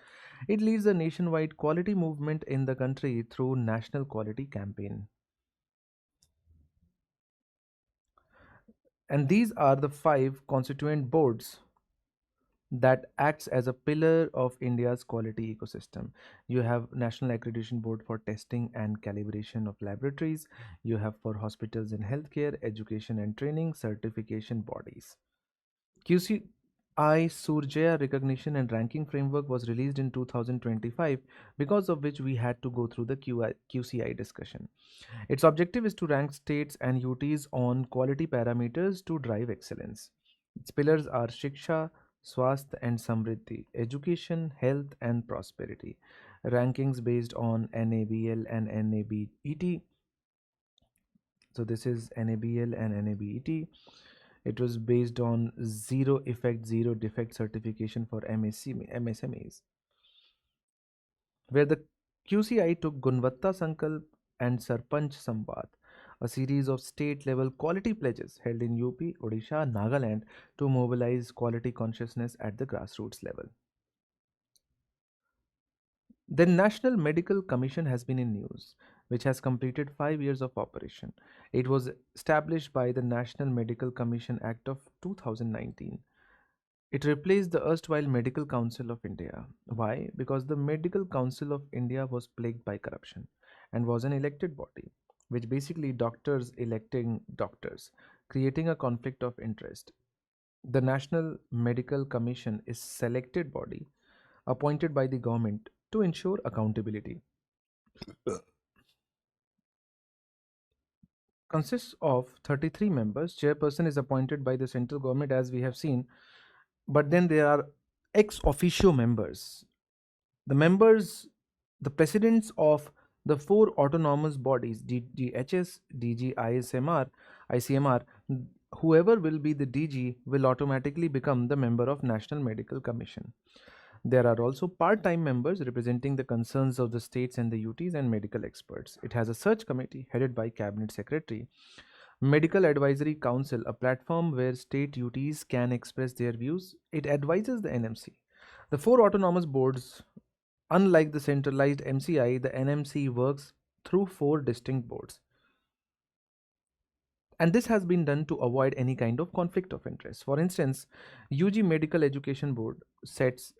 It leads a nationwide quality movement in the country through National Quality Campaign. And these are the five constituent boards that acts as a pillar of India's quality ecosystem. You have National Accreditation Board for testing and calibration of laboratories. You have for hospitals and healthcare, education and training, certification bodies. QCI Surjaya recognition and ranking framework was released in 2025, because of which we had to go through the QCI discussion. Its objective is to rank states and UTs on quality parameters to drive excellence. Its pillars are Shiksha, Swasth and Samriddhi, education, health and prosperity. Rankings based on NABL and NABET. So this is NABL and NABET. It was based on zero effect, zero defect certification for MSMEs, where the QCI took Gunvatta Sankalp and Sarpanch Samvad, a series of state level quality pledges held in UP, Odisha, Nagaland to mobilize quality consciousness at the grassroots level. The National Medical Commission has been in news, which has completed 5 years of operation. It was established by the National Medical Commission Act of 2019. It replaced the erstwhile Medical Council of India. Why? Because the Medical Council of India was plagued by corruption and was an elected body, which basically doctors electing doctors, creating a conflict of interest. The National Medical Commission is selected body appointed by the government to ensure accountability. Consists of 33 members. Chairperson is appointed by the central government, as we have seen, but then there are ex officio members. The members, the presidents of the four autonomous bodies, DGHS, DG, ICMR, whoever will be the DG will automatically become the member of National Medical Commission. There are also part-time members representing the concerns of the states and the UTs and medical experts. It has a search committee headed by Cabinet Secretary. Medical Advisory Council, a platform where state UTs can express their views. It advises the NMC. The four autonomous boards, unlike the centralized MCI, the NMC works through four distinct boards. And this has been done to avoid any kind of conflict of interest. For instance, UG Medical Education Board sets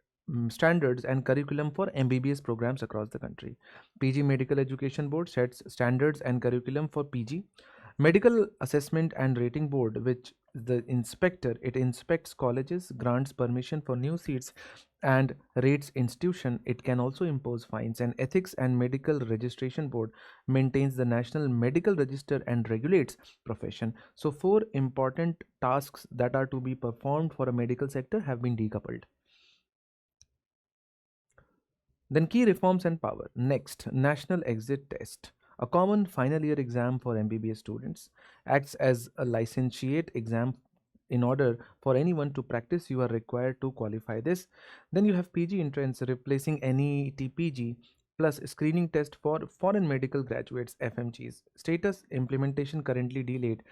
standards and curriculum for MBBS programs across the country. PG Medical Education Board sets standards and curriculum for PG. Medical Assessment and Rating Board, which the inspector, it inspects colleges, grants permission for new seats and rates institution. It can also impose fines. And Ethics and Medical Registration Board maintains the National Medical Register and regulates profession. So four important tasks that are to be performed for a medical sector have been decoupled. Then key reforms and power. Next, National Exit Test, a common final year exam for MBBS students, acts as a licentiate exam. In order for anyone to practice, you are required to qualify this. Then you have PG entrance replacing NEET PG. plus screening test for foreign medical graduates FMGs. Status implementation currently delayed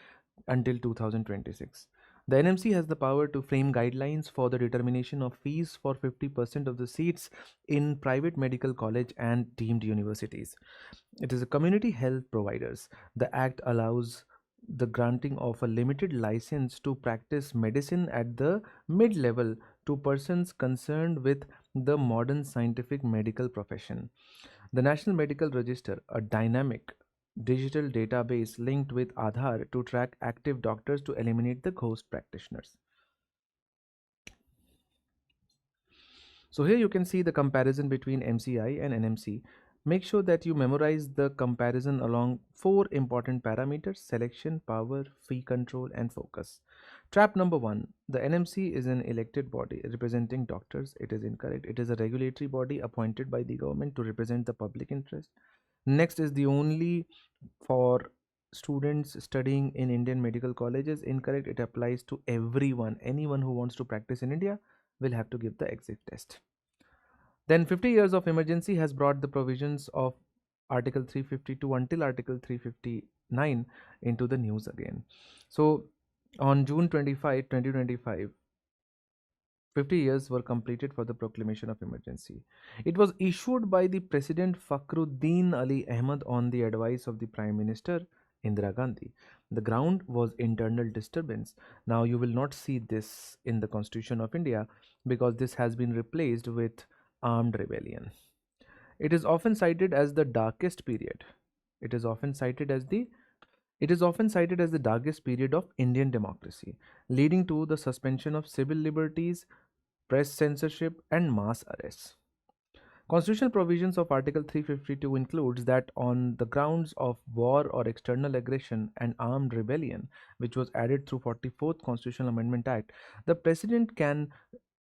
until 2026. The NMC has the power to frame guidelines for the determination of fees for 50% of the seats in private medical college and deemed universities. It is a community health providers. The act allows the granting of a limited license to practice medicine at the mid level to persons concerned with the modern scientific medical profession. The National Medical Register, a dynamic digital database linked with Aadhaar to track active doctors to eliminate the ghost practitioners. So here you can see the comparison between MCI and NMC. Make sure that you memorize the comparison along four important parameters: selection, power, fee control, and focus. Trap number one: the NMC is an elected body representing doctors. It is incorrect. It is a regulatory body appointed by the government to represent the public interest. Next is the only for students studying in Indian medical colleges. Incorrect. It applies to everyone. Anyone who wants to practice in India will have to give the exit test. Then 50 years of emergency has brought the provisions of Article 352 until Article 359 into the news again. So on June 25, 2025, 50 years were completed for the proclamation of emergency. It was issued by the President Fakhruddin Ali Ahmad on the advice of the Prime Minister Indira Gandhi. The ground was internal disturbance. Now you will not see this in the Constitution of India because this has been replaced with armed rebellion. It is often cited as the darkest period. It is often cited as the darkest period of Indian democracy, leading to the suspension of civil liberties, press censorship, and mass arrests. Constitutional provisions of Article 352 includes that on the grounds of war or external aggression and armed rebellion, which was added through 44th Constitutional Amendment Act, the President can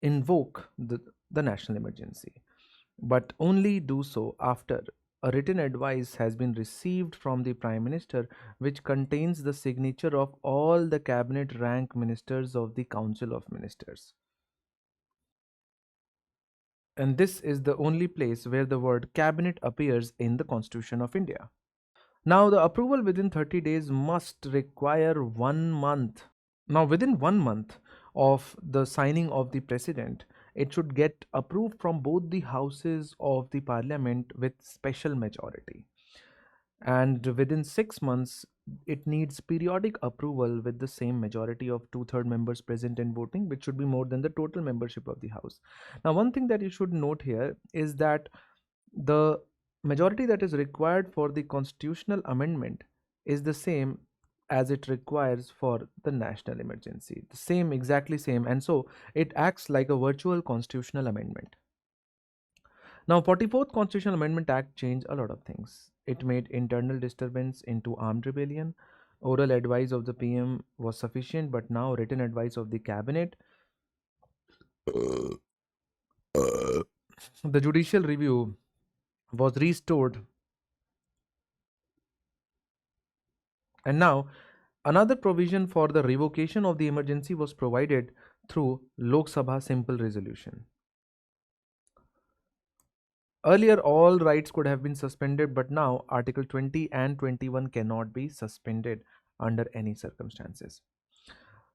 invoke the national emergency, but only do so after a written advice has been received from the Prime Minister, which contains the signature of all the cabinet rank ministers of the Council of Ministers. And this is the only place where the word cabinet appears in the Constitution of India. Now, the approval within 30 days must require 1 month. Now, within 1 month of the signing of the president, it should get approved from both the houses of the parliament with special majority. And within 6 months, it needs periodic approval with the same majority of two-third members present and voting, which should be more than the total membership of the house. Now, one thing that you should note here is that the majority that is required for the constitutional amendment is the same as it requires for the national emergency, the same, exactly same, and so it acts like a virtual constitutional amendment. Now, 44th Constitutional Amendment Act changed a lot of things. It made internal disturbance into armed rebellion. Oral advice of the PM was sufficient, but now written advice of the cabinet. The judicial review was restored. And now another provision for the revocation of the emergency was provided through Lok Sabha simple resolution. Earlier, all rights could have been suspended, but now Article 20 and 21 cannot be suspended under any circumstances.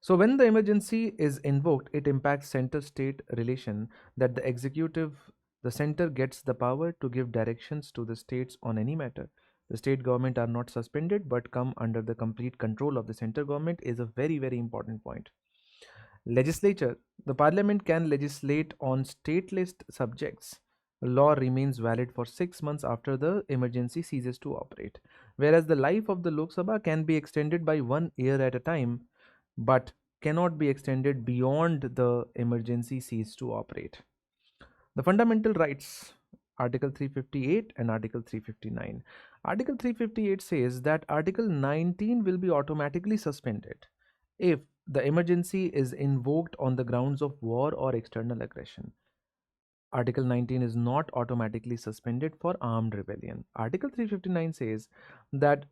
So when the emergency is invoked, it impacts center-state relation that the center gets the power to give directions to the states on any matter. The state government are not suspended but come under the complete control of the center government is a very, very important point. Legislature, the parliament can legislate on state list subjects. Law remains valid for 6 months after the emergency ceases to operate, whereas the life of the Lok Sabha can be extended by 1 year at a time, but cannot be extended beyond the emergency cease to operate. The fundamental rights, Article 358 and Article 359. Article 358 says that Article 19 will be automatically suspended if the emergency is invoked on the grounds of war or external aggression. Article 19 is not automatically suspended for armed rebellion. Article 359 says that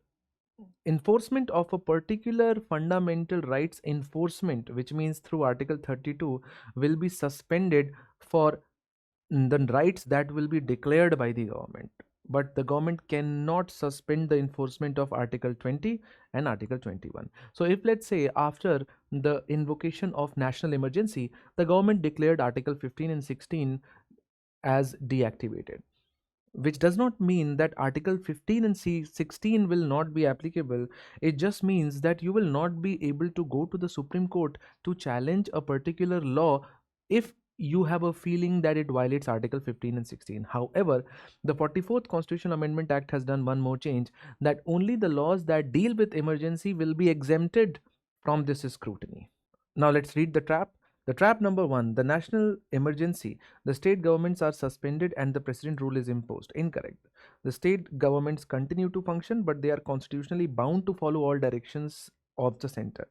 enforcement of a particular fundamental rights enforcement, which means through Article 32, will be suspended for the rights that will be declared by the government. But the government cannot suspend the enforcement of Article 20 and Article 21. So, if let's say after the invocation of national emergency, the government declared Article 15 and 16 as deactivated, which does not mean that Article 15 and 16 will not be applicable. It just means that you will not be able to go to the Supreme Court to challenge a particular law if you have a feeling that it violates Article 15 and 16. However, the 44th Constitutional Amendment Act has done one more change, that only the laws that deal with emergency will be exempted from this scrutiny. Now let's read the trap. The trap number one: the national emergency, the state governments are suspended and the president rule is imposed. Incorrect. The state governments continue to function, but they are constitutionally bound to follow all directions of the center.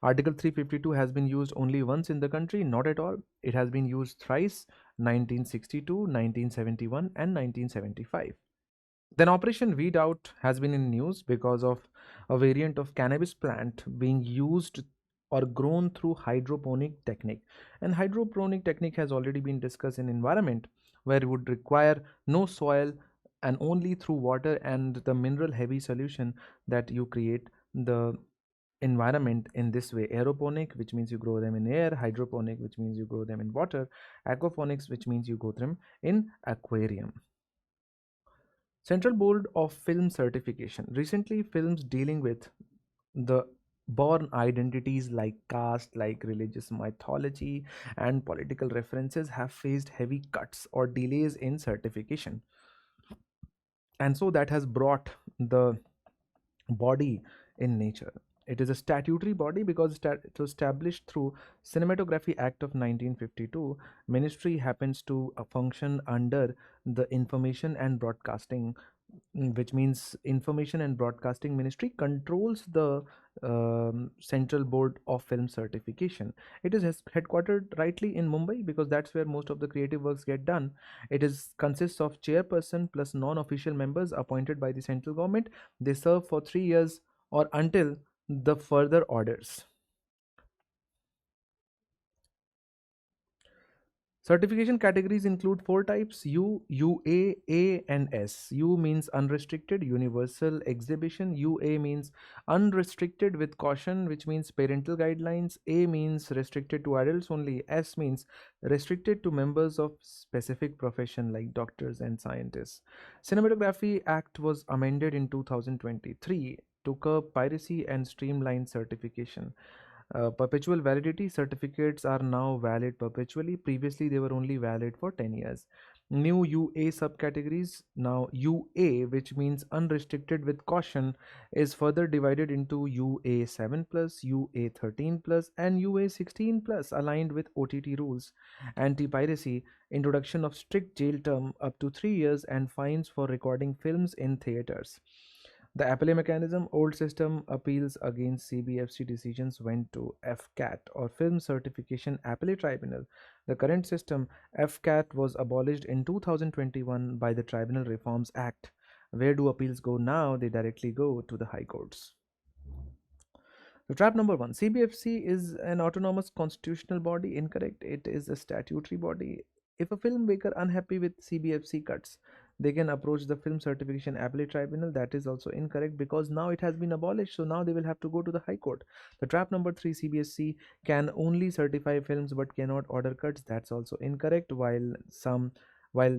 Article 352 has been used only once in the country, not at all. It has been used thrice: 1962, 1971, and 1975. Then Operation Weed Out has been in news because of a variant of cannabis plant being used or grown through hydroponic technique. And hydroponic technique has already been discussed in environment, where it would require no soil and only through water and the mineral heavy solution that you create the environment in this way. Aeroponic, which means you grow them in air; hydroponic, which means you grow them in water; aquaponics, which means you grow them in aquarium. Central Board of Film Certification. Recently, films dealing with the born identities like caste, like religious mythology, and political references have faced heavy cuts or delays in certification. And so that has brought the body in nature. It is a statutory body because it was established through Cinematography Act of 1952. Ministry happens to function under the Information and Broadcasting, which means Information and Broadcasting Ministry controls the Central Board of Film Certification. It is headquartered rightly in Mumbai because that's where most of the creative works get done. It is consists of chairperson plus non-official members appointed by the central government. They serve for 3 years or until the further orders. Certification categories include four types: U, UA, A, and S. U means unrestricted, universal exhibition. UA means unrestricted with caution, which means parental guidelines. A means restricted to adults only. S means restricted to members of specific profession like doctors and scientists. Cinematography Act was amended in 2023 to curb piracy and streamline certification. Perpetual validity certificates are now valid perpetually. Previously, they were only valid for 10 years. New UA subcategories. Now, UA, which means unrestricted with caution, is further divided into UA 7 plus, UA 13 plus, and UA 16 plus, aligned with OTT rules. Anti piracy, introduction of strict jail term up to 3 years, and fines for recording films in theaters. The appellate mechanism: old system appeals against CBFC decisions went to FCAT or Film Certification Appellate Tribunal. The current system, FCAT, was abolished in 2021 by the Tribunal Reforms Act. Where do appeals go now? They directly go to the high courts. So trap number one: CBFC is an autonomous constitutional body. Incorrect. It is a statutory body. If a filmmaker unhappy with CBFC cuts, they can approach the Film Certification Appellate Tribunal. That is also incorrect because now it has been abolished. So now they will have to go to the High Court. The trap number three: CBSC can only certify films but cannot order cuts. That's also incorrect. While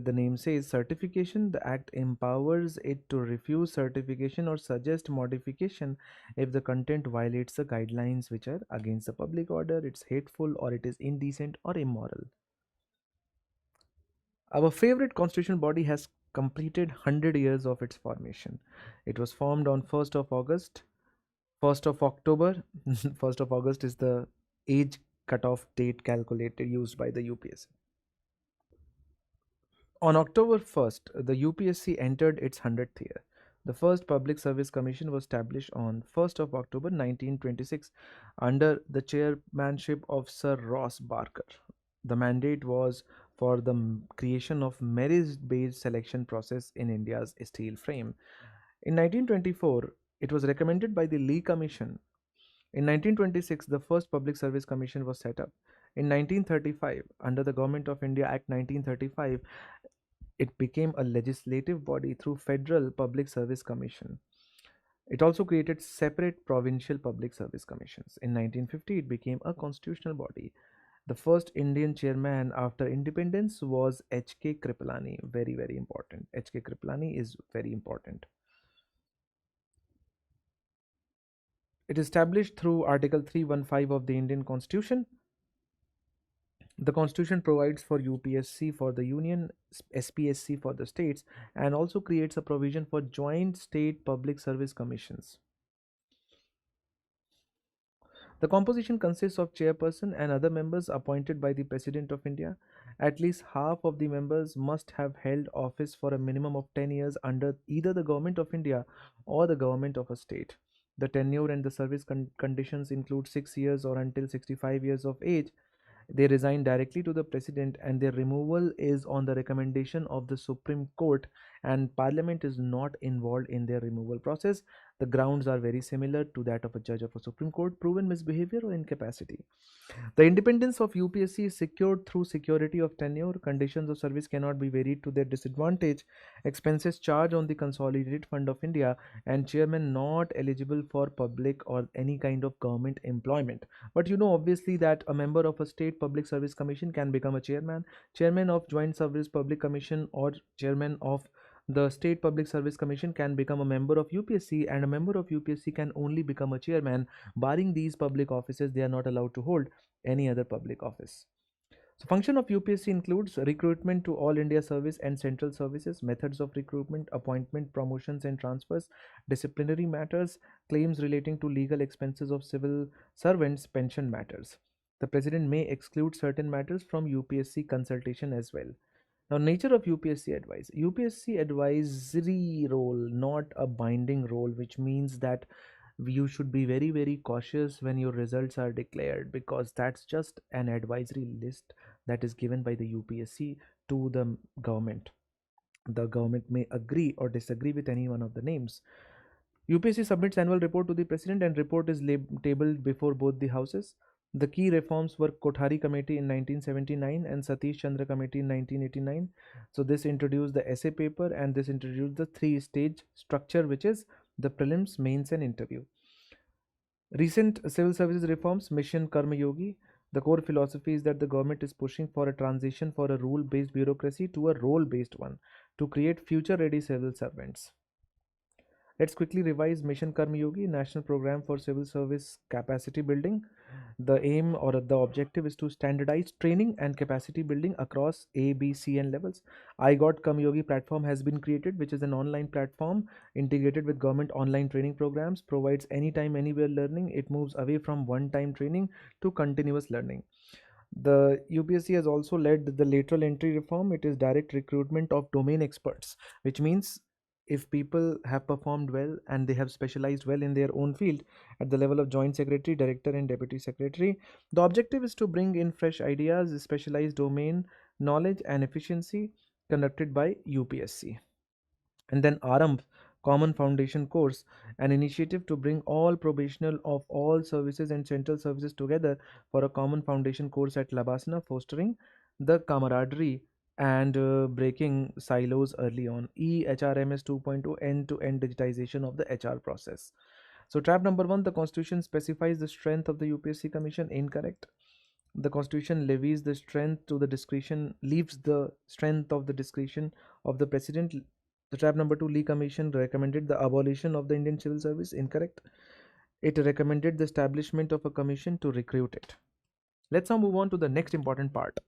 the name says certification, the act empowers it to refuse certification or suggest modification if the content violates the guidelines which are against the public order, it's hateful, or it is indecent or immoral. Our favorite constitutional body has completed 100 years of its formation. It was formed on 1st of August, 1st of October. 1st of August is the age cutoff date calculated used by the UPSC. On October 1st, the UPSC entered its 100th year. The first Public Service Commission was established on 1st of October 1926 under the chairmanship of Sir Ross Barker. The mandate was for the creation of merit-based selection process in India's steel frame. In 1924, it was recommended by the Lee Commission. In 1926, the first Public Service Commission was set up. In 1935, under the Government of India Act 1935, it became a legislative body through Federal Public Service Commission. It also created separate provincial public service commissions. In 1950, it became a constitutional body. The first Indian chairman after independence was H.K. Kripalani. Very, very important. H.K. Kripalani is very important. It is established through Article 315 of the Indian Constitution. The Constitution provides for UPSC for the Union, SPSC for the states, and also creates a provision for joint state public service commissions. The composition consists of chairperson and other members appointed by the President of India. At least half of the members must have held office for a minimum of 10 years under either the Government of India or the government of a state. The tenure and the service conditions include 6 years or until 65 years of age. They resign directly to the president, and their removal is on the recommendation of the Supreme Court, and Parliament is not involved in their removal process. The grounds are very similar to that of a judge of a Supreme Court: proven misbehavior or incapacity. The independence of UPSC is secured through security of tenure. Conditions of service cannot be varied to their disadvantage. Expenses charged on the Consolidated Fund of India, and chairman not eligible for public or any kind of government employment. But you know obviously that a member of a state public service commission can become a chairman of joint service public commission, or chairman of the state public service commission can become a member of UPSC, and a member of UPSC can only become a chairman. Barring these public offices, they are not allowed to hold any other public office. So function of UPSC includes recruitment to all India service and central services, methods of recruitment, appointment, promotions and transfers, disciplinary matters, claims relating to legal expenses of civil servants, pension matters. The president may exclude certain matters from UPSC consultation as well. Now, nature of UPSC advice. UPSC advisory role, not a binding role, which means that you should be very, very cautious when your results are declared, because that's just an advisory list that is given by the UPSC to the government. The government may agree or disagree with any one of the names. UPSC submits annual report to the president, and report is tabled before both the houses. The key reforms were Kothari Committee in 1979 and Satish Chandra Committee in 1989. So this introduced the essay paper, and this introduced the three-stage structure, which is the prelims, mains and interview. Recent civil services reforms, Mission Karma Yogi. The core philosophy is that the government is pushing for a transition for a rule-based bureaucracy to a role-based one to create future-ready civil servants. Let's quickly revise Mission Karma Yogi, National Program for Civil Service Capacity Building. The aim or the objective is to standardize training and capacity building across A, B, C and levels. I Got Karma Yogi platform has been created, which is an online platform integrated with government online training programs, provides anytime, anywhere learning. It moves away from one-time training to continuous learning. The UPSC has also led the lateral entry reform. It is direct recruitment of domain experts, which means if people have performed well and they have specialized well in their own field at the level of joint secretary, director and deputy secretary, the objective is to bring in fresh ideas, specialized domain knowledge and efficiency conducted by UPSC. And then Arambh, Common Foundation Course, an initiative to bring all probational of all services and central services together for a common foundation course at Labasana, fostering the camaraderie and breaking silos early on. EHRMS 2.0, end-to-end digitization of the HR process. So trap number 1, the Constitution specifies the strength of the UPSC Commission. Incorrect. The Constitution leaves the strength of the discretion of the President. The trap number 2, Lee Commission recommended the abolition of the Indian Civil Service. Incorrect. It recommended the establishment of a commission to recruit it. Let's now move on to the next important part.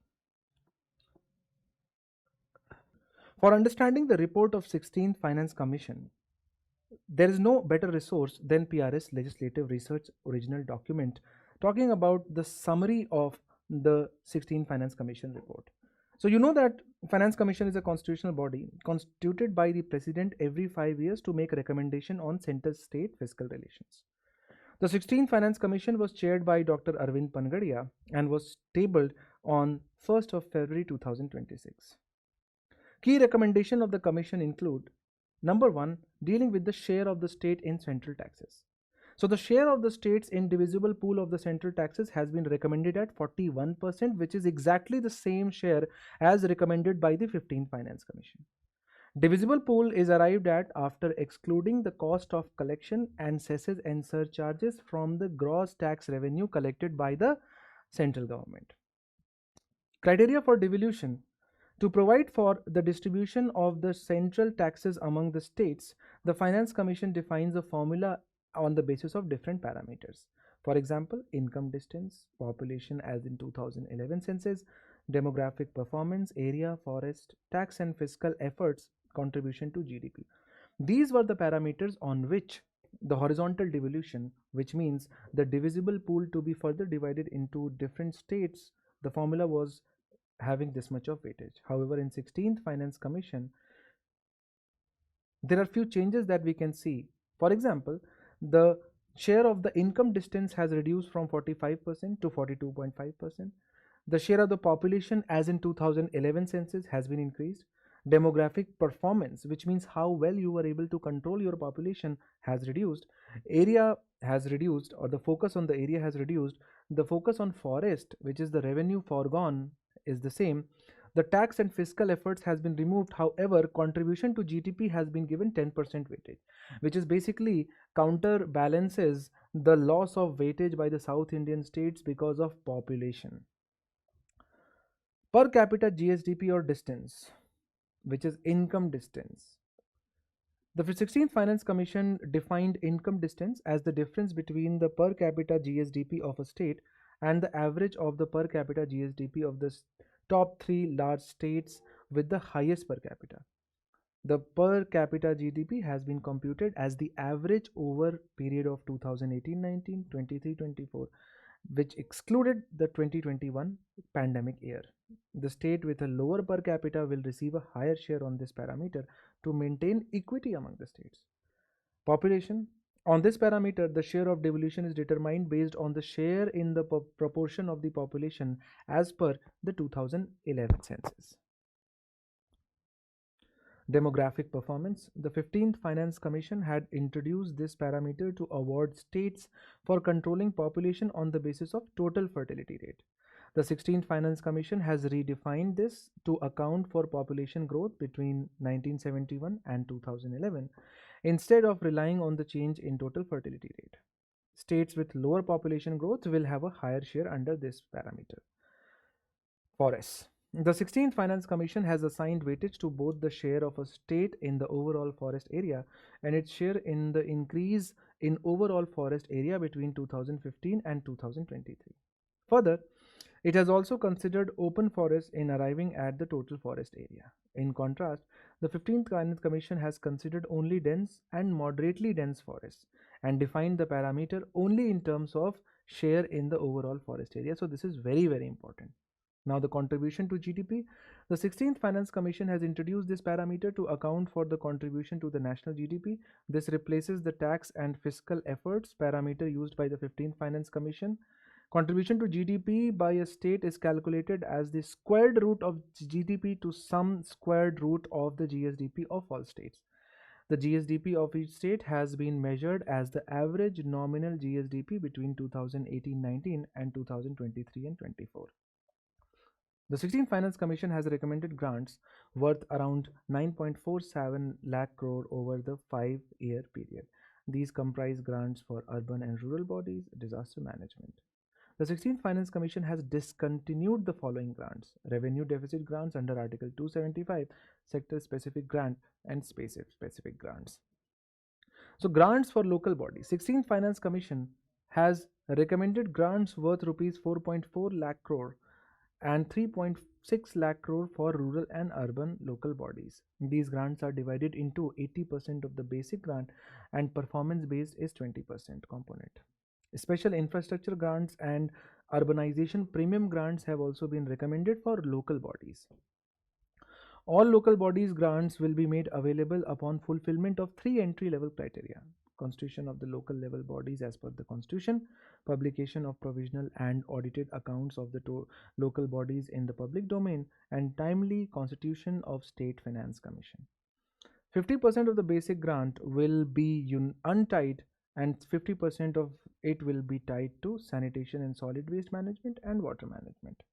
For understanding the report of 16th Finance Commission, there is no better resource than PRS Legislative Research original document talking about the summary of the 16th Finance Commission report. So you know that Finance Commission is a constitutional body constituted by the President every 5 years to make a recommendation on center-state fiscal relations. The 16th Finance Commission was chaired by Dr. Arvind Pangadia and was tabled on 1st of February 2026. Key recommendations of the Commission include: number 1, dealing with the share of the state in central taxes. So the share of the state's indivisible pool of the central taxes has been recommended at 41%, which is exactly the same share as recommended by the 15th Finance Commission. Divisible pool is arrived at after excluding the cost of collection and cesses and surcharges from the gross tax revenue collected by the central government. Criteria for devolution. To provide for the distribution of the central taxes among the states, the Finance Commission defines a formula on the basis of different parameters. For example, income distance, population as in 2011 census, demographic performance, area, forest, tax and fiscal efforts, contribution to GDP. These were the parameters on which the horizontal devolution, which means the divisible pool to be further divided into different states, the formula was having this much of weightage. However, in 16th Finance Commission, there are few changes that we can see. For example, the share of the income distance has reduced from 45% to 42.5%. The share of the population as in 2011 census has been increased. Demographic performance, which means how well you were able to control your population, has reduced. Area has reduced, or the focus on the area has reduced. The focus on forest, which is the revenue foregone, is the same. The tax and fiscal efforts has been removed. However, contribution to GDP has been given 10% weightage, which is basically counterbalances the loss of weightage by the South Indian states because of population. Per capita GSDP or distance, which is income distance. The 16th Finance Commission defined income distance as the difference between the per capita GSDP of a state and the average of the per capita GSDP of the top 3 large states with the highest per capita. The per capita GDP has been computed as the average over period of 2018-19, 23-24, which excluded the 2021 pandemic year. The state with a lower per capita will receive a higher share on this parameter to maintain equity among the states. Population. On this parameter, the share of devolution is determined based on the share in the proportion of the population as per the 2011 census. Demographic performance. The 15th Finance Commission had introduced this parameter to award states for controlling population on the basis of total fertility rate. The 16th Finance Commission has redefined this to account for population growth between 1971 and 2011 instead of relying on the change in total fertility rate. States with lower population growth will have a higher share under this parameter. Forests. The 16th Finance Commission has assigned weightage to both the share of a state in the overall forest area and its share in the increase in overall forest area between 2015 and 2023. Further, it has also considered open forests in arriving at the total forest area. In contrast, the 15th Finance Commission has considered only dense and moderately dense forests and defined the parameter only in terms of share in the overall forest area. So this is very, very important. Now, the contribution to GDP. The 16th Finance Commission has introduced this parameter to account for the contribution to the national GDP. This replaces the tax and fiscal efforts parameter used by the 15th Finance Commission. Contribution to GDP by a state is calculated as the squared root of GDP to some squared root of the GSDP of all states. The GSDP of each state has been measured as the average nominal GSDP between 2018-19 and 2023 and 24. The 16th Finance Commission has recommended grants worth around 9.47 lakh crore over the 5-year period. These comprise grants for urban and rural bodies, disaster management. The 16th Finance Commission has discontinued the following grants: revenue deficit grants under Article 275, sector specific grant and space specific grants. So grants for local bodies. 16th Finance Commission has recommended grants worth rupees 4.4 lakh crore and 3.6 lakh crore for rural and urban local bodies. These grants are divided into 80% of the basic grant and performance based is 20% component. Special infrastructure grants and urbanization premium grants have also been recommended for local bodies. All local bodies grants will be made available upon fulfillment of 3 entry level criteria: constitution of the local level bodies as per the constitution, publication of provisional and audited accounts of the local bodies in the public domain, and timely constitution of state finance commission. 50% of the basic grant will be untied and 50% of it will be tied to sanitation and solid waste management and water management.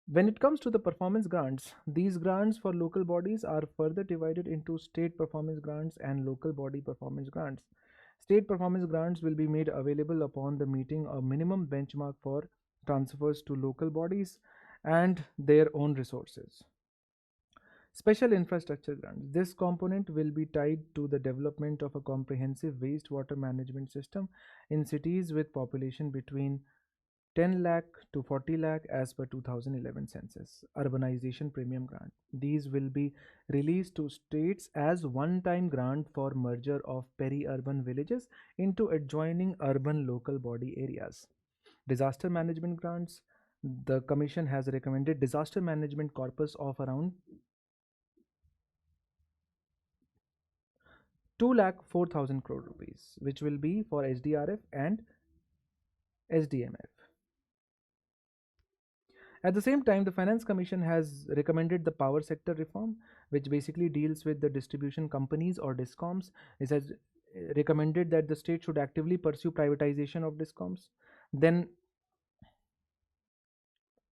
When it comes to the performance grants, these grants for local bodies are further divided into state performance grants and local body performance grants. State performance grants will be made available upon the meeting a minimum benchmark for transfers to local bodies and their own resources. Special infrastructure grants. This component will be tied to the development of a comprehensive wastewater management system in cities with population between 10 lakh to 40 lakh as per 2011 census. Urbanization premium grant. These will be released to states as one-time grant for merger of peri-urban villages into adjoining urban local body areas. Disaster management grants. The commission has recommended disaster management corpus of around 2 lakh 4,000 crore rupees, which will be for SDRF and SDMF. At the same time, the Finance Commission has recommended the power sector reform, which basically deals with the distribution companies or DISCOMs. It has recommended that the state should actively pursue privatization of DISCOMs. Then,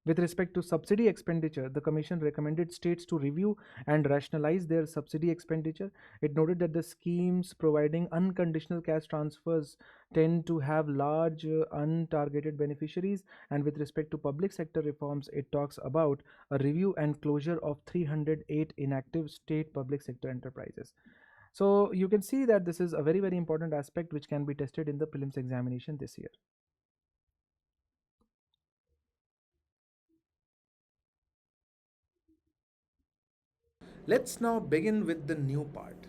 with respect to subsidy expenditure, the Commission recommended states to review and rationalize their subsidy expenditure. It noted that the schemes providing unconditional cash transfers tend to have large untargeted beneficiaries. And with respect to public sector reforms, it talks about a review and closure of 308 inactive state public sector enterprises. So you can see that this is a very, very important aspect which can be tested in the prelims examination this year. Let's now begin with the new part,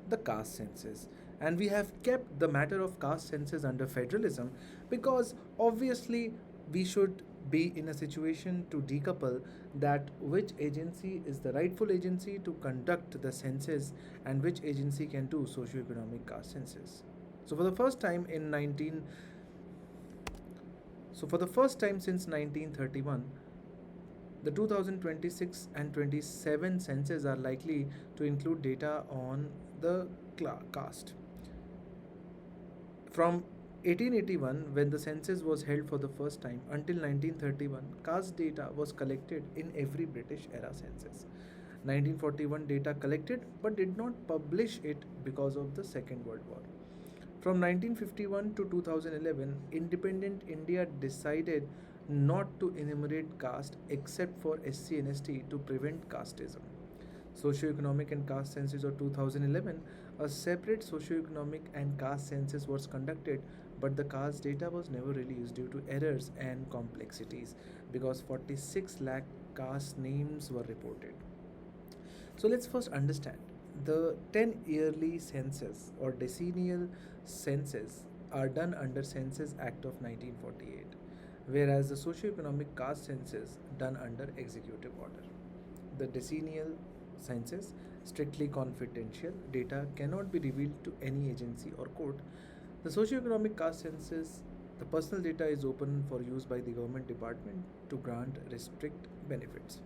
the caste census. And we have kept the matter of caste census under federalism because obviously we should be in a situation to decouple that which agency is the rightful agency to conduct the census and which agency can do socio-economic caste census. So for the first time in 19 so for the first time since 1931, the 2026 and 27 census are likely to include data on the caste. From 1881, when the census was held for the first time, until 1931, caste data was collected in every British era census. 1941 data collected but did not publish it because of the Second World War. From 1951 to 2011, independent India decided not to enumerate caste except for SC and ST to prevent casteism. Socio-economic and caste census of 2011, a separate socio-economic and caste census was conducted, but the caste data was never released due to errors and complexities because 46 lakh caste names were reported. So let's first understand the 10 yearly census or decennial census are done under Census Act of 1948, whereas the socio-economic caste census done under executive order. The decennial census, strictly confidential, data cannot be revealed to any agency or court. The socio-economic caste census, the personal data is open for use by the government department to grant restrict benefits.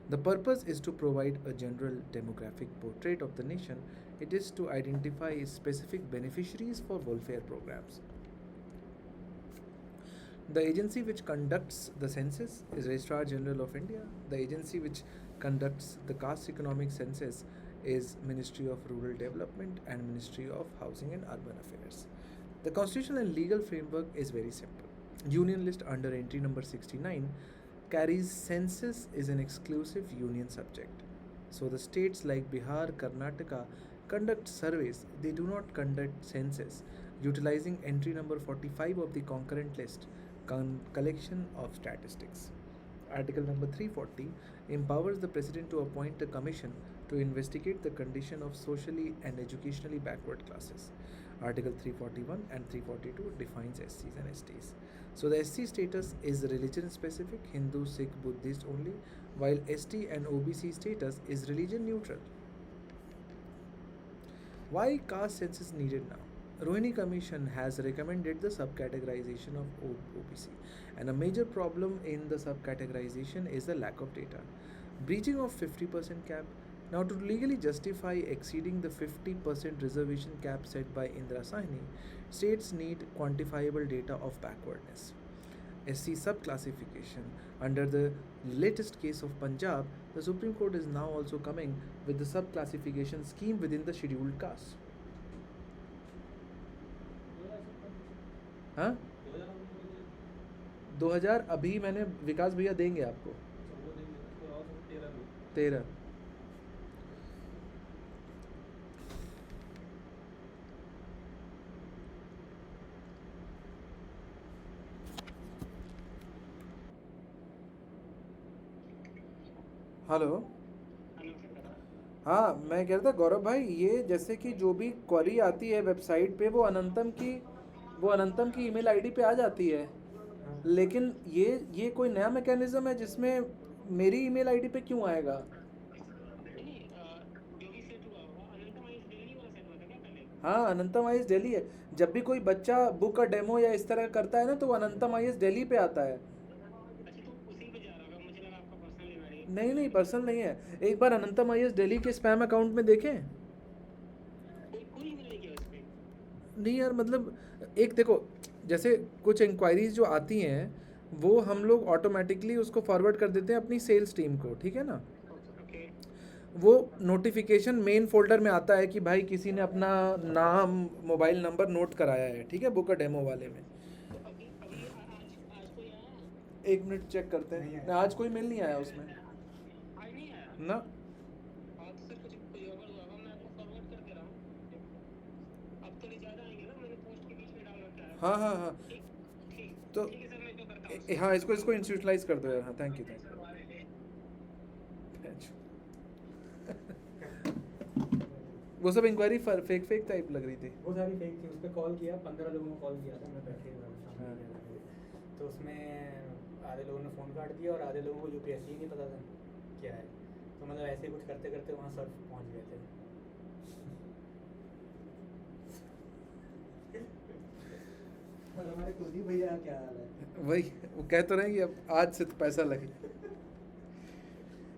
The purpose is to provide a general demographic portrait of the nation. It is to identify specific beneficiaries for welfare programs. The agency which conducts the census is Registrar General of India. The agency which conducts the caste economic census is Ministry of Rural Development and Ministry of Housing and Urban Affairs. The constitutional and legal framework is very simple. Union list under entry number 69 carries census is an exclusive union subject. So the states like Bihar, Karnataka conduct surveys, they do not conduct census, utilizing entry number 45 of the concurrent list, collection of statistics. Article number 340 empowers the President to appoint a commission to investigate the condition of socially and educationally backward classes. Article 341 and 342 defines SCs and STs. So the SC status is religion specific, Hindu, Sikh, Buddhist only, while ST and OBC status is religion neutral. Why caste census needed now? Rohini Commission has recommended the subcategorization of OBC, and a major problem in the subcategorization is the lack of data. Breaching of 50% cap, Now, to legally justify exceeding the 50% reservation cap set by Indira Sahni, states need quantifiable data of backwardness. SC subclassification. Under the latest case of Punjab, the Supreme Court is now also coming with the subclassification scheme within the scheduled caste. हाँ 2000 अभी मैंने विकास भैया देंगे आपको 13 hello हाँ मैं कह रहा था गौरव भाई ये जैसे कि जो भी क्वेरी आती है वेबसाइट पे वो अनंतम की ईमेल आईडी पे आ जाती है लेकिन ये कोई नया मैकेनिज्म है जिसमें मेरी ईमेल आईडी पे क्यों आएगा हाँ अनंतम आईएएस दिल्ली है जब भी कोई बच्चा बुक का डेमो या इस तरह करता है ना तो वो अनंतम आईएएस दिल्ली पे आता है नहीं पर्सनल नहीं है एक बार अनंतम आईएएस दिल्ली के स्पैम अकाउंट में देखें नहीं यार मतलब एक देखो जैसे कुछ इंक्वायरीज जो आती हैं वो हम लोग ऑटोमेटिकली उसको फॉरवर्ड कर देते हैं अपनी सेल्स टीम को ठीक है ना वो नोटिफिकेशन मेन फोल्डर में आता है कि भाई किसी ने अपना नाम मोबाइल नंबर नोट कराया है ठीक है बुक का डेमो वाले में एक मिनट चेक करते हैं आज कोई मेल नहीं आया उसमें ना हाँ तो हाँ इसको इंस्टीट्यूशनलाइज कर दो यार हाँ थैंक यू वो सब इंक्वायरी फेक टाइप लग रही थी
वो सारी फेक थी उस पर कॉल किया 15 लोगों को कॉल किया था मैं बैठे हुआ तो उसमें आधे लोगों ने फ़ोन काट दिया और आधे लोगों को यूपीएससी नहीं पता था क्या है तो मतलब ऐसे कुछ करते करते वहाँ सर पहुँच गए थे हमारे कुलदीप भैया क्या हाल है
वही वो कह तो रहे कि अब आज से तो पैसा लगे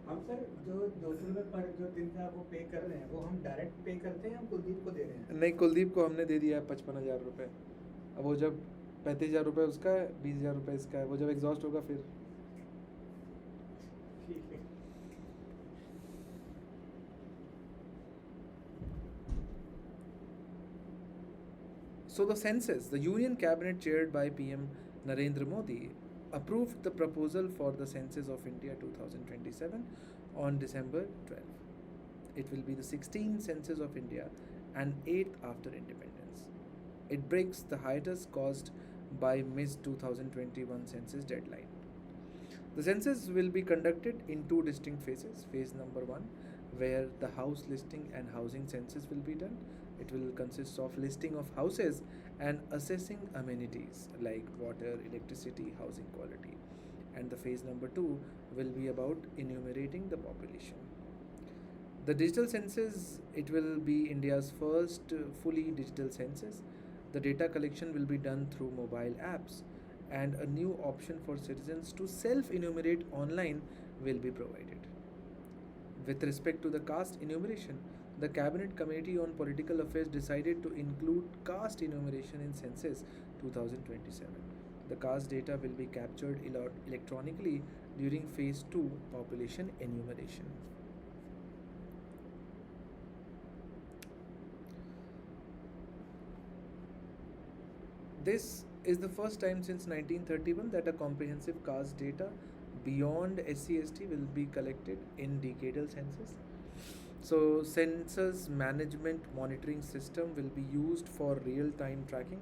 हम सर जो 200 रुपये पर जो दिन का वो पे कर रहे हैं वो हम डायरेक्ट पे करते हैं हम कुलदीप को दे रहे हैं
नहीं कुलदीप को हमने दे दिया है 55,000 रुपये अब वो जब 35,000 रुपये उसका है 20,000 रुपये इसका है वो जब एग्जॉस्ट होगा फिर
ठीक है
So the census, the Union Cabinet chaired by PM Narendra Modi approved the proposal for the census of India 2027 on December 12. It will be the 16th census of India and 8th after independence. It breaks the hiatus caused by missed 2021 census deadline. The census will be conducted in two distinct phases. Phase number 1, where the house listing and housing census will be done. It will consist of listing of houses and assessing amenities like water, electricity, housing quality. And the phase number 2 will be about enumerating the population. The digital census, it will be India's first fully digital census. The data collection will be done through mobile apps and a new option for citizens to self-enumerate online will be provided. With respect to the caste enumeration, the Cabinet Committee on Political Affairs decided to include caste enumeration in Census 2027. The caste data will be captured electronically during Phase 2 population enumeration. This is the first time since 1931 that a comprehensive caste data beyond SC/ST will be collected in decadal census. So census management monitoring system will be used for real-time tracking,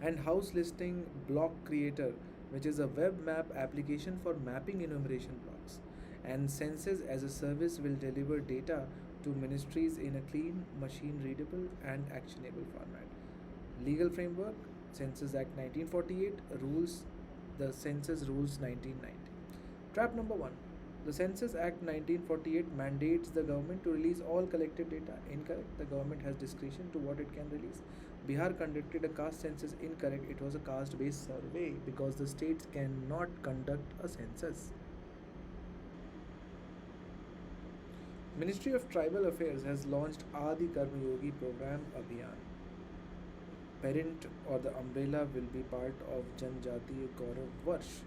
and house listing block creator, which is a web map application for mapping enumeration blocks, and census as a service will deliver data to ministries in a clean, machine readable and actionable format. Legal framework, Census Act 1948 rules, the Census Rules 1990. Trap number 1. The Census Act 1948 mandates the government to release all collected data. Incorrect. The government has discretion to what it can release. Bihar conducted a caste census. Incorrect. It was a caste-based survey because the states cannot conduct a census. Ministry of Tribal Affairs has launched Adi Karma Yogi Program Abhiyan. Parent or the umbrella will be part of Janjati Gaurav Varsh.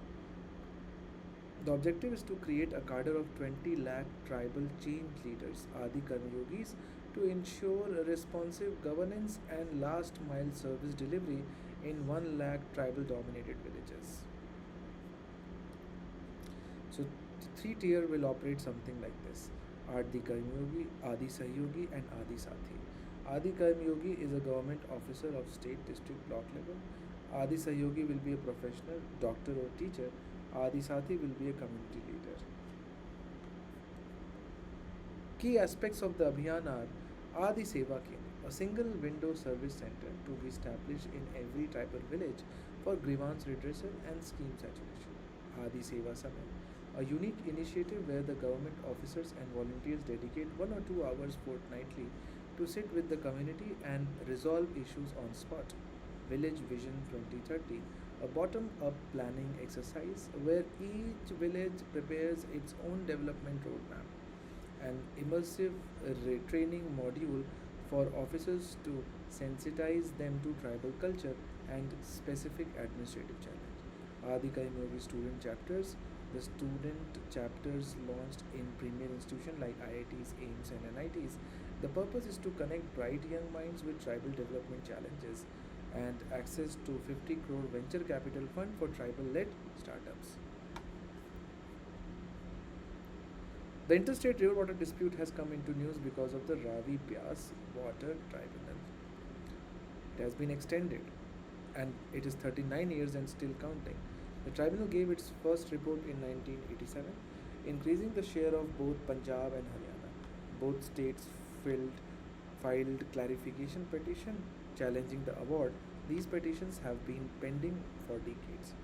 The objective is to create a cadre of 20 lakh tribal change leaders, Adi Karma Yogis, to ensure responsive governance and last mile service delivery in 1 lakh tribal dominated villages. So, the three tier will operate something like this: Adi Karma Yogi, Adi Sahyogi, and Adi Sathi. Adi Karma Yogi is a government officer of state, district, block level. Adi Sahyogi will be a professional, doctor, or teacher. Adi Sathi will be a community leader. Key aspects of the Abhiyan are Adi Seva Kendra, a single window service center to be established in every tribal village for grievance redressal and scheme saturation. Adi Seva Samay, a unique initiative where the government officers and volunteers dedicate 1 or 2 hours fortnightly to sit with the community and resolve issues on spot. Village Vision 2030, a bottom up planning exercise where each village prepares its own development roadmap. An immersive training module for officers to sensitize them to tribal culture and specific administrative challenge. Adi Karma Yogi student chapters. The student chapters launched in premier institutions like IITs, AIMS, and NITs. The purpose is to connect bright young minds with tribal development challenges and access to 50 crore venture capital fund for tribal-led startups. The interstate river water dispute has come into news because of the Ravi Byas Water Tribunal. It has been extended and it is 39 years and still counting. The tribunal gave its first report in 1987, increasing the share of both Punjab and Haryana. Both states filed clarification petition challenging the award. These petitions have been pending for decades.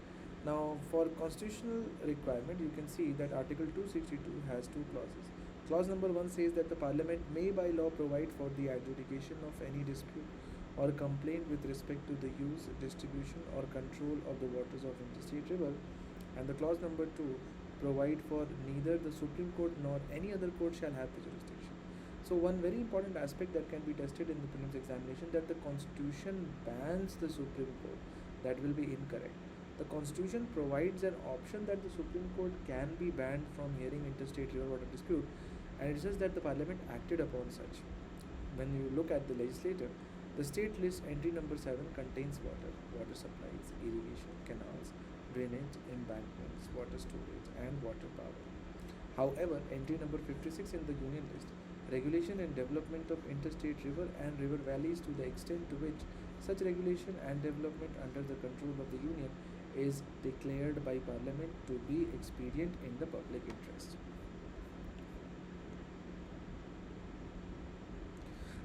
Now, for constitutional requirement, you can see that Article 262 has two clauses. Clause number 1 says that the Parliament may by law provide for the adjudication of any dispute or complaint with respect to the use, distribution, or control of the waters of interstate river. And the clause number 2 provide for neither the Supreme Court nor any other court shall have the jurisdiction. So one very important aspect that can be tested in the prelims examination, that the Constitution bans the Supreme Court. That will be incorrect. The Constitution provides an option that the Supreme Court can be banned from hearing interstate river water dispute, and it says that the Parliament acted upon such. When you look at the legislature, the state list entry number 7 contains water supplies, irrigation, canals, drainage, embankments, water storage, and water power. However, entry number 56 in the union list, regulation and development of interstate river and river valleys to the extent to which such regulation and development under the control of the union is declared by Parliament to be expedient in the public interest.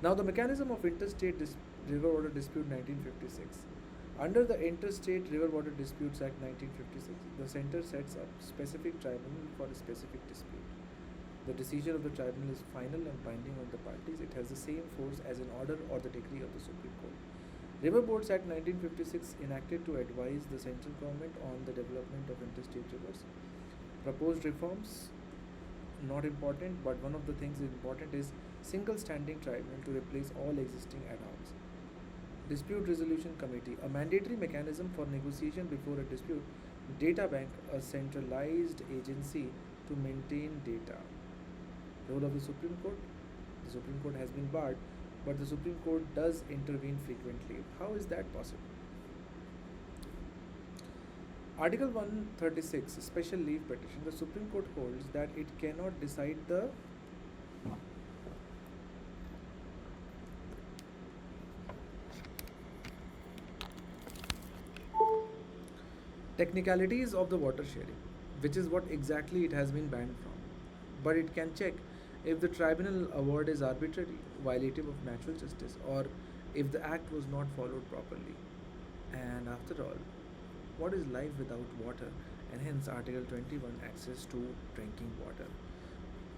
Now, the mechanism of interstate river water dispute 1956. Under the Interstate River Water Disputes Act 1956, the centre sets up specific tribunal for a specific dispute. The decision of the tribunal is final and binding on the parties. It has the same force as an order or the decree of the Supreme Court. River Boards Act 1956 enacted to advise the central government on the development of interstate rivers. Proposed reforms, not important, but one of the things important is single standing tribunal to replace all existing ad hocs. Dispute Resolution Committee, a mandatory mechanism for negotiation before a dispute. Data Bank, a centralized agency to maintain data. Role of the Supreme Court. The Supreme Court has been barred, but the Supreme Court does intervene frequently. How is that possible? Article 136, Special Leave Petition. The Supreme Court holds that it cannot decide the technicalities of the water sharing, which is what exactly it has been banned from. But it can check if the tribunal award is arbitrary, violative of natural justice, or if the act was not followed properly. And after all, what is life without water? And hence Article 21, access to drinking water.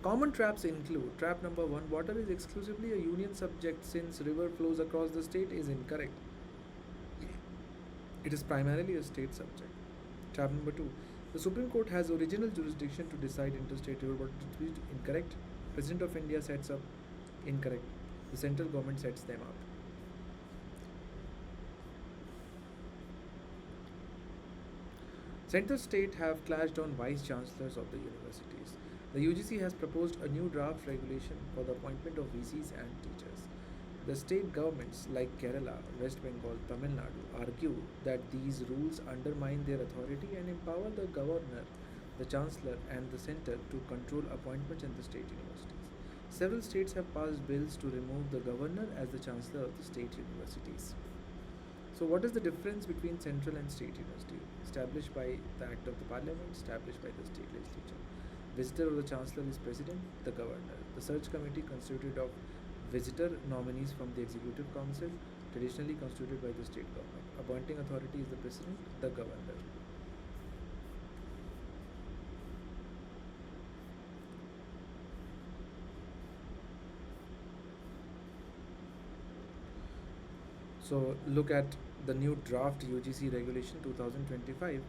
Common traps include trap number 1, water is exclusively a union subject since river flows across the state is incorrect. It is primarily a state subject. Trap number 2, the Supreme Court has original jurisdiction to decide interstate river water dispute, incorrect. President of India sets up. Incorrect. The central government sets them up. Center state have clashed on vice chancellors of the universities. The UGC has proposed a new draft regulation for the appointment of VCs and teachers. The state governments like Kerala, West Bengal, Tamil Nadu argue that these rules undermine their authority and empower the governor, the chancellor, and the center to control appointments in the state universities. Several states have passed bills to remove the governor as the chancellor of the state universities. So, what is the difference between central and state university? Established by the Act of the Parliament, established by the state legislature. Visitor of the chancellor is president, the governor. The search committee constituted of visitor nominees from the executive council, traditionally constituted by the state government. Appointing authority is the president, the governor. So look at the new draft UGC regulation 2025.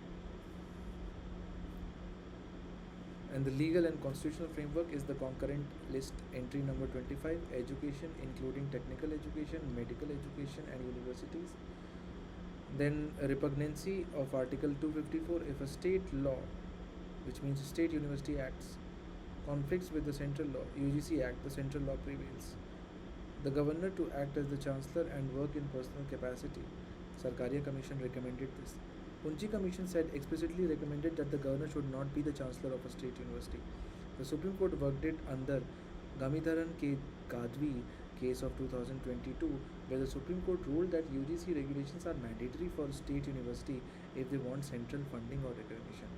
And the legal and constitutional framework is the concurrent list entry number 25, education including technical education, medical education and universities. Then a repugnancy of Article 254 if a state law, which means state university acts, conflicts with the central law, UGC Act, the central law prevails. The governor to act as the chancellor and work in personal capacity. Sarkaria Commission recommended this. Punchi Commission said explicitly recommended that the governor should not be the chancellor of a state university. The Supreme Court verdicted under Gamidharan K. Gadvi case of 2022, where the Supreme Court ruled that UGC regulations are mandatory for state university if they want central funding or recognition.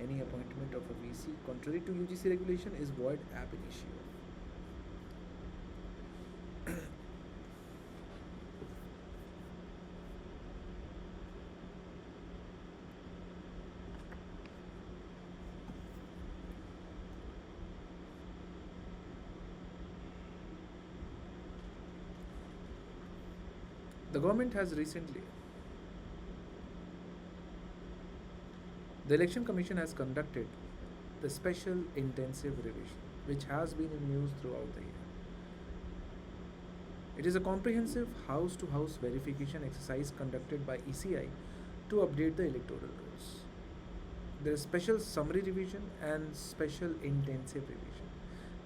Any appointment of a VC contrary to UGC regulation is void ab initio. The government has recently, the Election Commission has conducted the Special Intensive Revision, which has been in news throughout the year. It is a comprehensive house-to-house verification exercise conducted by ECI to update the electoral rolls. There is special summary revision and special intensive revision.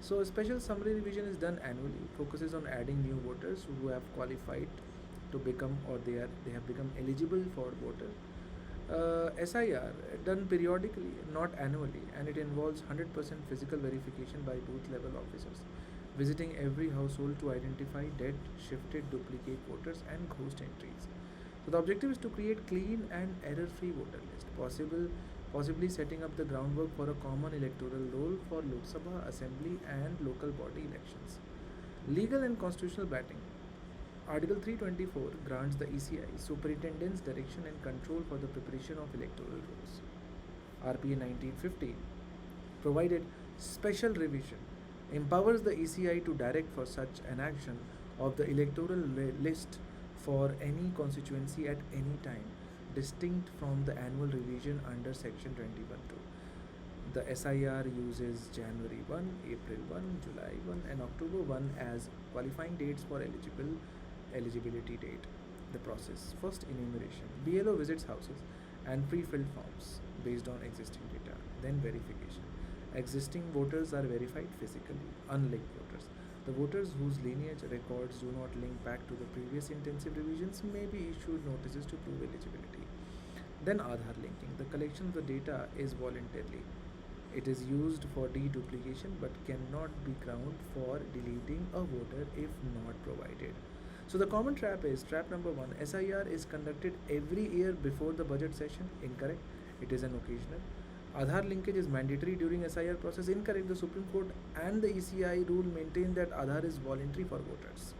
So a special summary revision is done annually, focuses on adding new voters who have qualified to become or they have become eligible for voter. SIR done periodically, not annually, and it involves 100% physical verification by booth level officers, visiting every household to identify dead, shifted, duplicate voters and ghost entries. So the objective is to create clean and error-free voter list, possibly setting up the groundwork for a common electoral roll for Lok Sabha, Assembly and local body elections. Legal and constitutional batting. Article 324 grants the ECI superintendent's direction and control for the preparation of electoral rolls. RPA 1950 provided special revision empowers the ECI to direct for such an action of the electoral list for any constituency at any time, distinct from the annual revision under section 21(2). The SIR uses January 1, April 1, July 1 and October 1 as qualifying dates for eligibility date. The process: first enumeration, BLO visits houses and pre-filled forms based on existing data, then verification. Existing voters are verified physically, unlinked voters. The voters whose lineage records do not link back to the previous intensive revisions may be issued notices to prove eligibility. Then Aadhaar linking. The collection of the data is voluntary. It is used for deduplication but cannot be ground for deleting a voter if not provided. So the common trap is, trap number 1, SIR is conducted every year before the budget session. Incorrect. It is an occasional. Aadhaar linkage is mandatory during SIR process. Incorrect. The Supreme Court and the ECI rule maintain that Aadhaar is voluntary for voters.